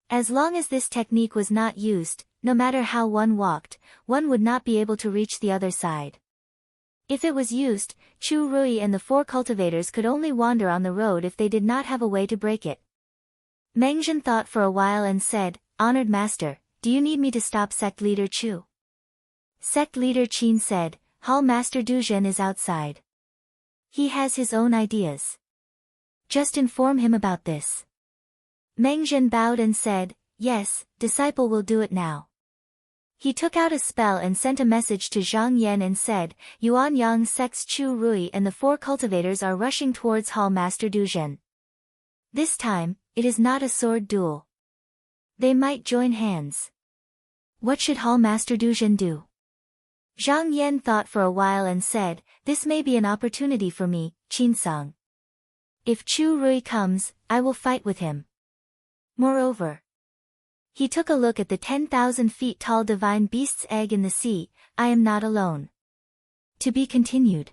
As long as this technique was not used, no matter how one walked, one would not be able to reach the other side. If it was used, Chu Rui and the 4 cultivators could only wander on the road if they did not have a way to break it. Mengjin thought for a while and said, "Honored master, do you need me to stop sect leader Chu?" Sect leader Qin said, "Hall Master Du Zhen is outside. He has his own ideas. Just inform him about this." Mengjin bowed and said, "Yes, disciple will do it now." He took out a spell and sent a message to Zhang Yan and said, "Yuanyang sect's Chu Rui and the 4 cultivators are rushing towards Hall Master Du Zhen. This time, it is not a sword duel. They might join hands. What should Hall Master Du Zhen do?" Zhang Yan thought for a while and said, "This may be an opportunity for me, Qinsang. If Chu Rui comes, I will fight with him. Moreover," he took a look at the 10,000 feet tall divine beast's egg in the sea. "I am not alone." To be continued.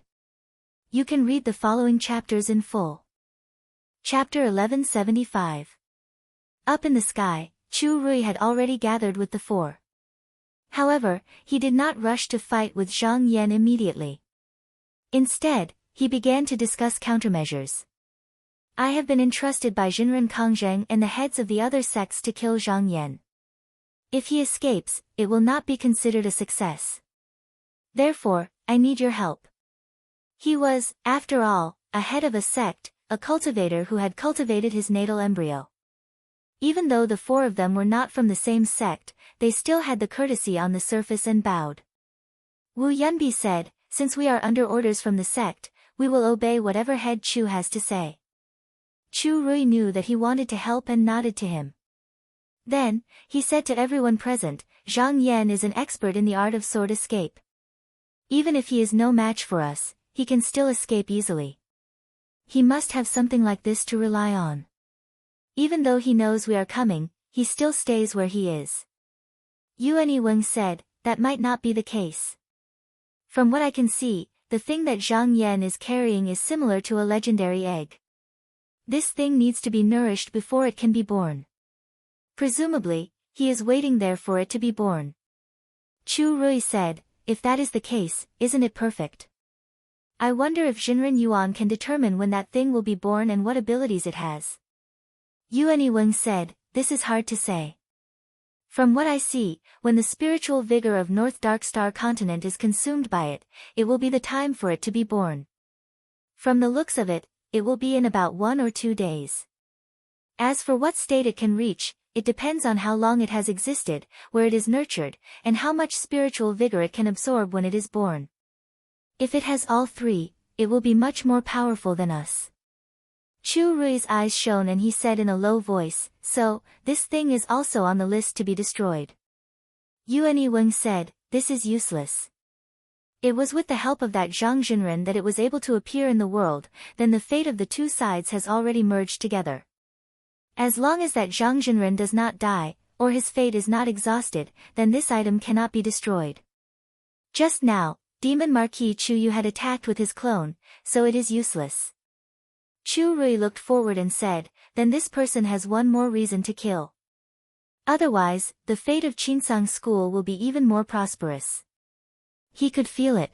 You can read the following chapters in full. Chapter 1175. Up in the sky, Chu Rui had already gathered with the 4. However, he did not rush to fight with Zhang Yan immediately. Instead, he began to discuss countermeasures. "I have been entrusted by Jinren Kangzheng and the heads of the other sects to kill Zhang Yan. If he escapes, it will not be considered a success. Therefore, I need your help." He was, after all, a head of a sect, a cultivator who had cultivated his natal embryo. Even though the 4 of them were not from the same sect, they still had the courtesy on the surface and bowed. Wu Yunbi said, "Since we are under orders from the sect, we will obey whatever head Chu has to say." Chu Rui knew that he wanted to help and nodded to him. Then, he said to everyone present, "Zhang Yan is an expert in the art of sword escape. Even if he is no match for us, he can still escape easily. He must have something like this to rely on. Even though he knows we are coming, he still stays where he is. Yuan Weng said, that might not be the case. From what I can see, the thing that Zhang Yan is carrying is similar to a legendary egg. This thing needs to be nourished before it can be born. Presumably, he is waiting there for it to be born. Chu Rui said, if that is the case, isn't it perfect? I wonder if Jinren Yuan can determine when that thing will be born and what abilities it has. Yuan Weng said, this is hard to say. From what I see, when the spiritual vigor of North Dark Star Continent is consumed by it, it will be the time for it to be born. From the looks of it, it will be in about 1 or 2 days. As for what state it can reach, it depends on how long it has existed, where it is nurtured, and how much spiritual vigor it can absorb when it is born. If it has all three, it will be much more powerful than us. Chu Rui's eyes shone and he said in a low voice, so, this thing is also on the list to be destroyed. Yuan Weng said, this is useless. It was with the help of that Zhang Jinren that it was able to appear in the world, then the fate of the two sides has already merged together. As long as that Zhang Jinren does not die, or his fate is not exhausted, then this item cannot be destroyed. Just now, Demon Marquis Chu Yu had attacked with his clone, so it is useless. Chu Rui looked forward and said, then this person has one more reason to kill. Otherwise, the fate of Qinsang School will be even more prosperous. He could feel it.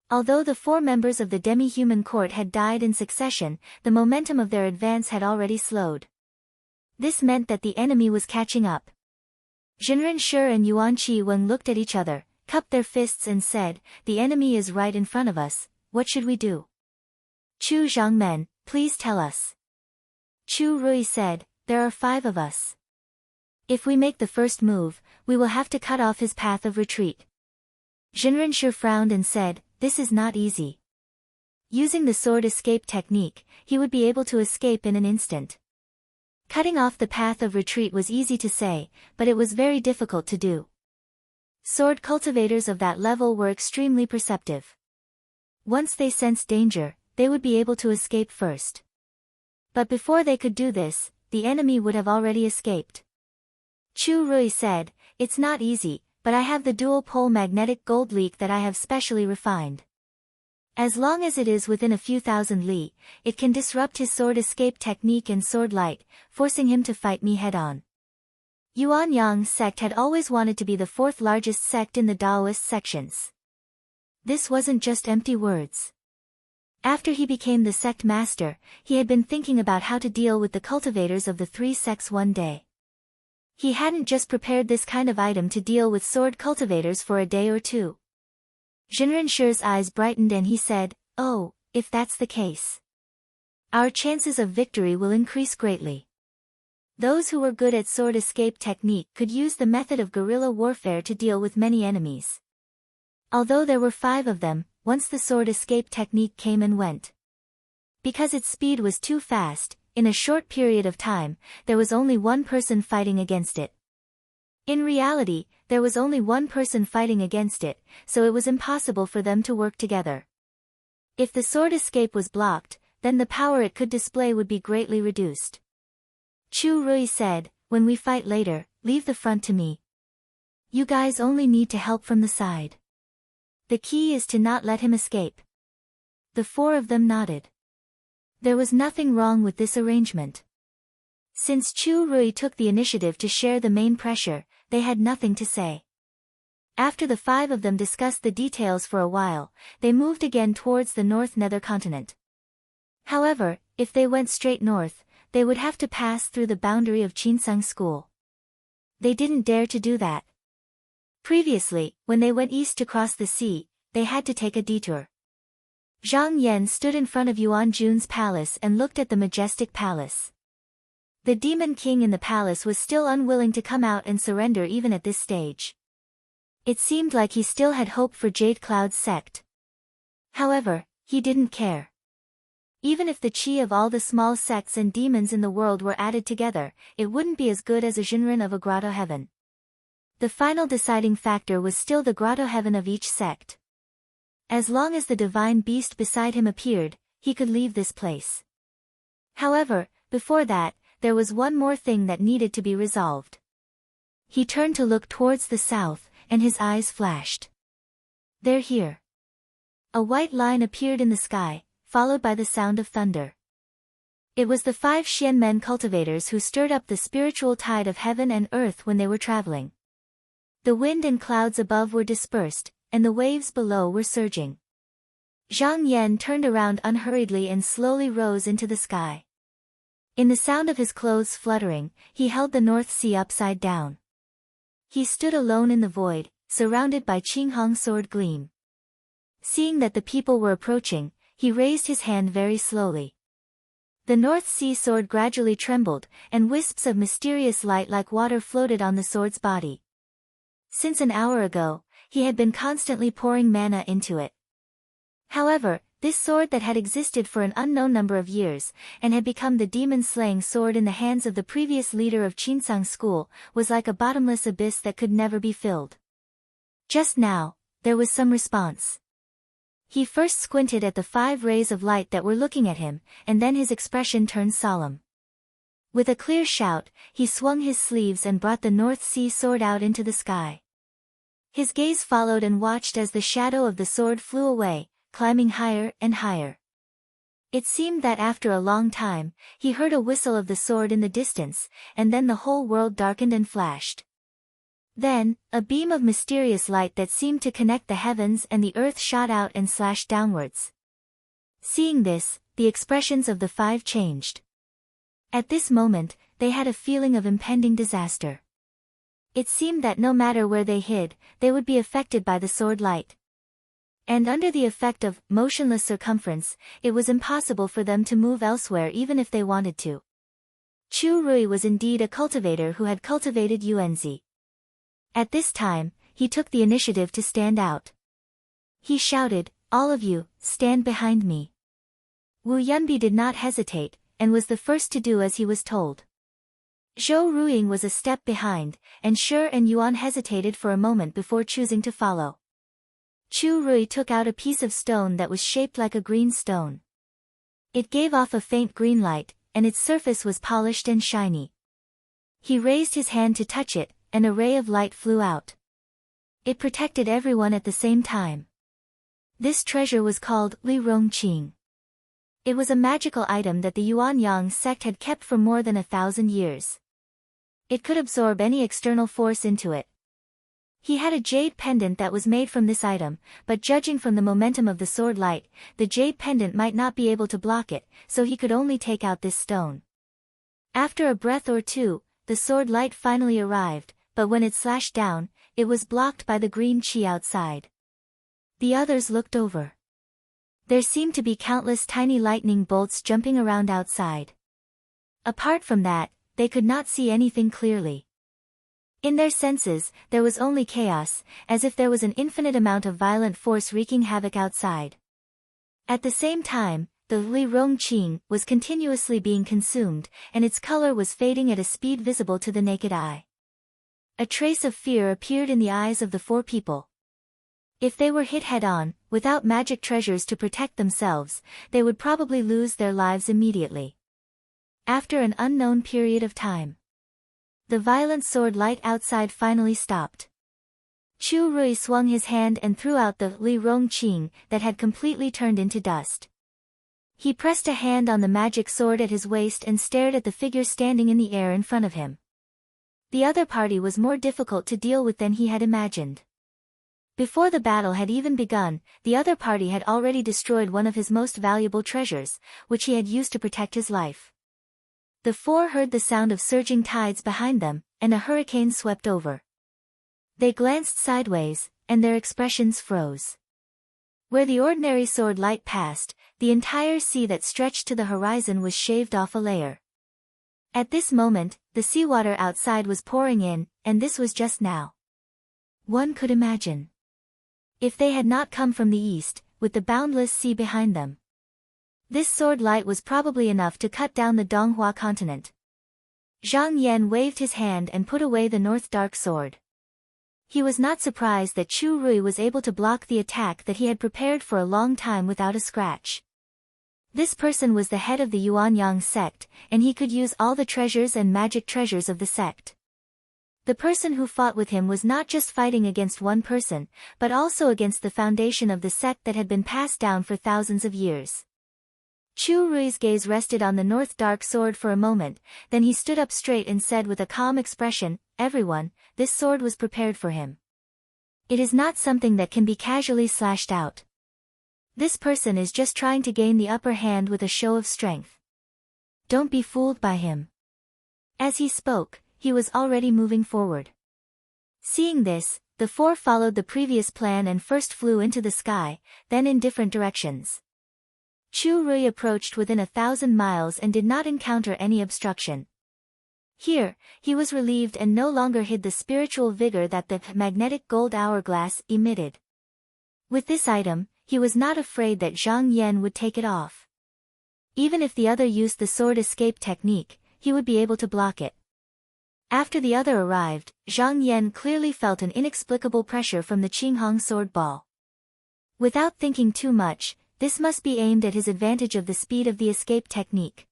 Although the 4 members of the demi-human court had died in succession, the momentum of their advance had already slowed. This meant that the enemy was catching up. Jinren Shi and Yuan Qi Wen looked at each other, cupped their fists and said, the enemy is right in front of us, what should we do? Chu Zhangmen, please tell us. Chu Rui said, there are 5 of us. If we make the first move, we will have to cut off his path of retreat. Jinren Shi frowned and said, this is not easy. Using the sword escape technique, he would be able to escape in an instant. Cutting off the path of retreat was easy to say, but it was very difficult to do. Sword cultivators of that level were extremely perceptive. Once they sensed danger, they would be able to escape first. But before they could do this, the enemy would have already escaped. Chu Rui said, it's not easy, but I have the dual-pole magnetic gold leak that I have specially refined. As long as it is within a few thousand li, it can disrupt his sword escape technique and sword light, forcing him to fight me head-on. Yuan Yang sect had always wanted to be the 4th largest sect in the Daoist sections. This wasn't just empty words. After he became the sect master, he had been thinking about how to deal with the cultivators of the 3 sects one day. He hadn't just prepared this kind of item to deal with sword cultivators for a day or 2. Jinren Shi's eyes brightened and he said, oh, if that's the case, our chances of victory will increase greatly. Those who were good at sword escape technique could use the method of guerrilla warfare to deal with many enemies. Although there were 5 of them, once the sword escape technique came and went. Because its speed was too fast, in a short period of time, there was only one person fighting against it. In reality, there was only one person fighting against it, so it was impossible for them to work together. If the sword escape was blocked, then the power it could display would be greatly reduced. Chu Rui said, when we fight later, leave the front to me. You guys only need to help from the side. The key is to not let him escape. The 4 of them nodded. There was nothing wrong with this arrangement. Since Chu Rui took the initiative to share the main pressure, they had nothing to say. After the 5 of them discussed the details for a while, they moved again towards the North Nether continent. However, if they went straight north, they would have to pass through the boundary of Qinsang School. They didn't dare to do that. Previously, when they went east to cross the sea, they had to take a detour. Zhang Yan stood in front of Yuan Jun's palace and looked at the majestic palace. The demon king in the palace was still unwilling to come out and surrender even at this stage. It seemed like he still had hope for Jade Cloud's sect. However, he didn't care. Even if the chi of all the small sects and demons in the world were added together, it wouldn't be as good as a Jinren of a grotto heaven. The final deciding factor was still the grotto heaven of each sect. As long as the divine beast beside him appeared, he could leave this place. However, before that, there was one more thing that needed to be resolved. He turned to look towards the south, and his eyes flashed. "They're here." A white line appeared in the sky, followed by the sound of thunder. It was the 5 Xianmen cultivators who stirred up the spiritual tide of heaven and earth when they were traveling. The wind and clouds above were dispersed, and the waves below were surging. Zhang Yan turned around unhurriedly and slowly rose into the sky. In the sound of his clothes fluttering, he held the North Sea upside down. He stood alone in the void, surrounded by Qinghong's sword gleam. Seeing that the people were approaching, he raised his hand very slowly. The North Sea sword gradually trembled, and wisps of mysterious light like water floated on the sword's body. Since an hour ago, he had been constantly pouring mana into it. However, this sword that had existed for an unknown number of years, and had become the demon-slaying sword in the hands of the previous leader of Qinsang school, was like a bottomless abyss that could never be filled. Just now, there was some response. He first squinted at the 5 rays of light that were looking at him, and then his expression turned solemn. With a clear shout, he swung his sleeves and brought the North Sea sword out into the sky. His gaze followed and watched as the shadow of the sword flew away, climbing higher and higher. It seemed that after a long time, he heard a whistle of the sword in the distance, and then the whole world darkened and flashed. Then, a beam of mysterious light that seemed to connect the heavens and the earth shot out and slashed downwards. Seeing this, the expressions of the 5 changed. At this moment, they had a feeling of impending disaster. It seemed that no matter where they hid, they would be affected by the sword light. And under the effect of motionless circumference, it was impossible for them to move elsewhere even if they wanted to. Chu Rui was indeed a cultivator who had cultivated Yuanzi. At this time, he took the initiative to stand out. He shouted, "All of you, stand behind me." Wu Yunbi did not hesitate, and was the first to do as he was told. Zhou Ruiying was a step behind, and Shi and Yuan hesitated for a moment before choosing to follow. Chu Rui took out a piece of stone that was shaped like a green stone. It gave off a faint green light, and its surface was polished and shiny. He raised his hand to touch it, and a ray of light flew out. It protected everyone at the same time. This treasure was called Li Rongqing. It was a magical item that the Yuanyang sect had kept for more than 1,000 years. It could absorb any external force into it. He had a jade pendant that was made from this item, but judging from the momentum of the sword light, the jade pendant might not be able to block it, so he could only take out this stone. After a breath or two, the sword light finally arrived, but when it slashed down, it was blocked by the green qi outside. The others looked over. There seemed to be countless tiny lightning bolts jumping around outside. Apart from that, they could not see anything clearly. In their senses, there was only chaos, as if there was an infinite amount of violent force wreaking havoc outside. At the same time, the Li Rongqing was continuously being consumed, and its color was fading at a speed visible to the naked eye. A trace of fear appeared in the eyes of the 4 people. If they were hit head-on, without magic treasures to protect themselves, they would probably lose their lives immediately. After an unknown period of time, the violent sword light outside finally stopped. Chu Rui swung his hand and threw out the Li Rongqing that had completely turned into dust. He pressed a hand on the magic sword at his waist and stared at the figure standing in the air in front of him. The other party was more difficult to deal with than he had imagined. Before the battle had even begun, the other party had already destroyed one of his most valuable treasures, which he had used to protect his life. The 4 heard the sound of surging tides behind them, and a hurricane swept over. They glanced sideways, and their expressions froze. Where the ordinary sword light passed, the entire sea that stretched to the horizon was shaved off a layer. At this moment, the seawater outside was pouring in, and this was just now. One could imagine. If they had not come from the east, with the boundless sea behind them, this sword light was probably enough to cut down the Donghua continent. Zhang Yan waved his hand and put away the North Dark Sword. He was not surprised that Chu Rui was able to block the attack that he had prepared for a long time without a scratch. This person was the head of the Yuanyang sect, and he could use all the treasures and magic treasures of the sect. The person who fought with him was not just fighting against one person, but also against the foundation of the sect that had been passed down for thousands of years. Chu Rui's gaze rested on the North Dark Sword for a moment, then he stood up straight and said with a calm expression, "Everyone, this sword was prepared for him. It is not something that can be casually slashed out. This person is just trying to gain the upper hand with a show of strength. Don't be fooled by him." As he spoke, he was already moving forward. Seeing this, the four followed the previous plan and first flew into the sky, then in different directions. Chu Rui approached within 1,000 miles and did not encounter any obstruction. Here, he was relieved and no longer hid the spiritual vigor that the magnetic gold hourglass emitted. With this item, he was not afraid that Zhang Yan would take it off. Even if the other used the sword escape technique, he would be able to block it. After the other arrived, Zhang Yan clearly felt an inexplicable pressure from the Qinghong sword ball. Without thinking too much, this must be aimed at his advantage of the speed of the escape technique.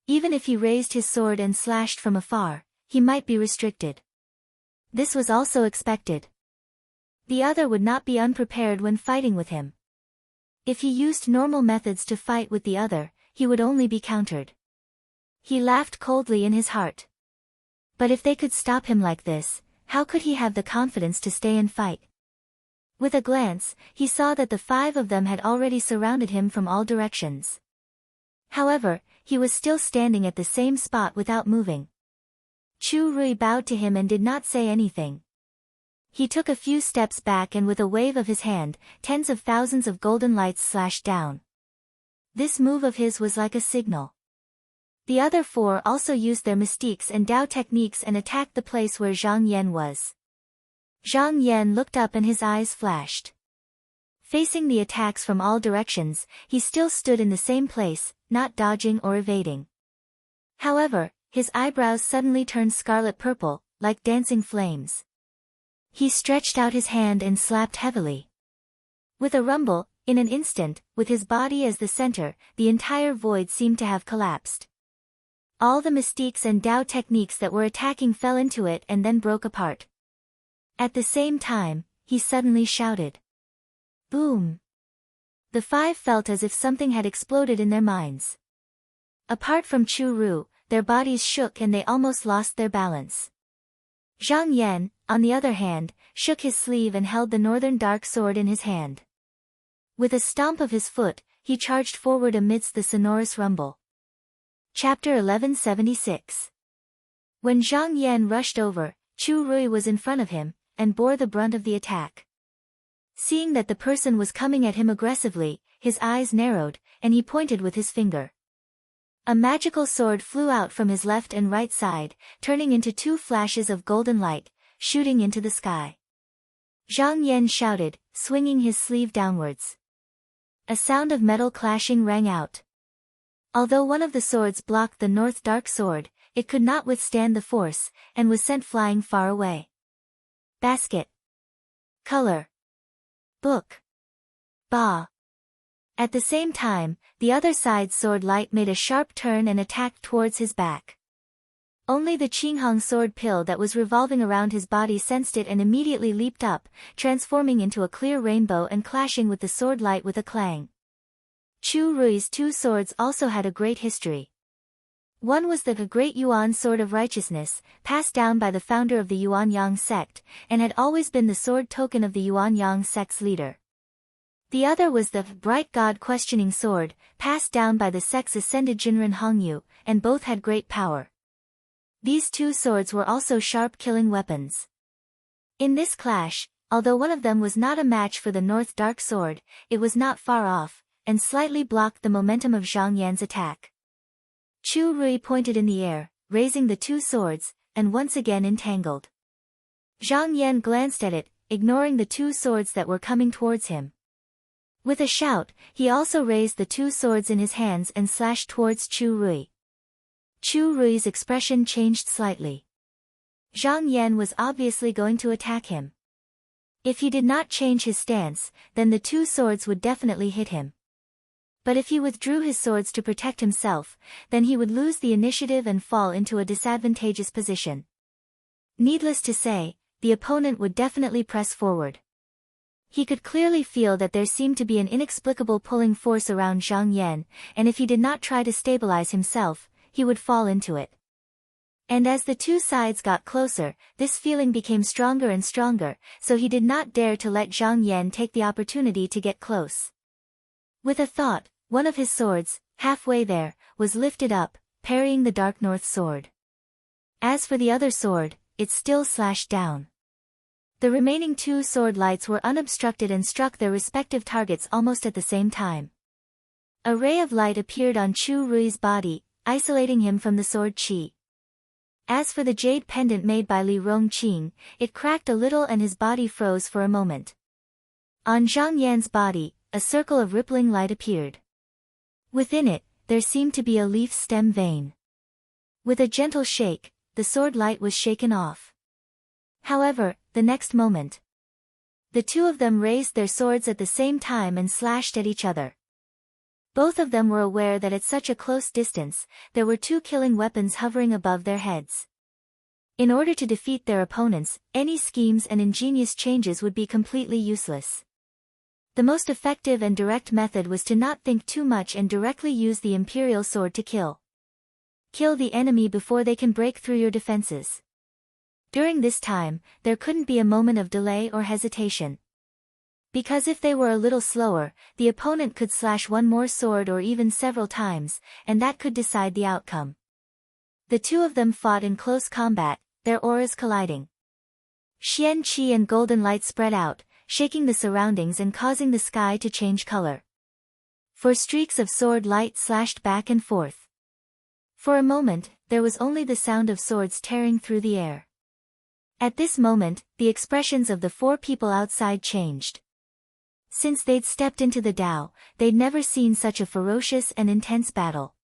Even if he raised his sword and slashed from afar, he might be restricted. This was also expected. The other would not be unprepared when fighting with him. If he used normal methods to fight with the other, he would only be countered. He laughed coldly in his heart. But if they could stop him like this, how could he have the confidence to stay and fight? With a glance, he saw that the 5 of them had already surrounded him from all directions. However, he was still standing at the same spot without moving. Chu Rui bowed to him and did not say anything. He took a few steps back and with a wave of his hand, tens of thousands of golden lights slashed down. This move of his was like a signal. The other 4 also used their mystiques and Dao techniques and attacked the place where Zhang Yan was. Zhang Yan looked up and his eyes flashed. Facing the attacks from all directions, he still stood in the same place, not dodging or evading. However, his eyebrows suddenly turned scarlet purple, like dancing flames. He stretched out his hand and slapped heavily. With a rumble, in an instant, with his body as the center, the entire void seemed to have collapsed. All the mystiques and Dao techniques that were attacking fell into it and then broke apart. At the same time, he suddenly shouted. Boom! The 5 felt as if something had exploded in their minds. Apart from Chu Rui, their bodies shook and they almost lost their balance. Zhang Yan, on the other hand, shook his sleeve and held the Northern Dark Sword in his hand. With a stomp of his foot, he charged forward amidst the sonorous rumble. Chapter 1176. When Zhang Yan rushed over, Chu Rui was in front of him, and bore the brunt of the attack. Seeing that the person was coming at him aggressively, his eyes narrowed, and he pointed with his finger. A magical sword flew out from his left and right side, turning into 2 flashes of golden light, shooting into the sky. Zhang Yan shouted, swinging his sleeve downwards. A sound of metal clashing rang out. Although one of the swords blocked the North Dark Sword, it could not withstand the force, and was sent flying far away. Basket. Color. Book. Ba. At the same time, the other side's sword light made a sharp turn and attacked towards his back. Only the Qinghong sword pill that was revolving around his body sensed it and immediately leaped up, transforming into a clear rainbow and clashing with the sword light with a clang. Chu Rui's 2 swords also had a great history. One was the Great Yuan Sword of Righteousness, passed down by the founder of the Yuanyang sect, and had always been the sword token of the Yuanyang sect's leader. The other was the Bright God Questioning Sword, passed down by the sect's ascended Jinren Hongyu, and both had great power. These 2 swords were also sharp killing weapons. In this clash, although one of them was not a match for the North Dark Sword, it was not far off, and slightly blocked the momentum of Zhang Yan's attack. Chu Rui pointed in the air, raising the 2 swords, and once again entangled. Zhang Yan glanced at it, ignoring the 2 swords that were coming towards him. With a shout, he also raised the 2 swords in his hands and slashed towards Chu Rui. Chu Rui's expression changed slightly. Zhang Yan was obviously going to attack him. If he did not change his stance, then the two swords would definitely hit him. But if he withdrew his swords to protect himself, then he would lose the initiative and fall into a disadvantageous position. Needless to say, the opponent would definitely press forward. He could clearly feel that there seemed to be an inexplicable pulling force around Zhang Yan, and if he did not try to stabilize himself, he would fall into it. And as the two sides got closer, this feeling became stronger and stronger, so he did not dare to let Zhang Yan take the opportunity to get close. With a thought, one of his swords, halfway there, was lifted up, parrying the Dark North sword. As for the other sword, it still slashed down. The remaining two sword lights were unobstructed and struck their respective targets almost at the same time. A ray of light appeared on Chu Rui's body, isolating him from the sword chi. As for the jade pendant made by Li Rongqing, it cracked a little and his body froze for a moment. On Zhang Yan's body, a circle of rippling light appeared. Within it, there seemed to be a leaf stem vein. With a gentle shake, the sword light was shaken off. However, the next moment, the two of them raised their swords at the same time and slashed at each other. Both of them were aware that at such a close distance, there were two killing weapons hovering above their heads. In order to defeat their opponents, any schemes and ingenious changes would be completely useless. The most effective and direct method was to not think too much and directly use the Imperial Sword to kill. Kill the enemy before they can break through your defenses. During this time, there couldn't be a moment of delay or hesitation. Because if they were a little slower, the opponent could slash one more sword or even several times, and that could decide the outcome. The two of them fought in close combat, their auras colliding. Xian Qi and golden light spread out, shaking the surroundings and causing the sky to change color. For streaks of sword light slashed back and forth. For a moment, there was only the sound of swords tearing through the air. At this moment, the expressions of the four people outside changed. Since they'd stepped into the Dao, they'd never seen such a ferocious and intense battle.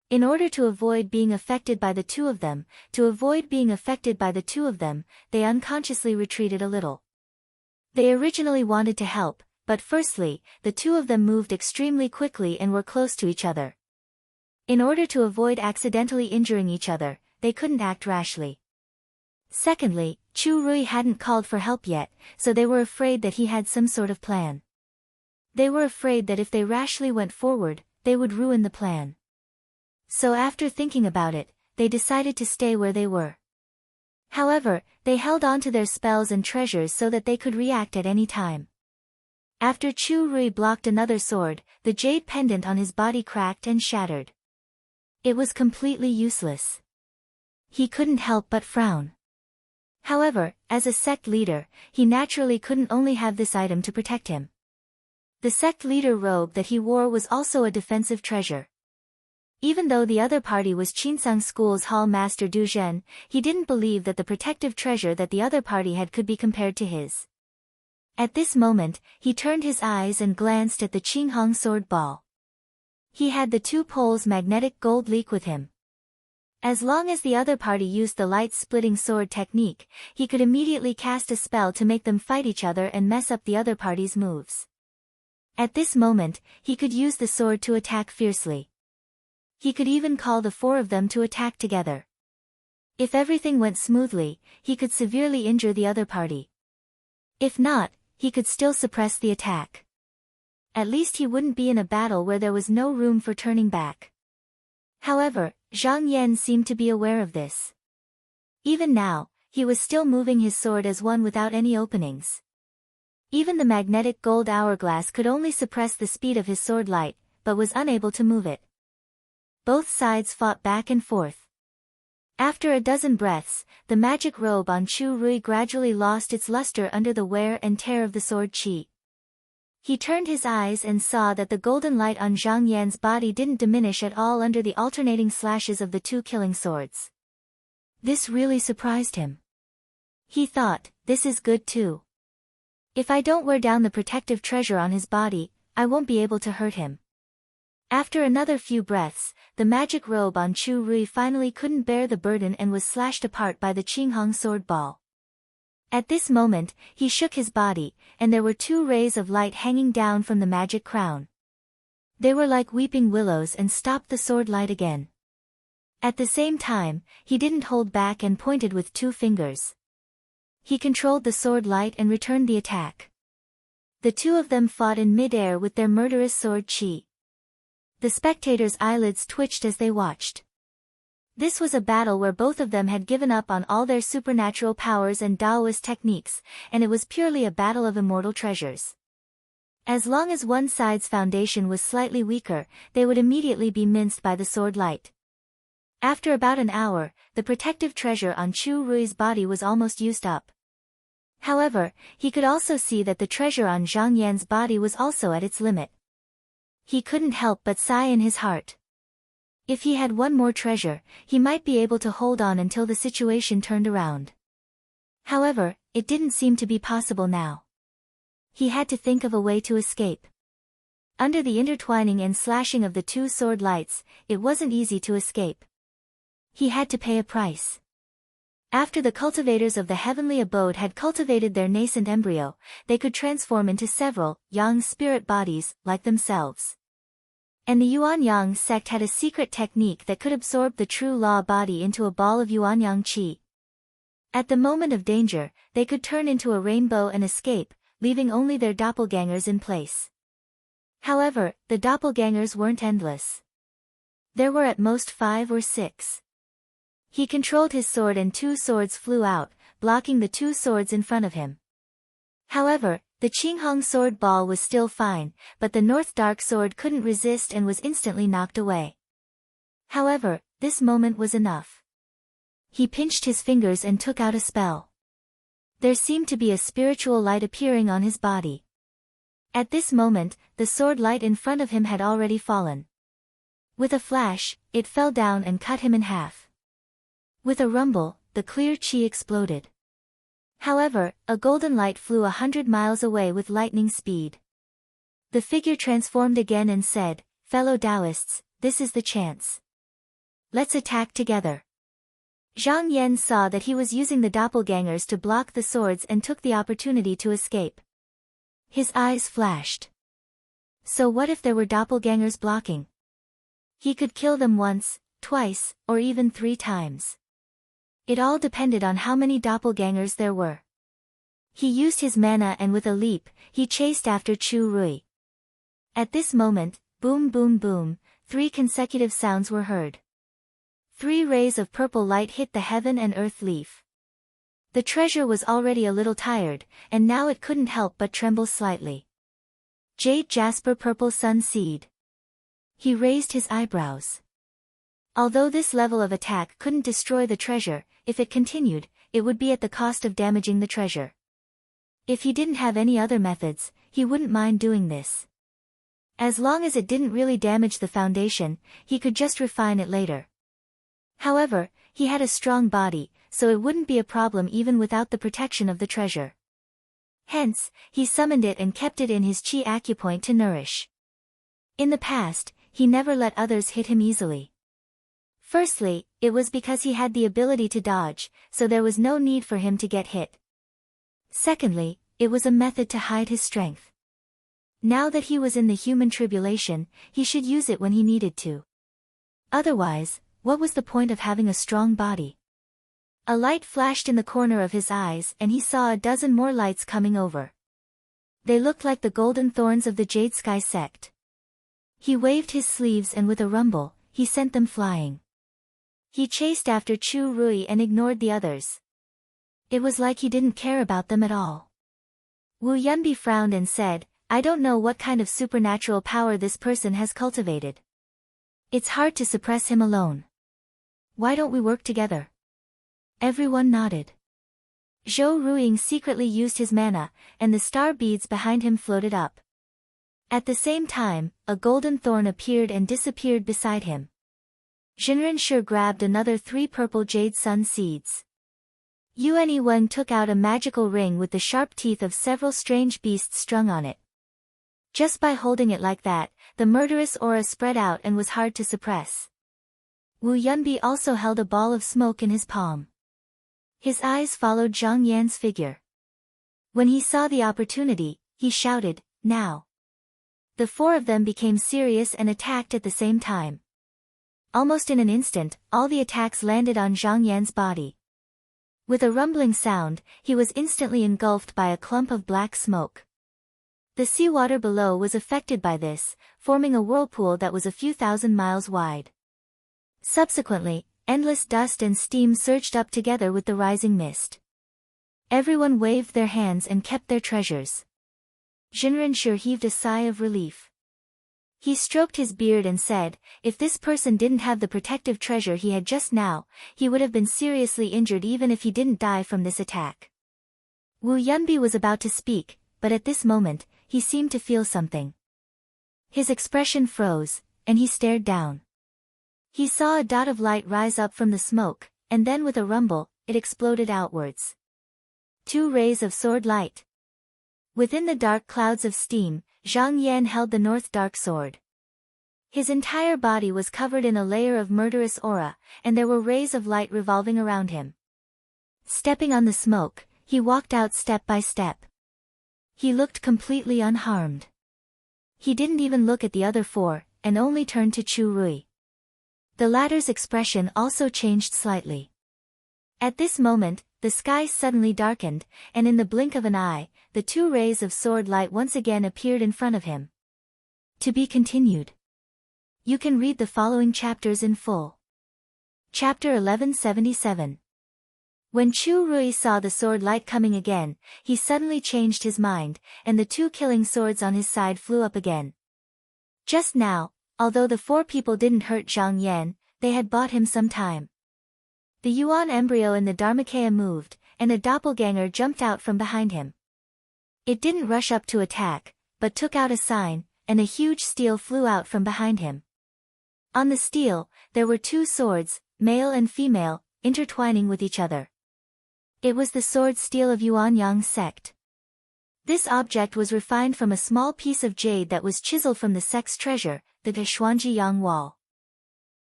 In order to avoid being affected by the two of them, they unconsciously retreated a little. They originally wanted to help, but firstly, the two of them moved extremely quickly and were close to each other. In order to avoid accidentally injuring each other, they couldn't act rashly. Secondly, Chu Rui hadn't called for help yet, so they were afraid that he had some sort of plan. They were afraid that if they rashly went forward, they would ruin the plan. So after thinking about it, they decided to stay where they were. However, they held on to their spells and treasures so that they could react at any time. After Chu Rui blocked another sword, the jade pendant on his body cracked and shattered. It was completely useless. He couldn't help but frown. However, as a sect leader, he naturally couldn't only have this item to protect him. The sect leader robe that he wore was also a defensive treasure. Even though the other party was Qinsang School's Hall Master Du Zhen, he didn't believe that the protective treasure that the other party had could be compared to his. At this moment, he turned his eyes and glanced at the Qinghong sword ball. He had the two poles magnetic gold leak with him. As long as the other party used the light-splitting sword technique, he could immediately cast a spell to make them fight each other and mess up the other party's moves. At this moment, he could use the sword to attack fiercely. He could even call the four of them to attack together. If everything went smoothly, he could severely injure the other party. If not, he could still suppress the attack. At least he wouldn't be in a battle where there was no room for turning back. However, Zhang Yan seemed to be aware of this. Even now, he was still moving his sword as one without any openings. Even the magnetic gold hourglass could only suppress the speed of his sword light, but was unable to move it. Both sides fought back and forth. After a dozen breaths, the magic robe on Chu Rui gradually lost its luster under the wear and tear of the sword qi. He turned his eyes and saw that the golden light on Zhang Yan's body didn't diminish at all under the alternating slashes of the two killing swords. This really surprised him. He thought, this is good too. If I don't wear down the protective treasure on his body, I won't be able to hurt him. After another few breaths, the magic robe on Chu Rui finally couldn't bear the burden and was slashed apart by the Qinghong sword ball. At this moment, he shook his body, and there were 2 rays of light hanging down from the magic crown. They were like weeping willows and stopped the sword light again. At the same time, he didn't hold back and pointed with 2 fingers. He controlled the sword light and returned the attack. The 2 of them fought in mid-air with their murderous sword qi. The spectators' eyelids twitched as they watched. This was a battle where both of them had given up on all their supernatural powers and Taoist techniques, and it was purely a battle of immortal treasures. As long as one side's foundation was slightly weaker, they would immediately be minced by the sword light. After about an hour, the protective treasure on Chu Rui's body was almost used up. However, he could also see that the treasure on Zhang Yan's body was also at its limit. He couldn't help but sigh in his heart. If he had one more treasure, he might be able to hold on until the situation turned around. However, it didn't seem to be possible now. He had to think of a way to escape. Under the intertwining and slashing of the 2 sword lights, it wasn't easy to escape. He had to pay a price. After the cultivators of the heavenly abode had cultivated their nascent embryo, they could transform into several yang spirit bodies, like themselves. And the Yuanyang sect had a secret technique that could absorb the true law body into a ball of Yuanyang qi. At the moment of danger, they could turn into a rainbow and escape, leaving only their doppelgangers in place. However, the doppelgangers weren't endless. There were at most 5 or 6. He controlled his sword and 2 swords flew out, blocking the 2 swords in front of him. However, the Qinghong sword ball was still fine, but the North Dark sword couldn't resist and was instantly knocked away. However, this moment was enough. He pinched his fingers and took out a spell. There seemed to be a spiritual light appearing on his body. At this moment, the sword light in front of him had already fallen. With a flash, it fell down and cut him in half. With a rumble, the clear qi exploded. However, a golden light flew 100 miles away with lightning speed. The figure transformed again and said, "Fellow Taoists, this is the chance. Let's attack together." Zhang Yan saw that he was using the doppelgangers to block the swords and took the opportunity to escape. His eyes flashed. So what if there were doppelgangers blocking? He could kill them once, twice, or even 3 times. It all depended on how many doppelgangers there were. He used his mana and with a leap, he chased after Chu Rui. At this moment, boom boom boom, 3 consecutive sounds were heard. 3 rays of purple light hit the heaven and earth leaf. The treasure was already a little tired, and now it couldn't help but tremble slightly. Jade Jasper Purple Sun Seed. He raised his eyebrows. Although this level of attack couldn't destroy the treasure, if it continued, it would be at the cost of damaging the treasure. If he didn't have any other methods, he wouldn't mind doing this. As long as it didn't really damage the foundation, he could just refine it later. However, he had a strong body, so it wouldn't be a problem even without the protection of the treasure. Hence, he summoned it and kept it in his qi acupoint to nourish. In the past, he never let others hit him easily. Firstly, it was because he had the ability to dodge, so there was no need for him to get hit. Secondly, it was a method to hide his strength. Now that he was in the human tribulation, he should use it when he needed to. Otherwise, what was the point of having a strong body? A light flashed in the corner of his eyes and he saw a dozen more lights coming over. They looked like the golden thorns of the Jade Sky sect. He waved his sleeves and with a rumble, he sent them flying. He chased after Chu Rui and ignored the others. It was like he didn't care about them at all. Wu Yunbi frowned and said, "I don't know what kind of supernatural power this person has cultivated. It's hard to suppress him alone. Why don't we work together?" Everyone nodded. Zhou Ruiying secretly used his mana, and the star beads behind him floated up. At the same time, a golden thorn appeared and disappeared beside him. Jinren Shi grabbed another 3 purple jade sun seeds. Yuan Wen took out a magical ring with the sharp teeth of several strange beasts strung on it. Just by holding it like that, the murderous aura spread out and was hard to suppress. Wu Yunbi also held a ball of smoke in his palm. His eyes followed Zhang Yan's figure. When he saw the opportunity, he shouted, "Now!" The four of them became serious and attacked at the same time. Almost in an instant, all the attacks landed on Zhang Yan's body. With a rumbling sound, he was instantly engulfed by a clump of black smoke. The seawater below was affected by this, forming a whirlpool that was a few thousand miles wide. Subsequently, endless dust and steam surged up together with the rising mist. Everyone waved their hands and kept their treasures. Jinren heaved a sigh of relief. He stroked his beard and said, if this person didn't have the protective treasure he had just now, he would have been seriously injured even if he didn't die from this attack. Wu Yunbi was about to speak, but at this moment, he seemed to feel something. His expression froze, and he stared down. He saw a dot of light rise up from the smoke, and then with a rumble, it exploded outwards. 2 rays of sword light. Within the dark clouds of steam, Zhang Yan held the North Dark Sword. His entire body was covered in a layer of murderous aura, and there were rays of light revolving around him. Stepping on the smoke, he walked out step by step. He looked completely unharmed. He didn't even look at the other 4, and only turned to Chu Rui. The latter's expression also changed slightly. At this moment, the sky suddenly darkened, and in the blink of an eye, the 2 rays of sword light once again appeared in front of him. To be continued. You can read the following chapters in full. Chapter 1177. When Chu Rui saw the sword light coming again, he suddenly changed his mind, and the 2 killing swords on his side flew up again. Just now, although the 4 people didn't hurt Zhang Yan, they had bought him some time. The Yuan embryo in the Dharmakaya moved, and a doppelganger jumped out from behind him. It didn't rush up to attack, but took out a sign, and a huge steel flew out from behind him. On the steel, there were 2 swords, male and female, intertwining with each other. It was the sword steel of Yuan Yang sect. This object was refined from a small piece of jade that was chiseled from the sect's treasure, the Xuanji Yang wall.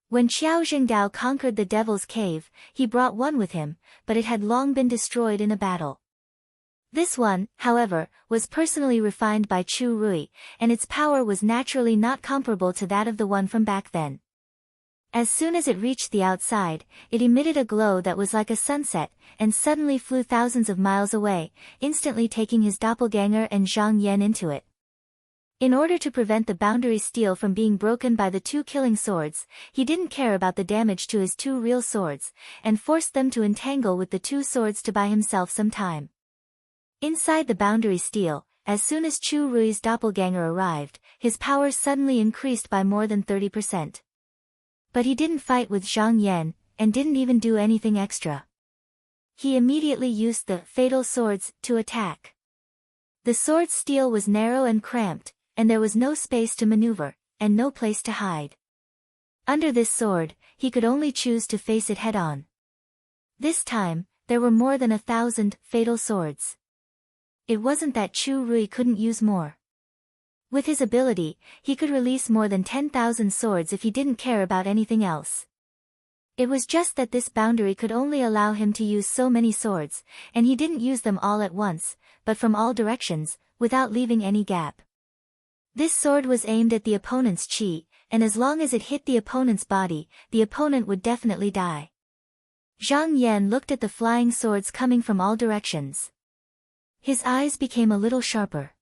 When Qiao Jingdao conquered the Devil's Cave, he brought one with him, but it had long been destroyed in a battle. This one, however, was personally refined by Chu Rui, and its power was naturally not comparable to that of the one from back then. As soon as it reached the outside, it emitted a glow that was like a sunset, and suddenly flew thousands of miles away, instantly taking his doppelganger and Zhang Yan into it. In order to prevent the boundary steel from being broken by the 2 killing swords, he didn't care about the damage to his 2 real swords, and forced them to entangle with the 2 swords to buy himself some time. Inside the boundary steel, as soon as Chu Rui's doppelganger arrived, his power suddenly increased by more than 30%. But he didn't fight with Zhang Yan, and didn't even do anything extra. He immediately used the fatal swords to attack. The sword's steel was narrow and cramped, and there was no space to maneuver, and no place to hide. Under this sword, he could only choose to face it head-on. This time, there were more than 1,000 fatal swords. It wasn't that Chu Rui couldn't use more. With his ability, he could release more than 10,000 swords if he didn't care about anything else. It was just that this boundary could only allow him to use so many swords, and he didn't use them all at once, but from all directions, without leaving any gap. This sword was aimed at the opponent's chi, and as long as it hit the opponent's body, the opponent would definitely die. Zhang Yan looked at the flying swords coming from all directions. His eyes became a little sharper.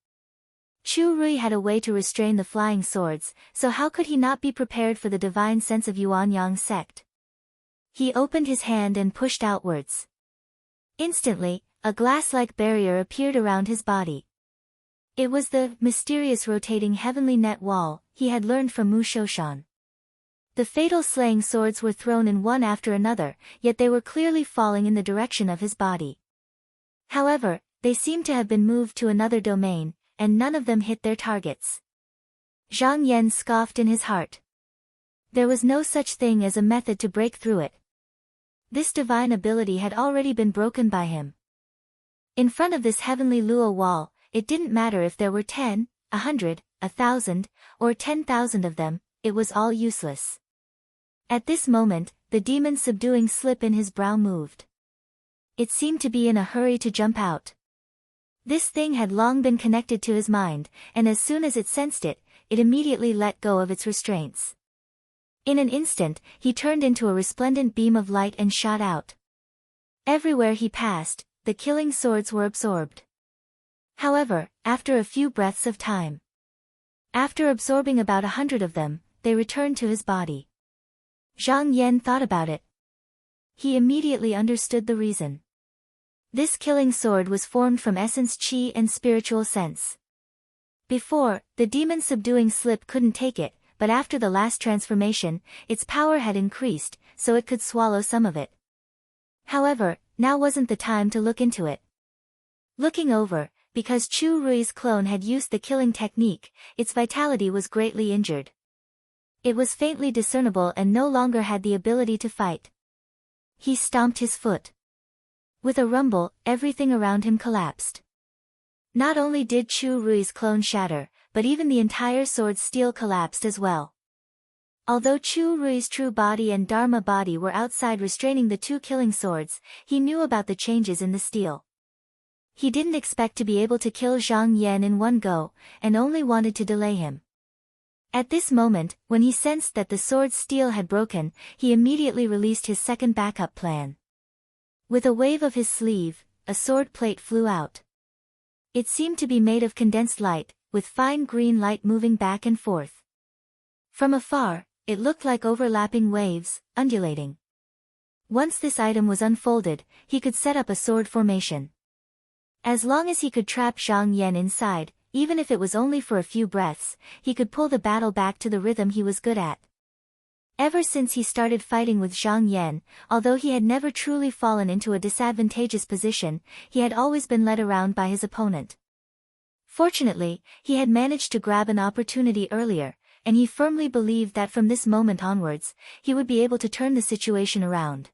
Chu Rui had a way to restrain the flying swords, so how could he not be prepared for the divine sense of Yuan Yang sect? He opened his hand and pushed outwards. Instantly, a glass-like barrier appeared around his body. It was the mysterious rotating heavenly net wall he had learned from Mu Shoshan. The fatal slaying swords were thrown in one after another, yet they were clearly falling in the direction of his body. However, they seemed to have been moved to another domain, and none of them hit their targets. Zhang Yan scoffed in his heart. There was no such thing as a method to break through it. This divine ability had already been broken by him. In front of this heavenly Luo wall, it didn't matter if there were 10, 100, 1,000, or 10,000 of them, it was all useless. At this moment, the demon's subduing slip in his brow moved. It seemed to be in a hurry to jump out. This thing had long been connected to his mind, and as soon as it sensed it, it immediately let go of its restraints. In an instant, he turned into a resplendent beam of light and shot out. Everywhere he passed, the killing swords were absorbed. However, after a few breaths of time, after absorbing about 100 of them, they returned to his body. Zhang Yan thought about it. He immediately understood the reason. This killing sword was formed from essence qi and spiritual sense. Before, the demon's subduing slip couldn't take it, but after the last transformation, its power had increased, so it could swallow some of it. However, now wasn't the time to look into it. Looking over, because Chu Rui's clone had used the killing technique, its vitality was greatly injured. It was faintly discernible and no longer had the ability to fight. He stomped his foot. With a rumble, everything around him collapsed. Not only did Chu Rui's clone shatter, but even the entire sword steel collapsed as well. Although Chu Rui's true body and Dharma body were outside restraining the two killing swords, he knew about the changes in the steel. He didn't expect to be able to kill Zhang Yan in one go, and only wanted to delay him. At this moment, when he sensed that the sword's steel had broken, he immediately released his second backup plan. With a wave of his sleeve, a sword plate flew out. It seemed to be made of condensed light, with fine green light moving back and forth. From afar, it looked like overlapping waves, undulating. Once this item was unfolded, he could set up a sword formation. As long as he could trap Zhang Yan inside, even if it was only for a few breaths, he could pull the battle back to the rhythm he was good at. Ever since he started fighting with Zhang Yan, although he had never truly fallen into a disadvantageous position, he had always been led around by his opponent. Fortunately, he had managed to grab an opportunity earlier, and he firmly believed that from this moment onwards, he would be able to turn the situation around.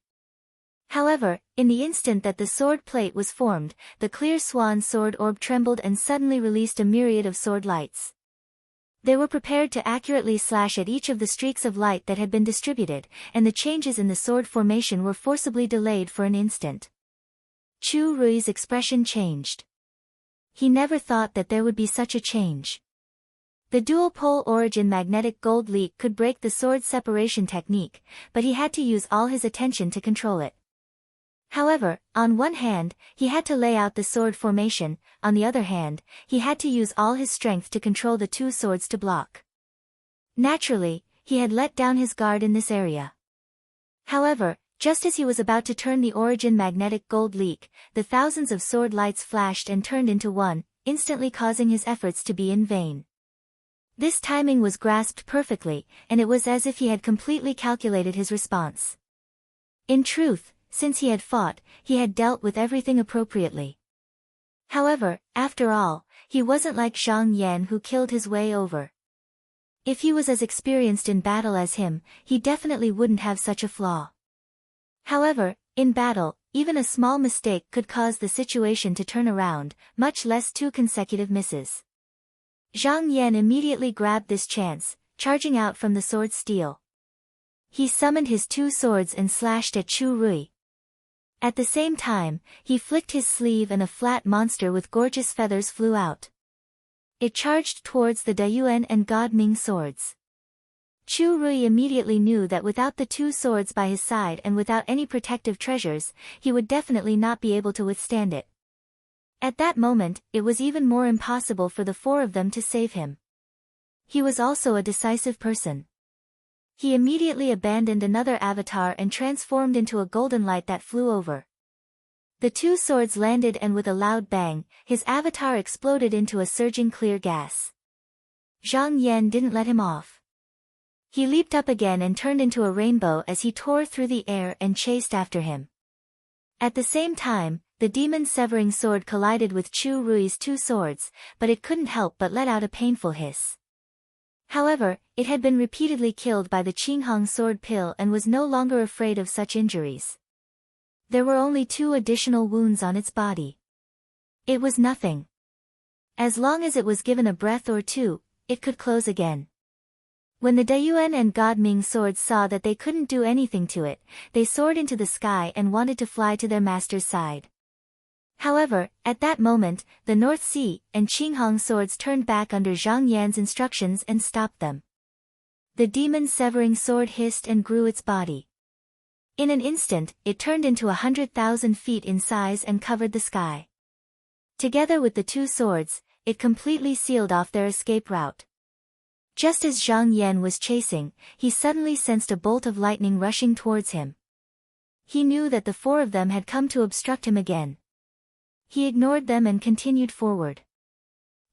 However, in the instant that the sword plate was formed, the clear swan sword orb trembled and suddenly released a myriad of sword lights. They were prepared to accurately slash at each of the streaks of light that had been distributed, and the changes in the sword formation were forcibly delayed for an instant. Chu Rui's expression changed. He never thought that there would be such a change. The dual-pole origin magnetic gold leak could break the sword separation technique, but he had to use all his attention to control it. However, on one hand, he had to lay out the sword formation, on the other hand, he had to use all his strength to control the two swords to block. Naturally, he had let down his guard in this area. However, just as he was about to turn the origin magnetic gold leak, the thousands of sword lights flashed and turned into one, instantly causing his efforts to be in vain. This timing was grasped perfectly, and it was as if he had completely calculated his response. In truth, since he had fought, he had dealt with everything appropriately. However, after all, he wasn't like Zhang Yan who killed his way over. If he was as experienced in battle as him, he definitely wouldn't have such a flaw. However, in battle, even a small mistake could cause the situation to turn around, much less two consecutive misses. Zhang Yan immediately grabbed this chance, charging out from the sword steel. He summoned his two swords and slashed at Chu Rui. At the same time, he flicked his sleeve and a flat monster with gorgeous feathers flew out. It charged towards the Dayuan and God Ming swords. Chu Rui immediately knew that without the two swords by his side and without any protective treasures, he would definitely not be able to withstand it. At that moment, it was even more impossible for the four of them to save him. He was also a decisive person. He immediately abandoned another avatar and transformed into a golden light that flew over. The two swords landed and with a loud bang, his avatar exploded into a surging clear gas. Zhang Yan didn't let him off. He leaped up again and turned into a rainbow as he tore through the air and chased after him. At the same time, the demon severing sword collided with Chu Rui's two swords, but it couldn't help but let out a painful hiss. However, it had been repeatedly killed by the Qinghong sword pill and was no longer afraid of such injuries. There were only 2 additional wounds on its body. It was nothing. As long as it was given a breath or two, it could close again. When the Dayuan and Godming swords saw that they couldn't do anything to it, they soared into the sky and wanted to fly to their master's side. However, at that moment, the North Sea and Qinghong swords turned back under Zhang Yan's instructions and stopped them. The demon-severing sword hissed and grew its body. In an instant, it turned into 100,000 feet in size and covered the sky. Together with the two swords, it completely sealed off their escape route. Just as Zhang Yan was chasing, he suddenly sensed a bolt of lightning rushing towards him. He knew that the four of them had come to obstruct him again. He ignored them and continued forward.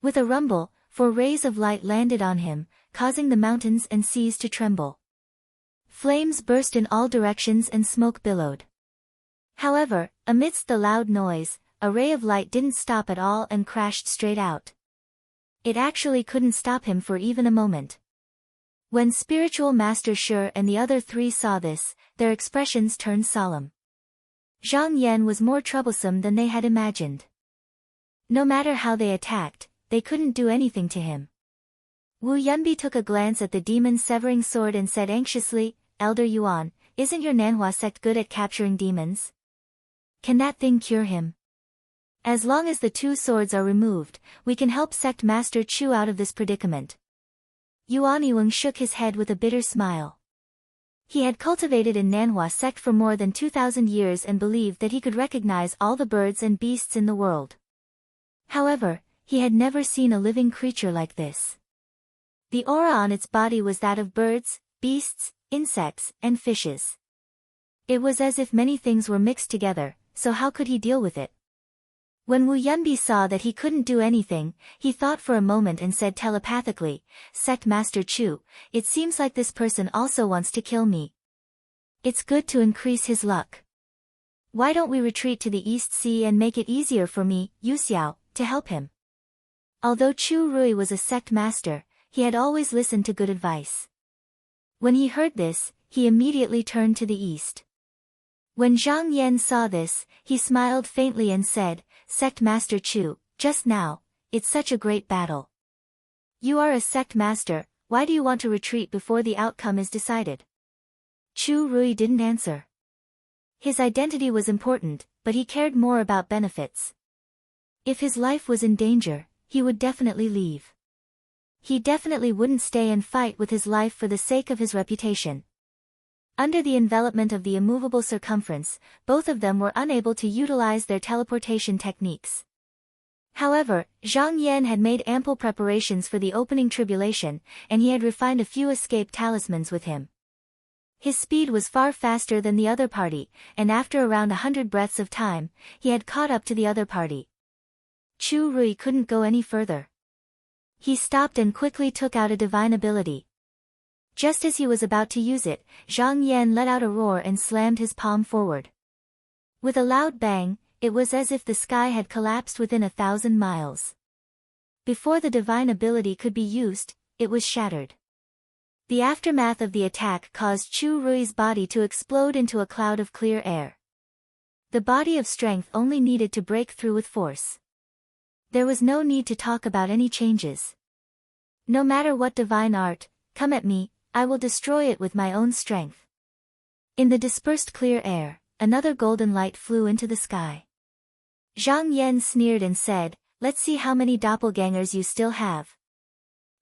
With a rumble, 4 rays of light landed on him, causing the mountains and seas to tremble. Flames burst in all directions and smoke billowed. However, amidst the loud noise, a ray of light didn't stop at all and crashed straight out. It actually couldn't stop him for even a moment. When Spiritual Master Shi and the other 3 saw this, their expressions turned solemn. Zhang Yan was more troublesome than they had imagined. No matter how they attacked, they couldn't do anything to him. Wu Yunbi took a glance at the demon-severing sword and said anxiously, "Elder Yuan, isn't your Nanhua sect good at capturing demons? Can that thing cure him? As long as the 2 swords are removed, we can help Sect Master Chu out of this predicament." Yuan Yiweng shook his head with a bitter smile. He had cultivated in Nanhua sect for more than 2,000 years and believed that he could recognize all the birds and beasts in the world. However, he had never seen a living creature like this. The aura on its body was that of birds, beasts, insects, and fishes. It was as if many things were mixed together, so how could he deal with it? When Wu Yunbi saw that he couldn't do anything, he thought for a moment and said telepathically, "Sect Master Chu, it seems like this person also wants to kill me. It's good to increase his luck. Why don't we retreat to the East Sea and make it easier for me, Yu Xiao, to help him?" Although Chu Rui was a sect master, he had always listened to good advice. When he heard this, he immediately turned to the east. When Zhang Yan saw this, he smiled faintly and said, "Sect Master Chu, just now, it's such a great battle. You are a sect master, why do you want to retreat before the outcome is decided?" Chu Rui didn't answer. His identity was important, but he cared more about benefits. If his life was in danger, he would definitely leave. He definitely wouldn't stay and fight with his life for the sake of his reputation. Under the envelopment of the immovable circumference, both of them were unable to utilize their teleportation techniques. However, Zhang Yan had made ample preparations for the opening tribulation, and he had refined a few escape talismans with him. His speed was far faster than the other party, and after around 100 breaths of time, he had caught up to the other party. Chu Rui couldn't go any further. He stopped and quickly took out a divine ability. Just as he was about to use it, Zhang Yan let out a roar and slammed his palm forward. With a loud bang, it was as if the sky had collapsed within 1,000 miles. Before the divine ability could be used, it was shattered. The aftermath of the attack caused Chu Rui's body to explode into a cloud of clear air. The body of strength only needed to break through with force. There was no need to talk about any changes. No matter what divine art, come at me, I will destroy it with my own strength. In the dispersed clear air, another golden light flew into the sky. Zhang Yan sneered and said, "Let's see how many doppelgangers you still have."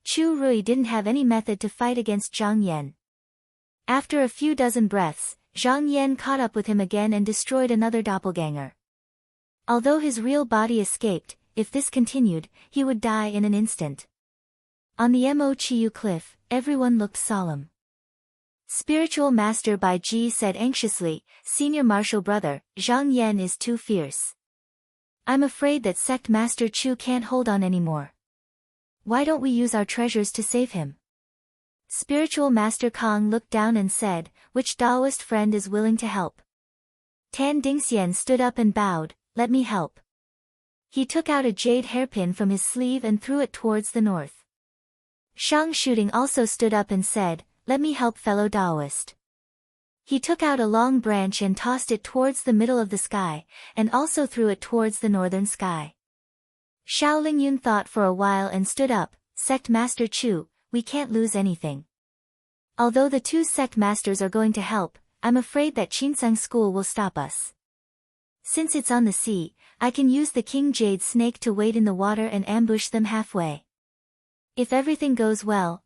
Chu Rui didn't have any method to fight against Zhang Yan. After a few dozen breaths, Zhang Yan caught up with him again and destroyed another doppelganger. Although his real body escaped, if this continued, he would die in an instant. On the Mo Chiyu cliff, everyone looked solemn. Spiritual Master Bai Ji said anxiously, "Senior Martial Brother, Zhang Yan is too fierce. I'm afraid that Sect Master Chu can't hold on anymore. Why don't we use our treasures to save him?" Spiritual Master Kong looked down and said, "Which Taoist friend is willing to help?" Tan Dingxian stood up and bowed, "Let me help." He took out a jade hairpin from his sleeve and threw it towards the north. Shang Shooting also stood up and said, "Let me help fellow Taoist." He took out a long branch and tossed it towards the middle of the sky, and also threw it towards the northern sky. Xiao Lingyun thought for a while and stood up, Sect Master Chu, we can't lose anything. Although the two sect masters are going to help, I'm afraid that Qinsang school will stop us. Since it's on the sea, I can use the King Jade snake to wade in the water and ambush them halfway. If everything goes well,